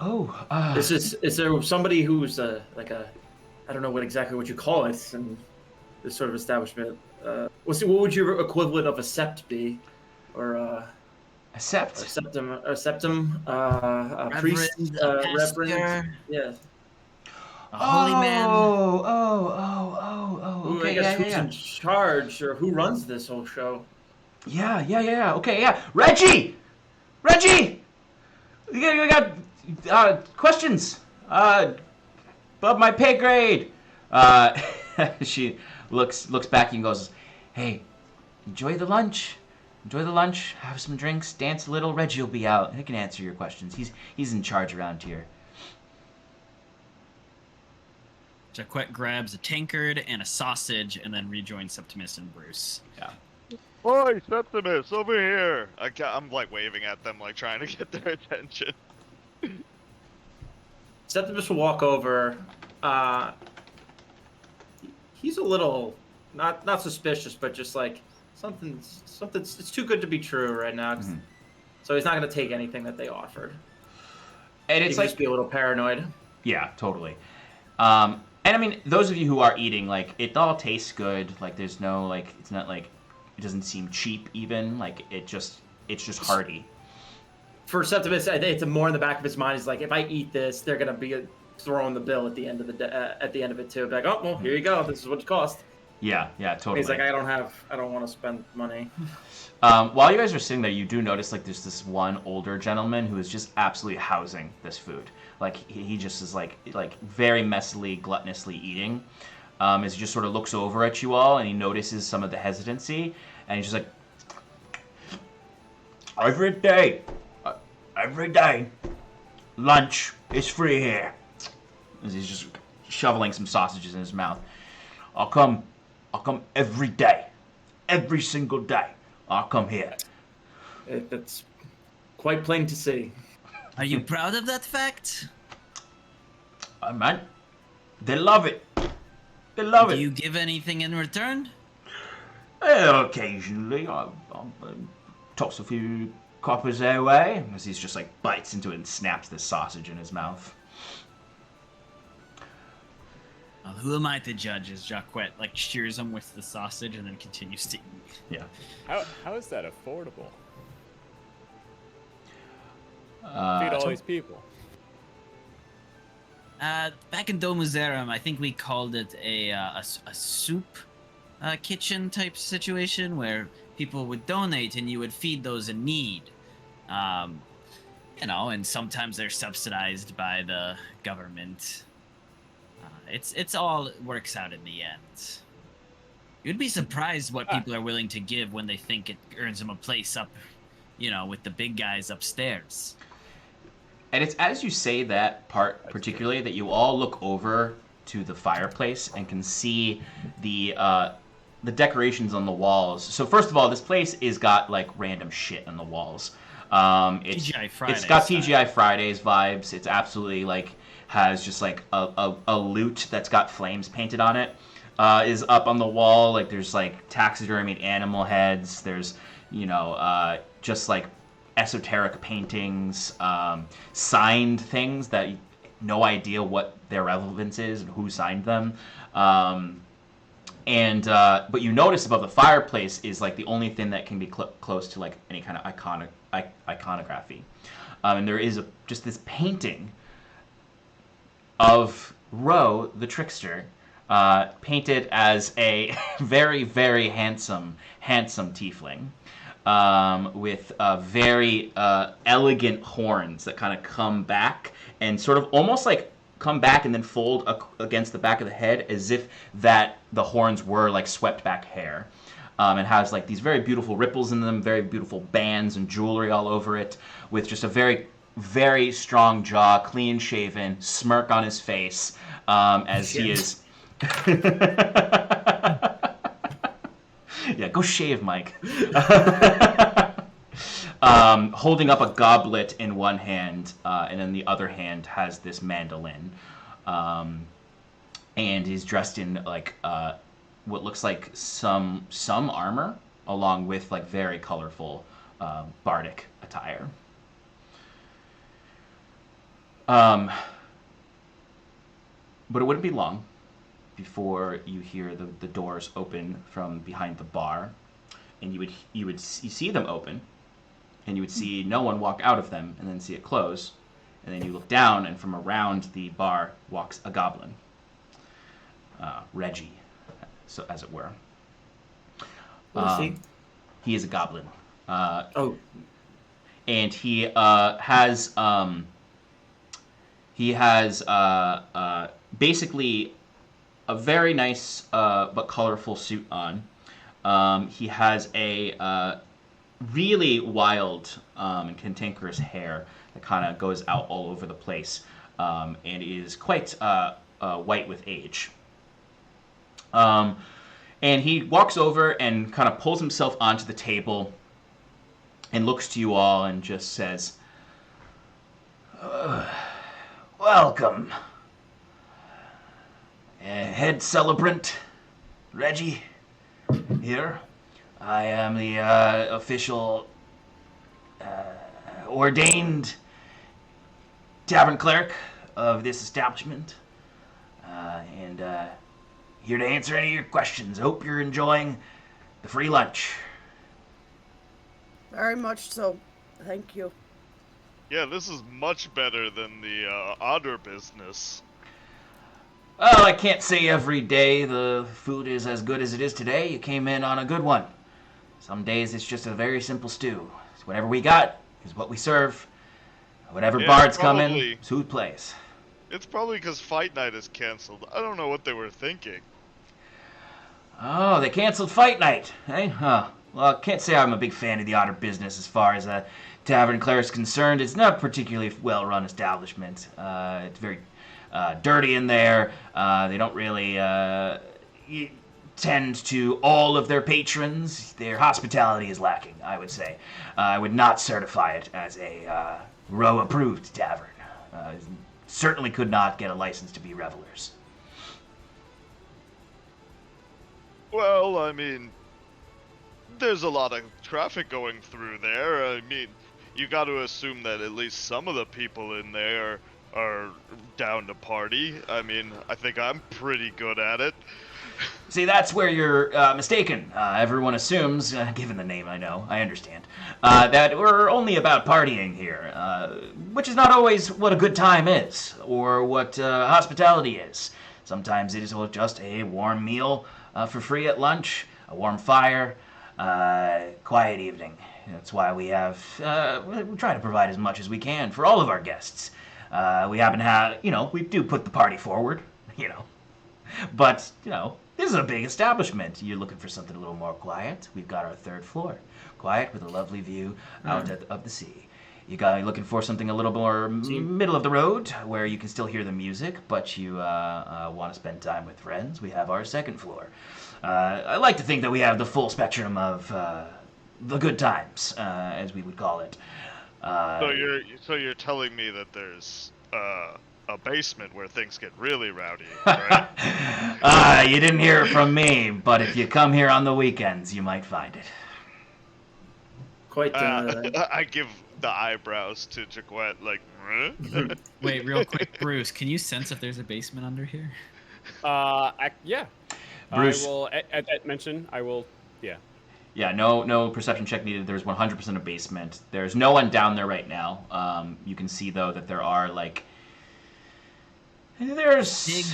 Oh,
Is there somebody who's like a, I don't know exactly what you call it in this sort of establishment? What would your equivalent of a sept be, or
a sept?
a septum, a priest, reverend?
pastor,
Yeah.
a holy man.
Oh,
Who,
okay,
I guess
yeah.
who's in charge or who runs this whole show?
Yeah. Okay, yeah. Reggie! We got questions. Above my pay grade. She looks back and goes, "Hey, enjoy the lunch. Have some drinks, dance a little. Reggie will be out. He can answer your questions. He's in charge around here."
Jaquette grabs a tankard and a sausage and then rejoins Septimus and Bruce.
Yeah.
Boy, Septimus, over here! I'm like waving at them, like trying to get their attention.
Septimus will walk over. He's a little not suspicious, but just like something's it's too good to be true right now.
Mm-hmm.
So he's not going to take anything that they offered.
And
He
it's
might
like,
just be a little paranoid.
yeah, totally. And I mean, those of you who are eating, like, it all tastes good. Like, there's no, like, it's not like, it doesn't seem cheap even. Like, it's just hearty.
For Septimus, I think it's more in the back of his mind. He's like, if I eat this, they're going to be throwing the bill at the end of at the end of it too. Be like, oh well, here you go. This is what it cost.
Yeah, totally.
He's like, I don't want to spend money.
While you guys are sitting there, you do notice, like, there's this one older gentleman who is just absolutely housing this food. Like, he just is, like very messily, gluttonously eating. As he just sort of looks over at you all, and he notices some of the hesitancy, and he's just like, every day, lunch is free here. As he's just shoveling some sausages in his mouth. I'll come every day. Every single day. I'll come here.
That's quite plain to see.
Are you proud of that fact?
Man, they love it. They love
Do
it.
you give anything in return?
Well, occasionally, I'll toss a few coppers their way. As he's just like bites into it and snaps this sausage in his mouth.
Well, who am I to judge? As Jaquette like shears him with the sausage and then continues to eat.
Yeah.
How is that affordable? Feed all
So-
these people.
Back in Domuzerum, I think we called it a soup kitchen type situation where people would donate and you would feed those in need. And sometimes they're subsidized by the government. It's all works out in the end. You'd be surprised what people are willing to give when they think it earns them a place up, with the big guys upstairs.
And it's as you say that part particularly that you all look over to the fireplace and can see the decorations on the walls. So first of all, this place is got like random shit on the walls.
TGI Fridays
It's got
style.
TGI Fridays vibes. It's absolutely like has just like a lute that's got flames painted on it. Is up on the wall. Like there's like taxidermied animal heads. There's just like esoteric paintings, signed things that no idea what their relevance is and who signed them. But you notice above the fireplace is like the only thing that can be close to like any kind of iconography, and there is just this painting of Ro the trickster, painted as a very, very handsome tiefling, with very elegant horns that kind of come back and sort of almost like come back and then fold against the back of the head as if that the horns were like swept back hair. It has like these very beautiful ripples in them, very beautiful bands and jewelry all over it, with just a very, very strong jaw, clean shaven, smirk on his face, as he is. Yeah, go shave, Mike. Holding up a goblet in one hand, and in the other hand has this mandolin. And he's dressed in like what looks like some armor, along with like very colorful bardic attire. But it wouldn't be long before you hear the doors open from behind the bar, and you see them open, and you would see no one walk out of them, and then see it close, and then you look down, and from around the bar walks a goblin, Reggie, so as it were.
What is he?
He is a goblin.
Oh.
And he has basically a very nice but colorful suit on. He has a really wild and cantankerous hair that kind of goes out all over the place, and is quite white with age. And he walks over and kind of pulls himself onto the table and looks to you all and just says, "Welcome, head celebrant Reggie here. I am the official ordained tavern cleric of this establishment, and here to answer any of your questions. Hope you're enjoying the free lunch."
Very much so. Thank you.
Yeah, this is much better than the otter business.
Well, I can't say every day the food is as good as it is today. You came in on a good one. Some days it's just a very simple stew. So whatever we got is what we serve. Whatever bards come in, it's who plays.
It's probably because Fight Night is canceled. I don't know what they were thinking.
Oh, they canceled Fight Night, eh? Huh. Well, I can't say I'm a big fan of the otter business as far as a tavern cleric's concerned. It's not a particularly well-run establishment. It's very dirty in there. They don't really tend to all of their patrons. Their hospitality is lacking, I would say. I would not certify it as a Row-approved tavern. Certainly could not get a license to be revelers.
Well, I mean, there's a lot of traffic going through there. I mean, you got to assume that at least some of the people in there are down to party. I mean, I think I'm pretty good at it.
See, that's where you're mistaken. Everyone assumes, given the name I know, I understand, that we're only about partying here, which is not always what a good time is, or what hospitality is. Sometimes it is just a warm meal for free at lunch, a warm fire, quiet evening. That's why we have, we try to provide as much as we can for all of our guests. We happen to have, we do put the party forward, but, this is a big establishment. You're looking for something a little more quiet. We've got our third floor, quiet with a lovely view out of the sea. You're looking for something a little more middle of the road, where you can still hear the music, but you want to spend time with friends. We have our second floor. I like to think that we have the full spectrum of the good times, as we would call it.
So you're telling me that there's a basement where things get really rowdy, right?
You didn't hear it from me, but if you come here on the weekends, you might find it.
Quite.
I give the eyebrows to Jaquette, like.
Wait, real quick, Bruce. Can you sense if there's a basement under here?
Yeah.
Bruce.
I will, at that mention, I will, yeah.
Yeah, no perception check needed. There's 100% a basement. There's no one down there right now. You can see, though, that there are, like... There's...
Big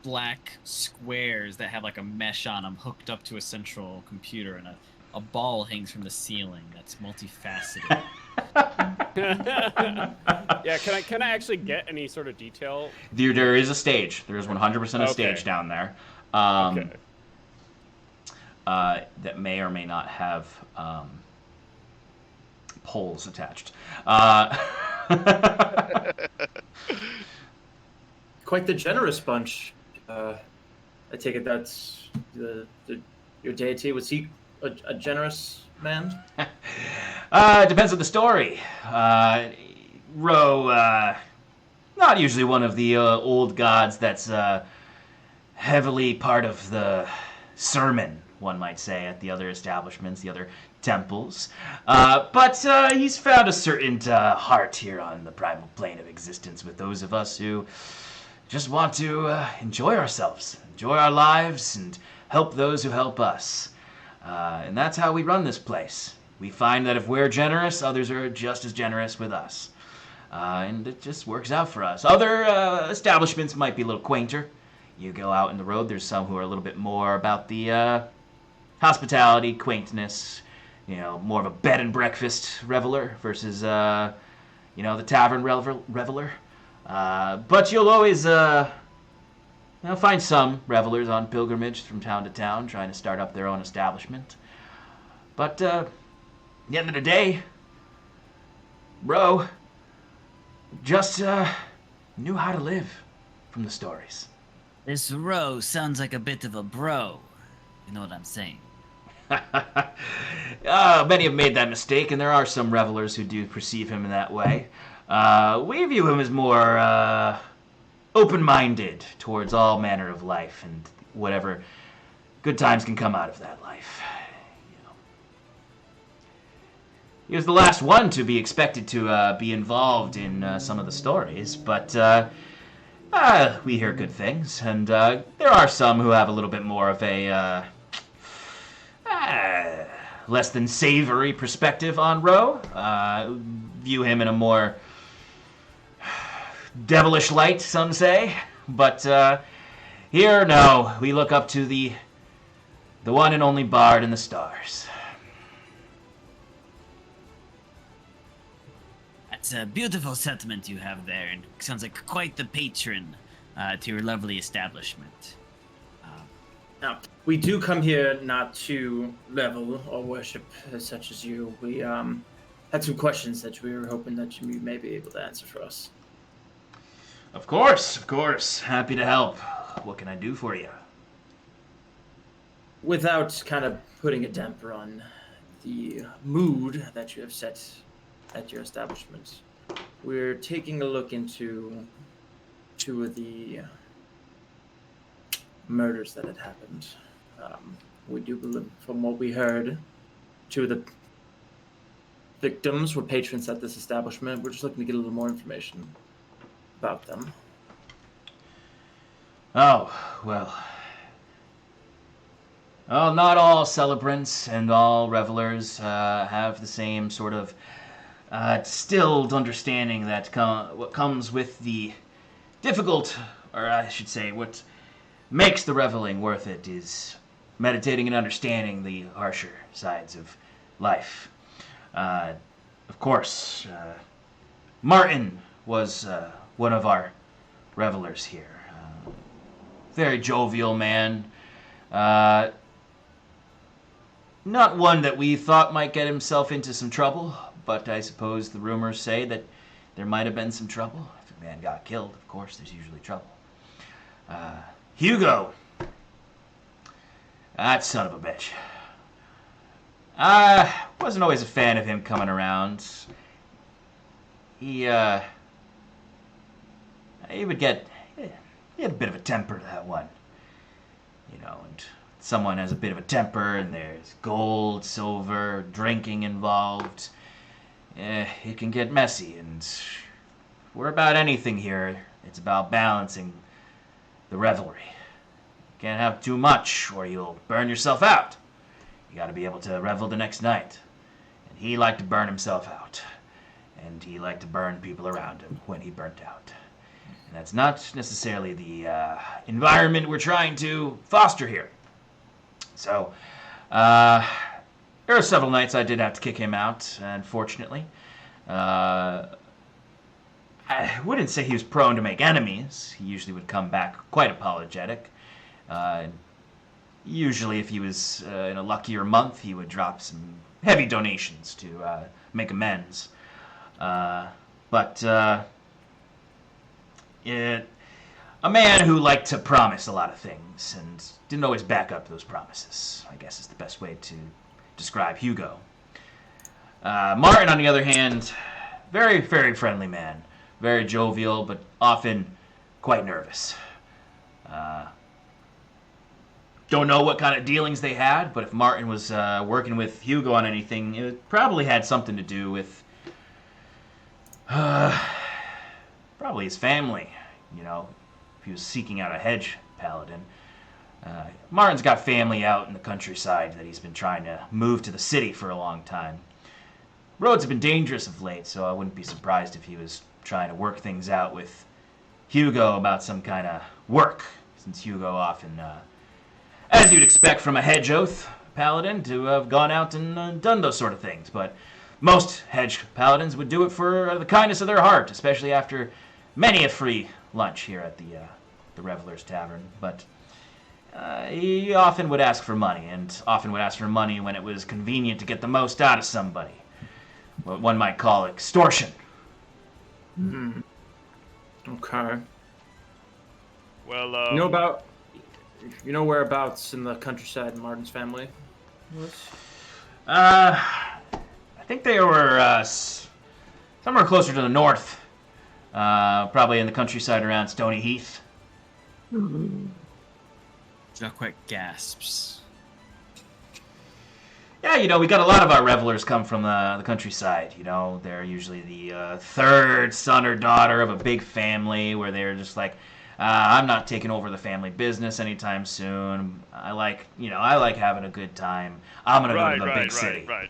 black squares that have like a mesh on them hooked up to a central computer, and a ball hangs from the ceiling that's multifaceted.
Yeah, can I actually get any sort of detail?
There is a stage. There is 100% a stage down there.
Okay.
That may or may not have poles attached.
Quite the generous bunch. I take it that's your deity. Was he a generous man?
Depends on the story. Ro, not usually one of the old gods that's heavily part of the sermon, one might say, at the other establishments, the other temples. But he's found a certain heart here on the primal plane of existence with those of us who just want to enjoy ourselves, enjoy our lives, and help those who help us. And that's how we run this place. We find that if we're generous, others are just as generous with us. And it just works out for us. Other establishments might be a little quainter. You go out in the road, there's some who are a little bit more about the hospitality, quaintness, more of a bed and breakfast reveler versus, the tavern reveler. But you'll always find some revelers on pilgrimage from town to town trying to start up their own establishment. But at the end of the day, bro just knew how to live from the stories.
This Ro sounds like a bit of a bro. You know what I'm saying?
Many have made that mistake, and there are some revelers who do perceive him in that way. We view him as more open-minded towards all manner of life and whatever good times can come out of that life. He was the last one to be expected to be involved in some of the stories, but we hear good things, and there are some who have a little bit more of a less than savory perspective on Ro. View him in a more devilish light, some say. But here, no, we look up to the one and only Bard in the stars.
That's a beautiful settlement you have there, and sounds like quite the patron to your lovely establishment.
Now, we do come here not to level or worship such as you. We had some questions that we were hoping that you may be able to answer for us.
Of course. Happy to help. What can I do for you?
Without kind of putting a damper on the mood that you have set at your establishment, we're taking a look into two of the murders that had happened. We do believe, from what we heard, two of the victims were patrons at this establishment. We're just looking to get a little more information about them.
Oh, well, not all celebrants and all revelers have the same sort of distilled understanding that what comes with the difficult, or I should say, what makes the reveling worth it is meditating and understanding the harsher sides of life. Of course, Martin was one of our revelers here. Very jovial man. Not one that we thought might get himself into some trouble, but I suppose the rumors say that there might have been some trouble. If a man got killed, of course, there's usually trouble. Hugo. That son of a bitch. I wasn't always a fan of him coming around. He had a bit of a temper, that one. And someone has a bit of a temper, and there's gold, silver, drinking involved. It can get messy, and we're about anything here. It's about balancing the revelry. Can't have too much, or you'll burn yourself out. You got to be able to revel the next night. And he liked to burn himself out. And he liked to burn people around him when he burnt out. And that's not necessarily the environment we're trying to foster here. So, there were several nights I did have to kick him out, unfortunately. I wouldn't say he was prone to make enemies. He usually would come back quite apologetic. Usually, if he was in a luckier month, he would drop some heavy donations to make amends. A man who liked to promise a lot of things and didn't always back up those promises, I guess is the best way to describe Hugo. Martin, on the other hand, very, very friendly man. Very jovial, but often quite nervous. Don't know what kind of dealings they had, but if Martin was working with Hugo on anything, it probably had something to do with probably his family, you know, if he was seeking out a hedge paladin. Martin's got family out in the countryside that he's been trying to move to the city for a long time. Roads have been dangerous of late, so I wouldn't be surprised if he was trying to work things out with Hugo about some kind of work, since Hugo often, as you'd expect from a hedge oath paladin, to have gone out and done those sort of things. But most hedge paladins would do it for the kindness of their heart, especially after many a free lunch here at the Reveler's Tavern. But he often would ask for money, and often would ask for money when it was convenient to get the most out of somebody. What one might call extortion.
Hmm. Okay.
Well,
You know whereabouts in the countryside Martin's family was?
I think they were somewhere closer to the north. Probably in the countryside around Stony Heath.
Jacquet gasps.
Yeah, you know, we got a lot of our revelers come from the countryside. You know, they're usually the third son or daughter of a big family where they're just like, I'm not taking over the family business anytime soon. I like having a good time. I'm going to go to the big city.
Right.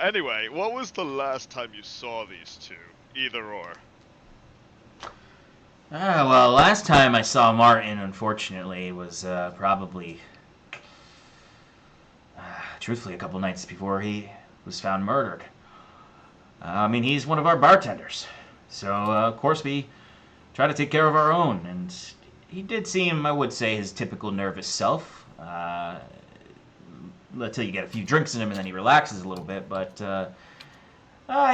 Anyway, what was the last time you saw these two? Either or.
Well, last time I saw Martin, unfortunately, was probably, truthfully, a couple nights before he was found murdered. I mean, he's one of our bartenders. So, of course, we try to take care of our own. And he did seem, I would say, his typical nervous self. Until you get a few drinks in him and then he relaxes a little bit. But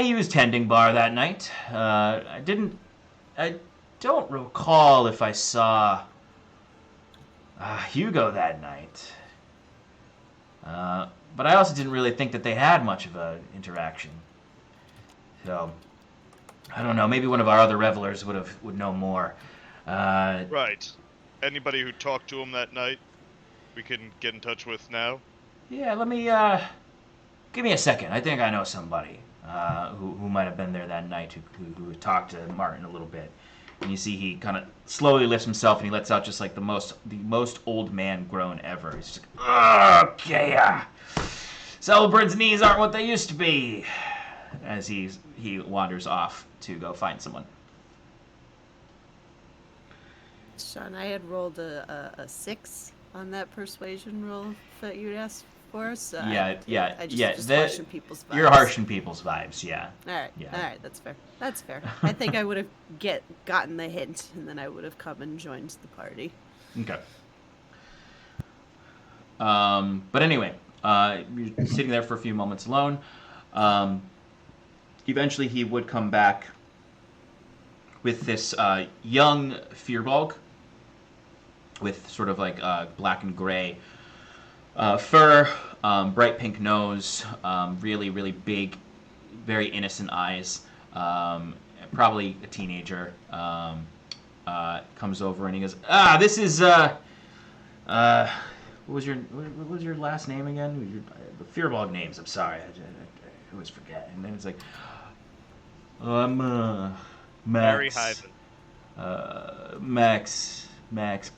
he was tending bar that night. I don't recall if I saw Hugo that night. But I also didn't really think that they had much of an interaction. So, I don't know. Maybe one of our other revelers would know more.
Right. Anybody who talked to him that night, we can get in touch with now?
Yeah, let me, give me a second. I think I know somebody who might have been there that night who talked to Martin a little bit. And you see he kind of slowly lifts himself and he lets out just like the most old man groan ever. He's just like, okay, Celebrant's knees aren't what they used to be. As he wanders off to go find someone.
Sean, I had rolled a 6 on that persuasion roll that you asked for, so I just harshing people's vibes.
You're harshing people's vibes, yeah.
Alright,
Yeah.
alright, that's fair. That's fair. I think I would have gotten the hint, and then I would have come and joined the party.
Okay. But anyway, you're sitting there for a few moments alone. Eventually he would come back with this young Firbolg with sort of like black and gray fur, bright pink nose, really, really big, very innocent eyes, probably a teenager, comes over and he goes, this is, what was your last name again? The Firbolg names, I'm sorry, I always forget. And then it's like, I'm, Max.
Mary Hyven.
Max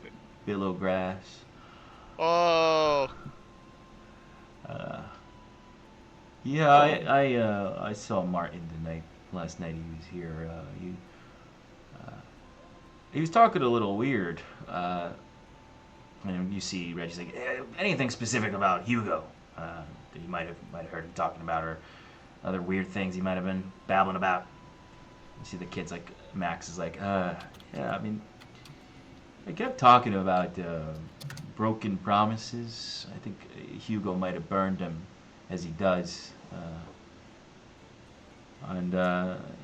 billow grass.
Oh,
Yeah, I saw Martin last night. He was here. He was talking a little weird. And you see Reggie's like, anything specific about Hugo that you might have heard him talking about, or other weird things he might have been babbling about. You see the kids like Max is like, yeah, I mean, I kept talking about broken promises. I think Hugo might have burned them, as he does. And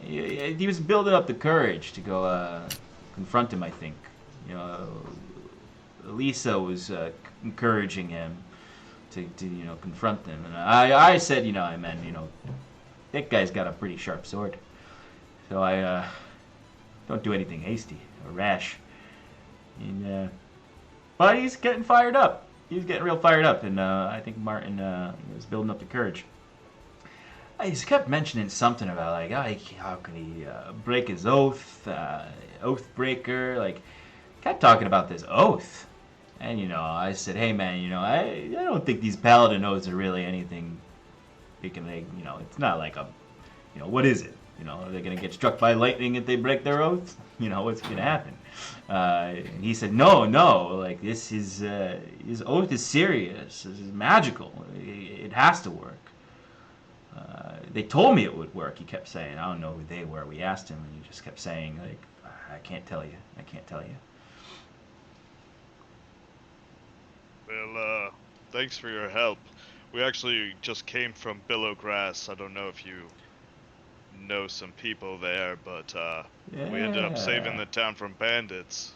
he was building up the courage to go confront him, I think. You know, Lisa was encouraging him to confront them. And I said, I meant, that guy's got a pretty sharp sword. So I don't do anything hasty or rash. And, but he's getting fired up. He's getting real fired up, and I think Martin was building up the courage. He just kept mentioning something about, like, how can he break his oath, oath breaker, like, kept talking about this oath. And, I said, hey, man, I don't think these paladin oaths are really anything big and it's not like what is it? Are they going to get struck by lightning if they break their oath? What's going to happen? And he said, no, like, this is, his oath is serious. This is magical. It has to work. They told me it would work, he kept saying. I don't know who they were. We asked him, and he just kept saying, like, I can't tell you. I can't tell you.
well, thanks for your help. We actually just came from Billowgrass. I don't know if you know some people there, but we ended up saving the town from bandits.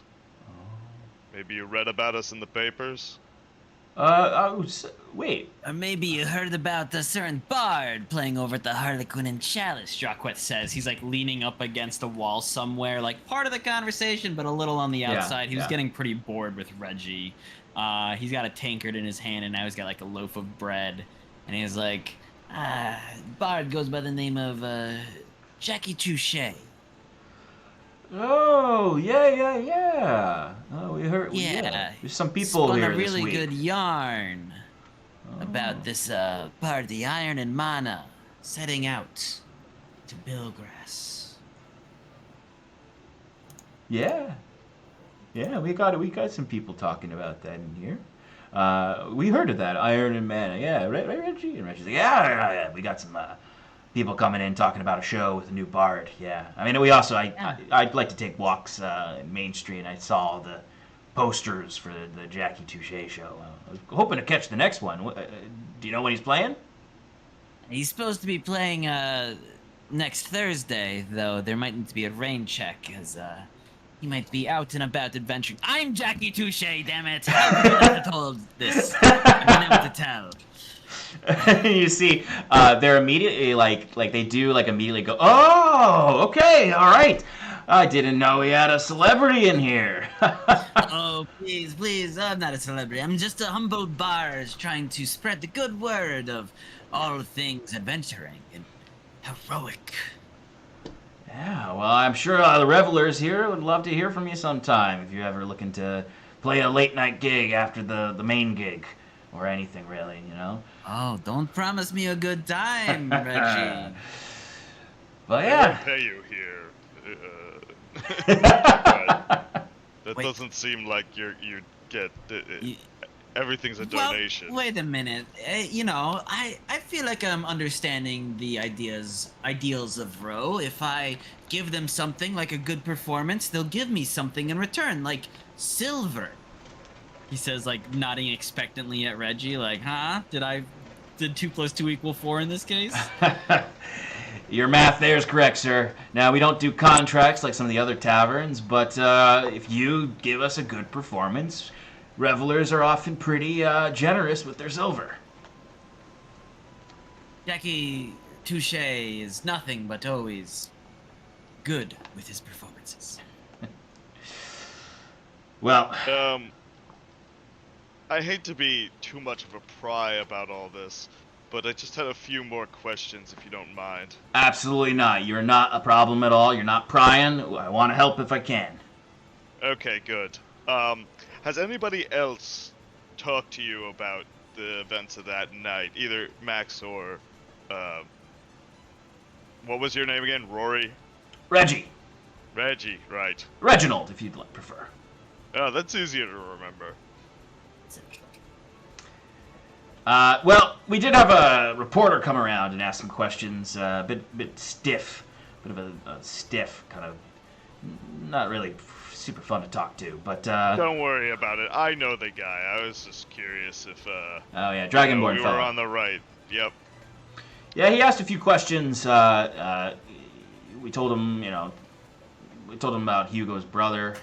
Maybe you read about us in the papers?
Wait.
Or maybe you heard about the certain bard playing over at the Harlequin and Chalice.
Jacquet says. He's like leaning up against a wall somewhere, like part of the conversation, but a little on the outside. He was getting pretty bored with Reggie. He's got a tankard in his hand, and now he's got like a loaf of bread. And he's like, bard goes by the name of Jackie Touche.
Oh, yeah. Oh, we heard.
Yeah.
There's some people
Spun
here
a really
this week.
good yarn about this Bardly Iron and Mana setting out to Billgrass.
Yeah, we got some people talking about that in here. We heard of that Iron and Mana. Yeah, right, Reggie. And Reggie's like, yeah. We got some people coming in talking about a show with a new bard. Yeah, I mean, we also I'd like to take walks in Main Street, and I saw the posters for the Jackie Touche show. I was hoping to catch the next one. Do you know when he's playing?
He's supposed to be playing next Thursday, though there might need to be a rain check, because he might be out and about adventuring. I'm Jackie Touche, damn it! How could I have told this? I've been able to tell.
You see, they're immediately like they do immediately go, oh, okay, all right. I didn't know we had a celebrity in here.
Oh, please, I'm not a celebrity. I'm just a humble bard trying to spread the good word of all things adventuring and heroic.
Yeah, well, I'm sure the revelers here would love to hear from you sometime if you're ever looking to play a late night gig after the main gig. Or anything, really,
Oh, don't promise me a good time, Reggie.
Well,
I
yeah.
won't pay you here. That
Wait.
doesn't seem like you get... everything's a donation.
Well, wait a minute. I feel like I'm understanding the ideals of Ro. If I give them something like a good performance, they'll give me something in return, like silver.
He says, like, nodding expectantly at Reggie, like, huh? Did 2 + 2 = 4 in this case?
Your math there is correct, sir. Now, we don't do contracts like some of the other taverns, but if you give us a good performance, revelers are often pretty generous with their silver.
Jackie Touche is nothing but always good with his performances.
Well...
I hate to be too much of a pry about all this, but I just had a few more questions, if you don't mind.
Absolutely not. You're not a problem at all. You're not prying. I want to help if I can.
Okay, good. Has anybody else talked to you about the events of that night? Either Max or, what was your name again? Rory?
Reggie.
Reggie, right.
Reginald, if you'd prefer.
Oh, that's easier to remember.
Well, we did have a reporter come around and ask some questions. A bit stiff, bit of a stiff kind of, not really super fun to talk to. But
don't worry about it. I know the guy. I was just curious if
oh yeah, Dragonborn
we
fella.
were on the right. Yep.
Yeah, he asked a few questions. We told him, we told him about Hugo's brother,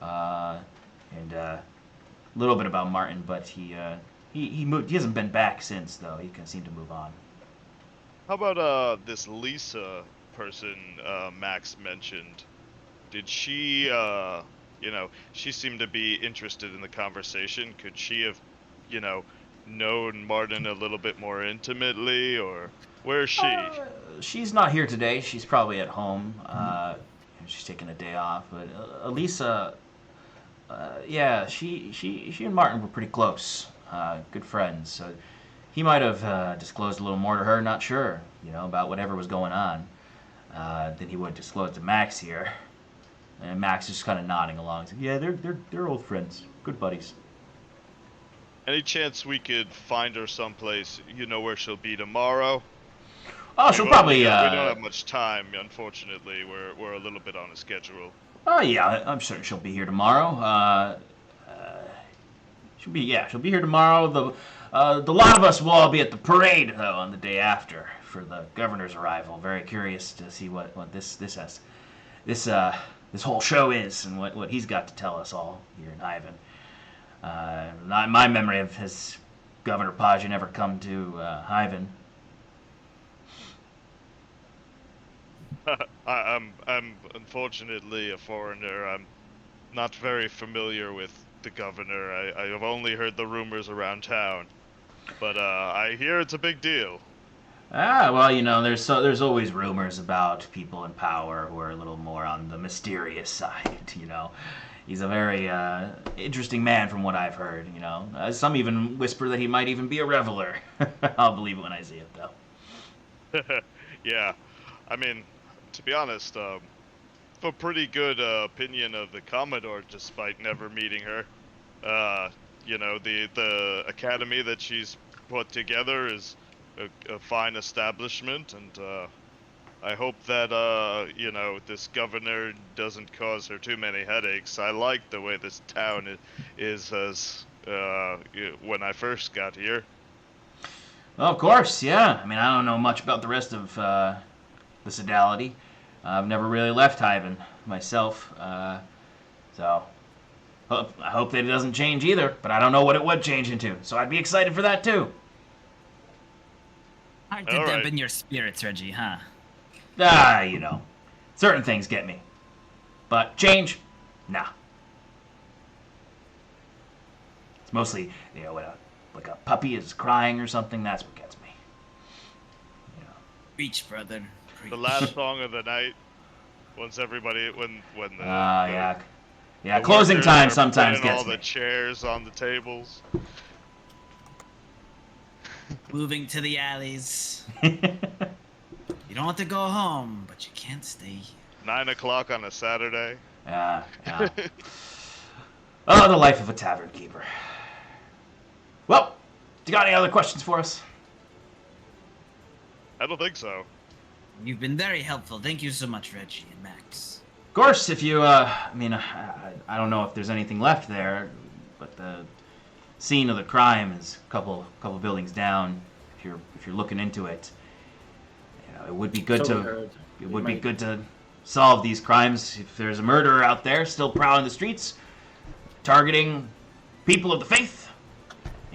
and a little bit about Martin, but he moved. He hasn't been back since, though. He kind of seemed to move on.
How about this Lisa person Max mentioned? Did she, she seemed to be interested in the conversation. Could she have, known Martin a little bit more intimately, or where is she?
She's not here today. She's probably at home. She's taking a day off. But Elisa, yeah, she and Martin were pretty close. Good friends. So he might have disclosed a little more to her. Not sure, about whatever was going on. Than he would disclose to Max here. And Max is just kind of nodding along. He's like, yeah, they're old friends, good buddies.
Any chance we could find her someplace? You know where she'll be tomorrow?
Oh, she'll probably.
We don't have much time, unfortunately. We're a little bit on a schedule.
Oh yeah, I'm certain she'll be here tomorrow. She'll be here tomorrow. The lot of us will all be at the parade though on the day after for the governor's arrival. Very curious to see what this whole show is and what he's got to tell us all here in Ivan. Not in my memory of has Governor Pajin ever come to Ivan.
I'm unfortunately a foreigner. I'm not very familiar with the governor. I have only heard the rumors around town, but I hear it's a big deal.
Well, there's always rumors about people in power who are a little more on the mysterious side. He's a very interesting man from what I've heard. Some even whisper that he might even be a reveler. I'll believe it when I see it, though.
Yeah, I mean, to be honest, I have a pretty good opinion of the Commodore, despite never meeting her. The academy that she's put together is a fine establishment, and I hope that this governor doesn't cause her too many headaches. I like the way this town is as when I first got here.
Well, of course, yeah. I mean, I don't know much about the rest of the Sodality. I've never really left Ivan myself, so I hope that it doesn't change either. But I don't know what it would change into, so I'd be excited for that too.
Hard to dampen your spirits, Reggie, huh?
Certain things get me, but change, nah. It's mostly, when a puppy is crying or something. That's what gets me.
Preach, brother. Preach.
The last song of the night. Once everybody, when the
yeah,
the
closing
workers
time
are
sometimes
putting
gets
all
me.
the chairs on the tables.
Moving to the alleys. You don't want to go home, but you can't stay.
9 o'clock on a Saturday.
Yeah. Oh, the life of a tavern keeper. Well, do you got any other questions for us?
I don't think so.
You've been very helpful. Thank you so much, Reggie and Max.
Of course, if you, I don't know if there's anything left there, but the scene of the crime is a couple buildings down. If you're looking into it, it would be good good to solve these crimes. If there's a murderer out there still prowling the streets, targeting people of the faith,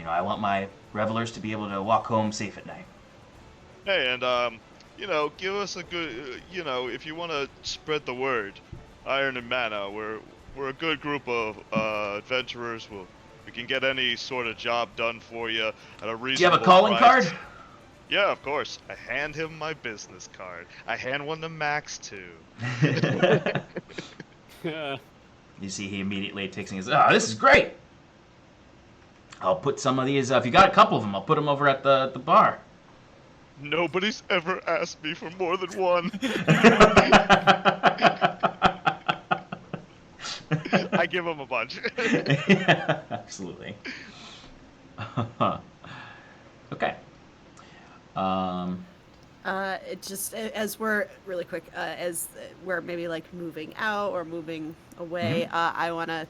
I want my revelers to be able to walk home safe at night.
Hey, and give us a good, if you want to spread the word, Iron and Mana, we're a good group of adventurers. We can get any sort of job done for you at a reasonable price.
Do you have a calling card?
Yeah, of course. I hand him my business card. I hand one to Max too.
You see he immediately takes and goes, this is great. I'll put some of these, if you got a couple of them, I'll put them over at the bar.
Nobody's ever asked me for more than one. I give him a bunch.
Yeah, absolutely. Okay.
It just as we're really quick as we're maybe like moving out or moving away. I want to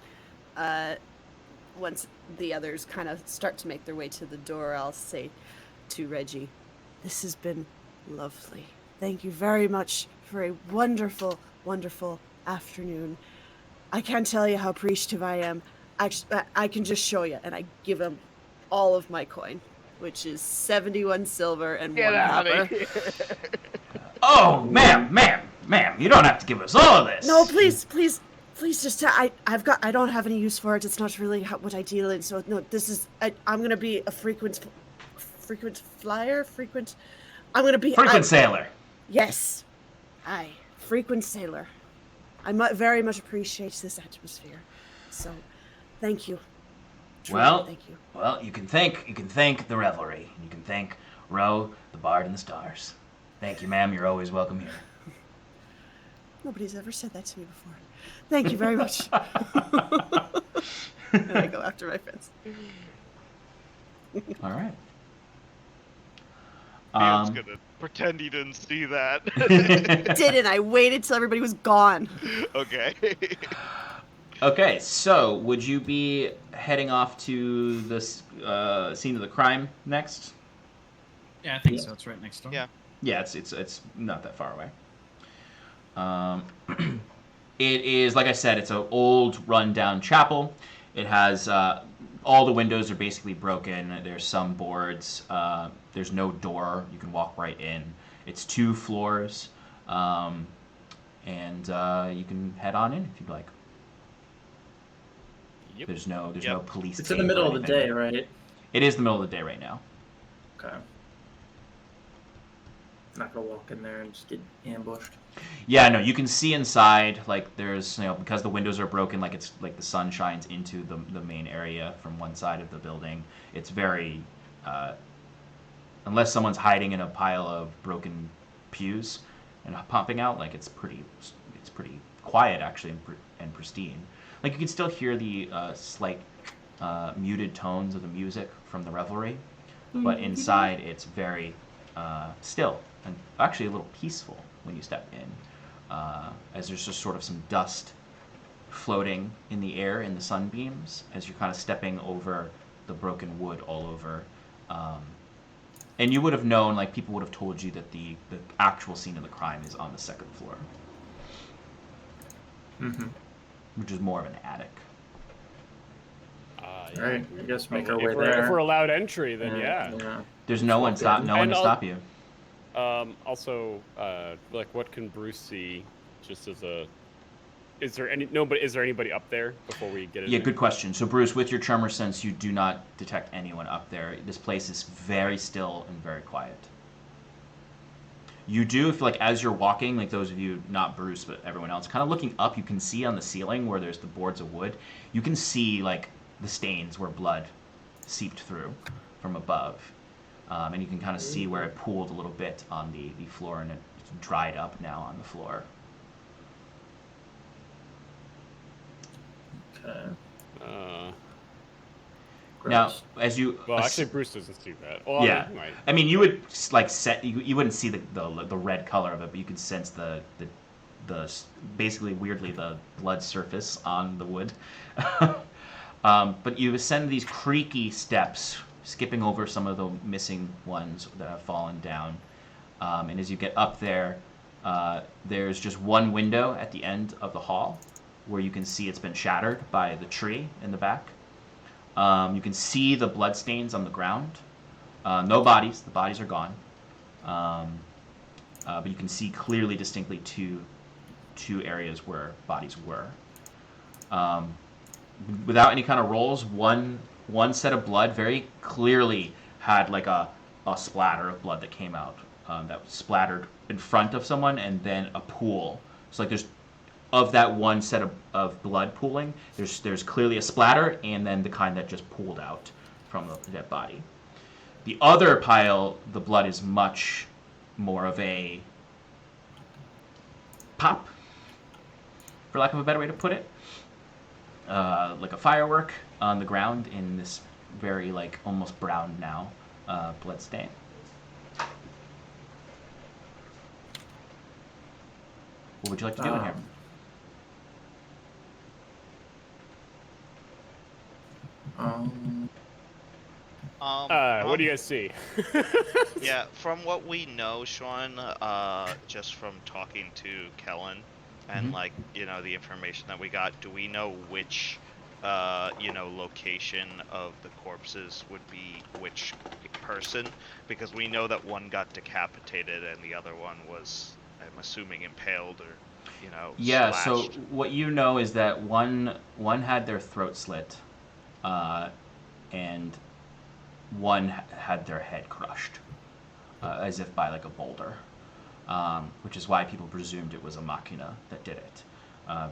once the others kind of start to make their way to the door, I'll say to Reggie, "This has been lovely. Thank you very much for a wonderful, wonderful afternoon. I can't tell you how appreciative I am. I can just show you," and I give him all of my coin, which is 71 silver and
Get
1
out
copper.
of here.
Oh, ma'am, you don't have to give us all of this.
No, please, just I don't have any use for it. It's not really what I deal in. So no, this is I'm gonna be a frequent flyer. I'm gonna be
Frequent sailor.
Yes, frequent sailor. I very much appreciate this atmosphere. So, thank you. Truly, thank you.
Well, you can thank the revelry. You can thank Ro, the Bard, and the Stars. Thank you, ma'am. You're always welcome here.
Nobody's ever said that to me before. Thank you very much. And I go after my friends.
All right.
Ian's gonna pretend he didn't see that.
Didn't. I waited till everybody was gone.
Okay.
Okay, so would you be heading off to this scene of the crime next?
Yeah, I think so. It's right next door.
Yeah.
Yeah, it's not that far away. It is, like I said, it's an old, run-down chapel. It has all the windows are basically broken. There's some boards. There's no door. You can walk right in. It's 2 floors, and you can head on in if you'd like.
Yep.
There's no police.
It's in the
tape or
middle of the
anything.
day, right?
It is the middle of the day right now.
Okay. I'm not gonna walk in there and just get ambushed.
Yeah, no, you can see inside. Like there's, because the windows are broken, like it's like the sun shines into the main area from one side of the building. It's very, unless someone's hiding in a pile of broken pews and popping out, like it's pretty quiet actually and pristine. Like you can still hear the slight muted tones of the music from the revelry, but inside it's very still and actually a little peaceful when you step in, as there's just sort of some dust floating in the air in the sunbeams as you're kind of stepping over the broken wood all over. And you would have known, like people would have told you that the actual scene of the crime is on the 2nd floor.
Mm-hmm.
Which is more of an attic.
All right, I guess make our
If
way
we're,
there.
if we're allowed entry, then yeah.
There's no one to stop you.
Also, like, what can Bruce see? Just as a, is there anybody up there before we get in?
Yeah,
there?
good question. So Bruce, with your tremor sense, you do not detect anyone up there. This place is very still and very quiet. You do, if like as you're walking, like those of you, not Bruce, but everyone else, kind of looking up, you can see on the ceiling where there's the boards of wood, you can see like the stains where blood seeped through from above. And you can kind of see where it pooled a little bit on the floor, and it's dried up now on the floor.
Okay.
Now,
Gross.
as you
Well, actually, Bruce doesn't see that. Well,
yeah,
he might.
I mean, you would like you wouldn't see the red color of it, but you could sense the basically weirdly the blood surface on the wood. But you ascend these creaky steps, skipping over some of the missing ones that have fallen down. And as you get up there, there's just one window at the end of the hall where you can see it's been shattered by the tree in the back. You can see the bloodstains on the ground. No bodies. The bodies are gone. But you can see clearly, distinctly two areas where bodies were. Without any kind of rolls, one set of blood very clearly had like a splatter of blood that came out that was splattered in front of someone, and then a pool. So like there's of that one set of blood pooling, there's clearly a splatter, and then the kind that just pooled out from the dead body. The other pile, the blood is much more of a pop, for lack of a better way to put it. Like a firework on the ground in this very, like, almost brown now blood stain. What would you like to do in here?
What do you guys see?
Yeah, from what we know, Sean, just from talking to Kellen and like, the information that we got, do we know which location of the corpses would be which person? Because we know that one got decapitated and the other one was, I'm assuming, impaled or
Yeah,
slashed.
so what you know is that one had their throat slit, and one had their head crushed, as if by like a boulder, which is why people presumed it was a machina that did it,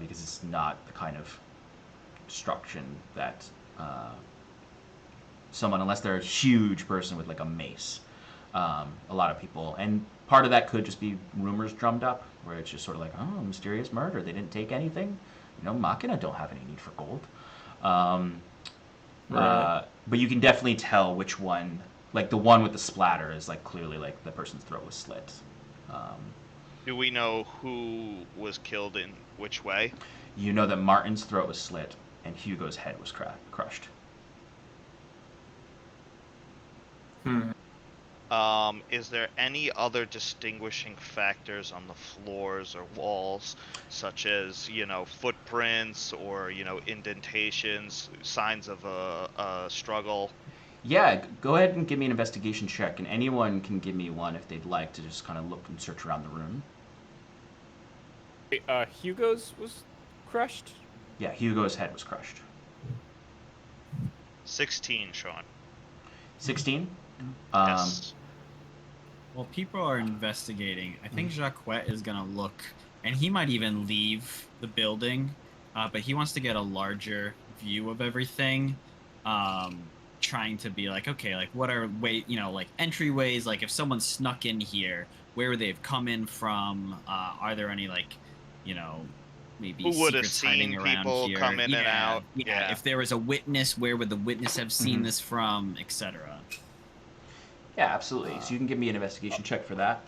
because it's not the kind of destruction that someone, unless they're a huge person with like a mace, a lot of people, and part of that could just be rumors drummed up, where it's just sort of like, oh, mysterious murder, they didn't take anything, machina don't have any need for gold.
Right.
But you can definitely tell which one, like the one with the splatter is like clearly like the person's throat was slit.
Do we know who was killed in which way?
You know that Martin's throat was slit and Hugo's head was crushed.
Is there any other distinguishing factors on the floors or walls, such as, footprints or, indentations, signs of a struggle?
Yeah, go ahead and give me an investigation check, and anyone can give me one if they'd like to just kind of look and search around the room.
Hugo's was crushed?
Yeah, Hugo's head was crushed.
16, Sean.
16?
Yes.
While people are investigating, I think Jacquet is going to look, and he might even leave the building, but he wants to get a larger view of everything, trying to be like, okay, like what are like entryways, like if someone snuck in here, where would they have come in from? Are there any like, maybe
Who would have
secrets
seen
hiding around
people
here?
come in and out?
Yeah, if there was a witness, where would the witness have seen this from, etc.
Yeah, absolutely. So you can give me an investigation check for that.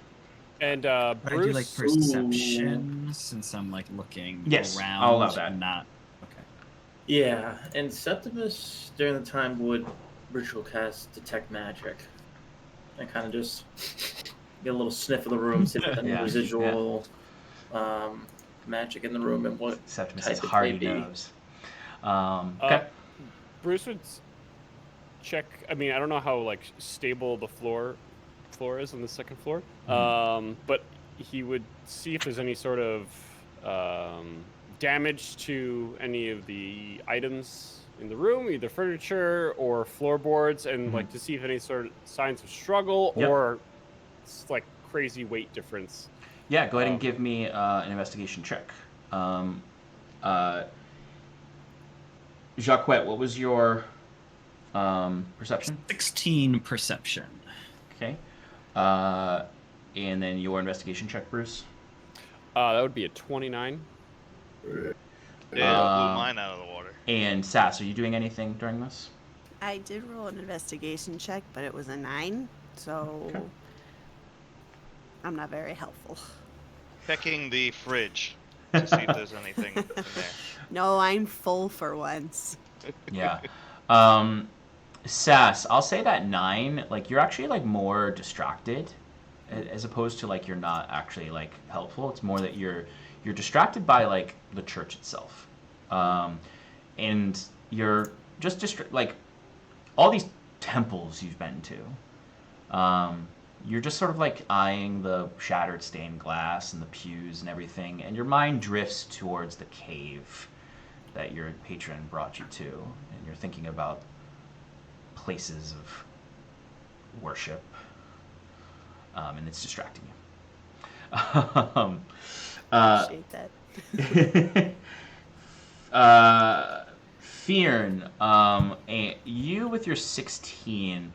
And
But I do like
Bruce,
perception since I'm like looking
Yes,
around.
I'll allow that.
Not okay.
Yeah, and Septimus during the time would ritual cast detect magic, and kind of just get a little sniff of the room, see if there's any
Yeah,
residual magic in the room and what
Septimus'
type it may
hardy
be.
nose. Okay.
Bruce would check. I mean, I don't know how like stable the floor is on the second floor, but he would see if there's any sort of damage to any of the items in the room, either furniture or floorboards, and like to see if any sort of signs of struggle or like crazy weight difference.
Yeah, go ahead and give me an investigation check. Jacquet, what was your perception?
16 perception.
Okay. And then your investigation check, Bruce?
That would be a 29.
Yeah, blew mine out of the water.
And Sass, are you doing anything during this?
I did roll an investigation check, but it was a 9, so
Okay.
I'm not very helpful.
Checking the fridge to see if there's anything in there.
No, I'm full for once.
Yeah. Sass, I'll say that 9, like, you're actually, like, more distracted as opposed to, like, you're not actually, like, helpful. It's more that you're distracted by, like, the church itself. And you're just like, all these temples you've been to, you're just sort of, like, eyeing the shattered stained glass and the pews and everything, and your mind drifts towards the cave that your patron brought you to, and you're thinking about places of worship, and it's distracting you.
Appreciate that.
Fearn, you with your 16,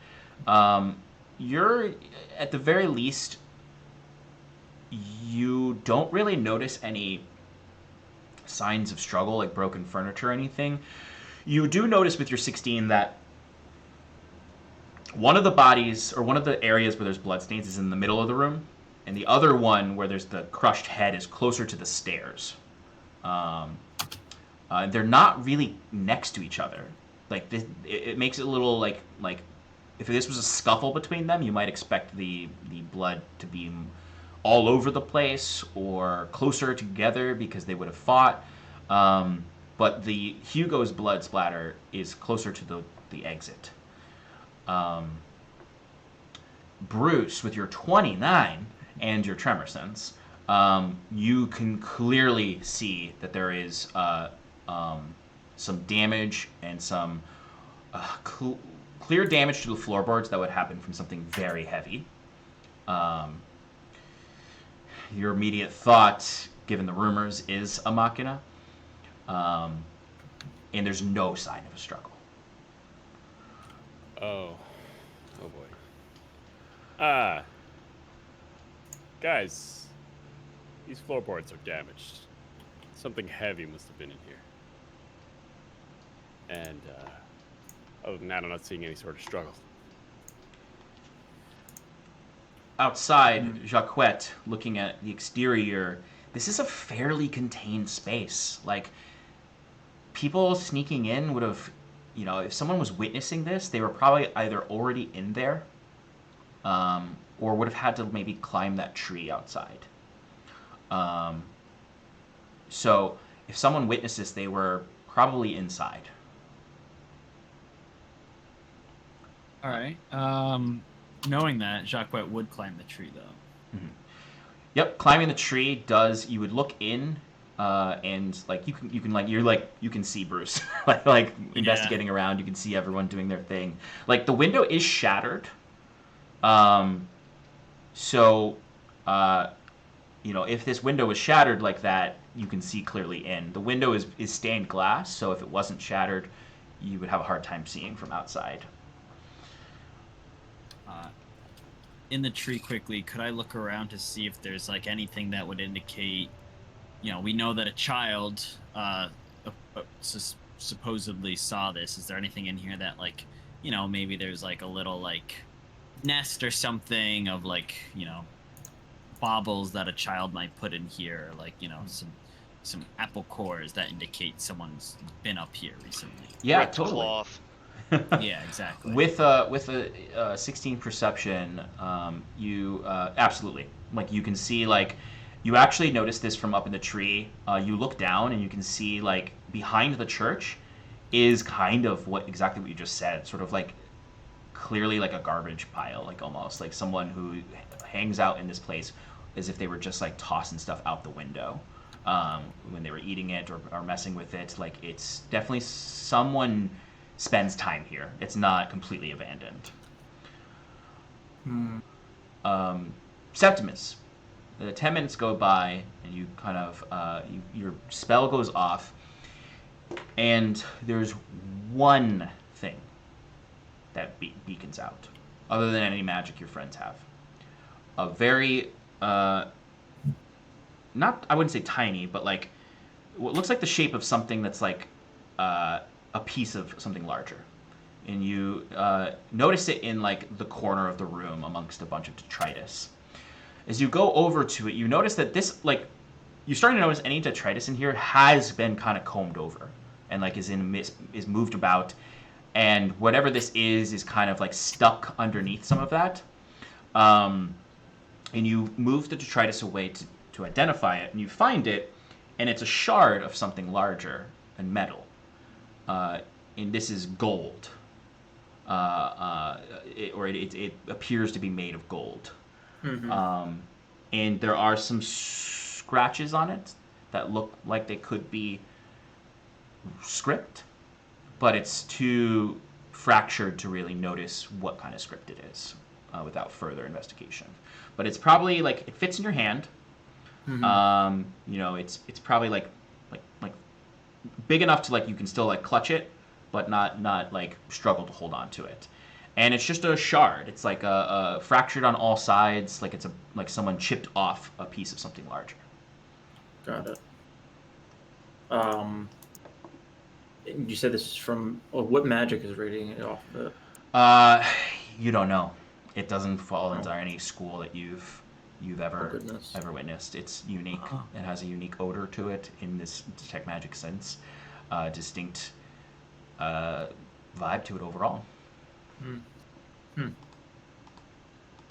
you're at the very least, you don't really notice any signs of struggle, like broken furniture or anything. You do notice with your 16 that one of the bodies, or one of the areas where there's bloodstains, is in the middle of the room, and the other one where there's the crushed head is closer to the stairs. They're not really next to each other. Like this, it makes it a little like if this was a scuffle between them, you might expect the blood to be all over the place or closer together because they would have fought. But the Hugo's blood splatter is closer to the exit. Bruce, with your 29 and your tremor sense, you can clearly see that there is some damage and some clear damage to the floorboards that would happen from something very heavy. Your immediate thought, given the rumors, is a machina. And there's no sign of a struggle.
Oh boy. Guys, these floorboards are damaged. Something heavy must have been in here. And other than that, I'm not seeing any sort of struggle.
Outside, Jacquette, looking at the exterior, this is a fairly contained space. Like, people sneaking in would have, if someone was witnessing this, they were probably either already in there, or would have had to maybe climb that tree outside. So, if someone witnessed this, they were probably inside.
All right. Knowing that, Jacquette would climb the tree, though.
Mm-hmm. Yep, climbing the tree does. You would look in, and you can see Bruce, investigating around. You can see everyone doing their thing. Like, the window is shattered. So, if this window was shattered like that, you can see clearly in. The window is stained glass, so if it wasn't shattered, you would have a hard time seeing from outside.
In the tree quickly, could I look around to see if there's anything that would indicate, we know that a child supposedly saw this. Is there anything in here that maybe there's a little nest or something of baubles that a child might put in here, some apple cores that indicate someone's been up here recently.
Yeah,
Ripped
totally.
Cloth.
Yeah, exactly.
With a 16 perception, you absolutely you can see you actually notice this from up in the tree. You look down and you can see behind the church is kind of exactly what you just said, sort of clearly a garbage pile, almost like someone who hangs out in this place as if they were just tossing stuff out the window when they were eating it or messing with it. It's definitely someone spends time here. It's not completely abandoned. Septimus, 10 minutes go by, and you kind of your spell goes off, and there's one thing that beacons out, other than any magic your friends have. A very not, I wouldn't say tiny, but what looks like the shape of something that's a piece of something larger, and you notice it in the corner of the room amongst a bunch of detritus. As you go over to it, you notice that this you're starting to notice any detritus in here has been kind of combed over and is moved about, and whatever this is kind of stuck underneath some of that. And you move the detritus away to identify it, and you find it, and it's a shard of something larger and metal. And this is gold, it appears to be made of gold. Mm-hmm. And there are some scratches on it that look like they could be script, but it's too fractured to really notice what kind of script it is without further investigation. But it's probably it fits in your hand.
Mhm.
You know, it's probably like big enough to like you can still like clutch it, but not like struggle to hold on to it. And it's just a shard. It's like a fractured on all sides, like it's like someone chipped off a piece of something larger.
Got it. You said this is from. Oh, what magic is reading it off of it?
Uh, you don't know. It doesn't fall into
Oh.
any school that you've
Oh,
ever
goodness.
witnessed. It's unique.
Oh.
It has a unique odor to it in this detect magic sense. Distinct vibe to it overall.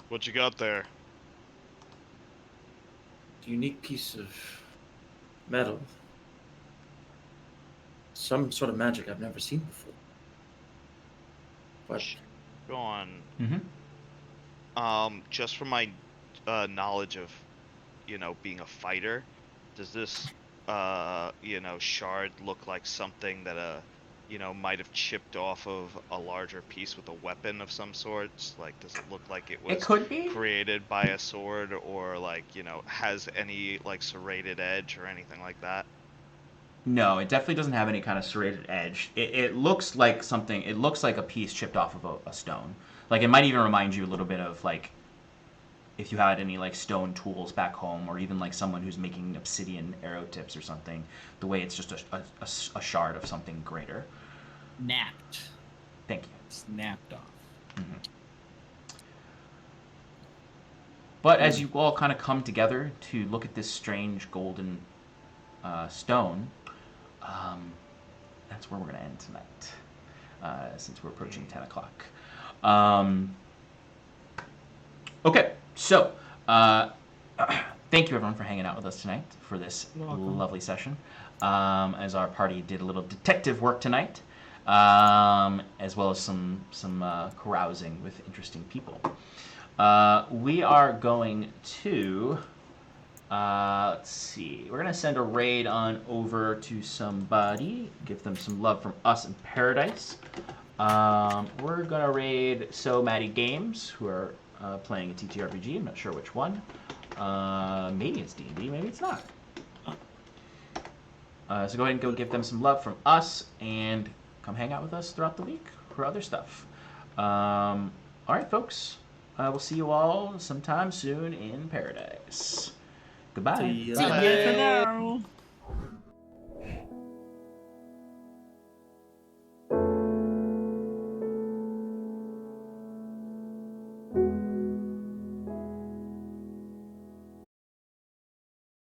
What you got there?
Unique piece of metal. Some sort of magic I've never seen before. But
Go on.
Mm-hmm.
Just from my knowledge of, being a fighter, does this, shard look like something that might have chipped off of a larger piece with a weapon of some sorts? Like, does it look like it
It
was
could be.
created by a sword, or like, has any like serrated edge or anything like that?
No, it definitely doesn't have any kind of serrated edge. It looks like something. It looks like a piece chipped off of a stone. Like it might even remind you a little bit of like if you had any like stone tools back home, or even like someone who's making obsidian arrow tips or something. The way it's just a shard of something greater.
Napped.
Thank you.
Snapped off.
Mm-hmm. But as you all kind of come together to look at this strange golden stone, that's where we're going to end tonight, since we're approaching 10 o'clock. Okay, so thank you everyone for hanging out with us tonight for this lovely session. As our party did a little detective work tonight, as well as some carousing with interesting people. We are going to, let's see, we're going to send a raid on over to somebody, give them some love from us in Paradise. We're going to raid So Maddie Games, who are playing a TTRPG, I'm not sure which one. Maybe it's D&D, maybe it's not. So go ahead and go give them some love from us, and come hang out with us throughout the week for other stuff. Alright folks, we'll see you all sometime soon in Paradise. Goodbye.
See you
Bye.
later.
For now.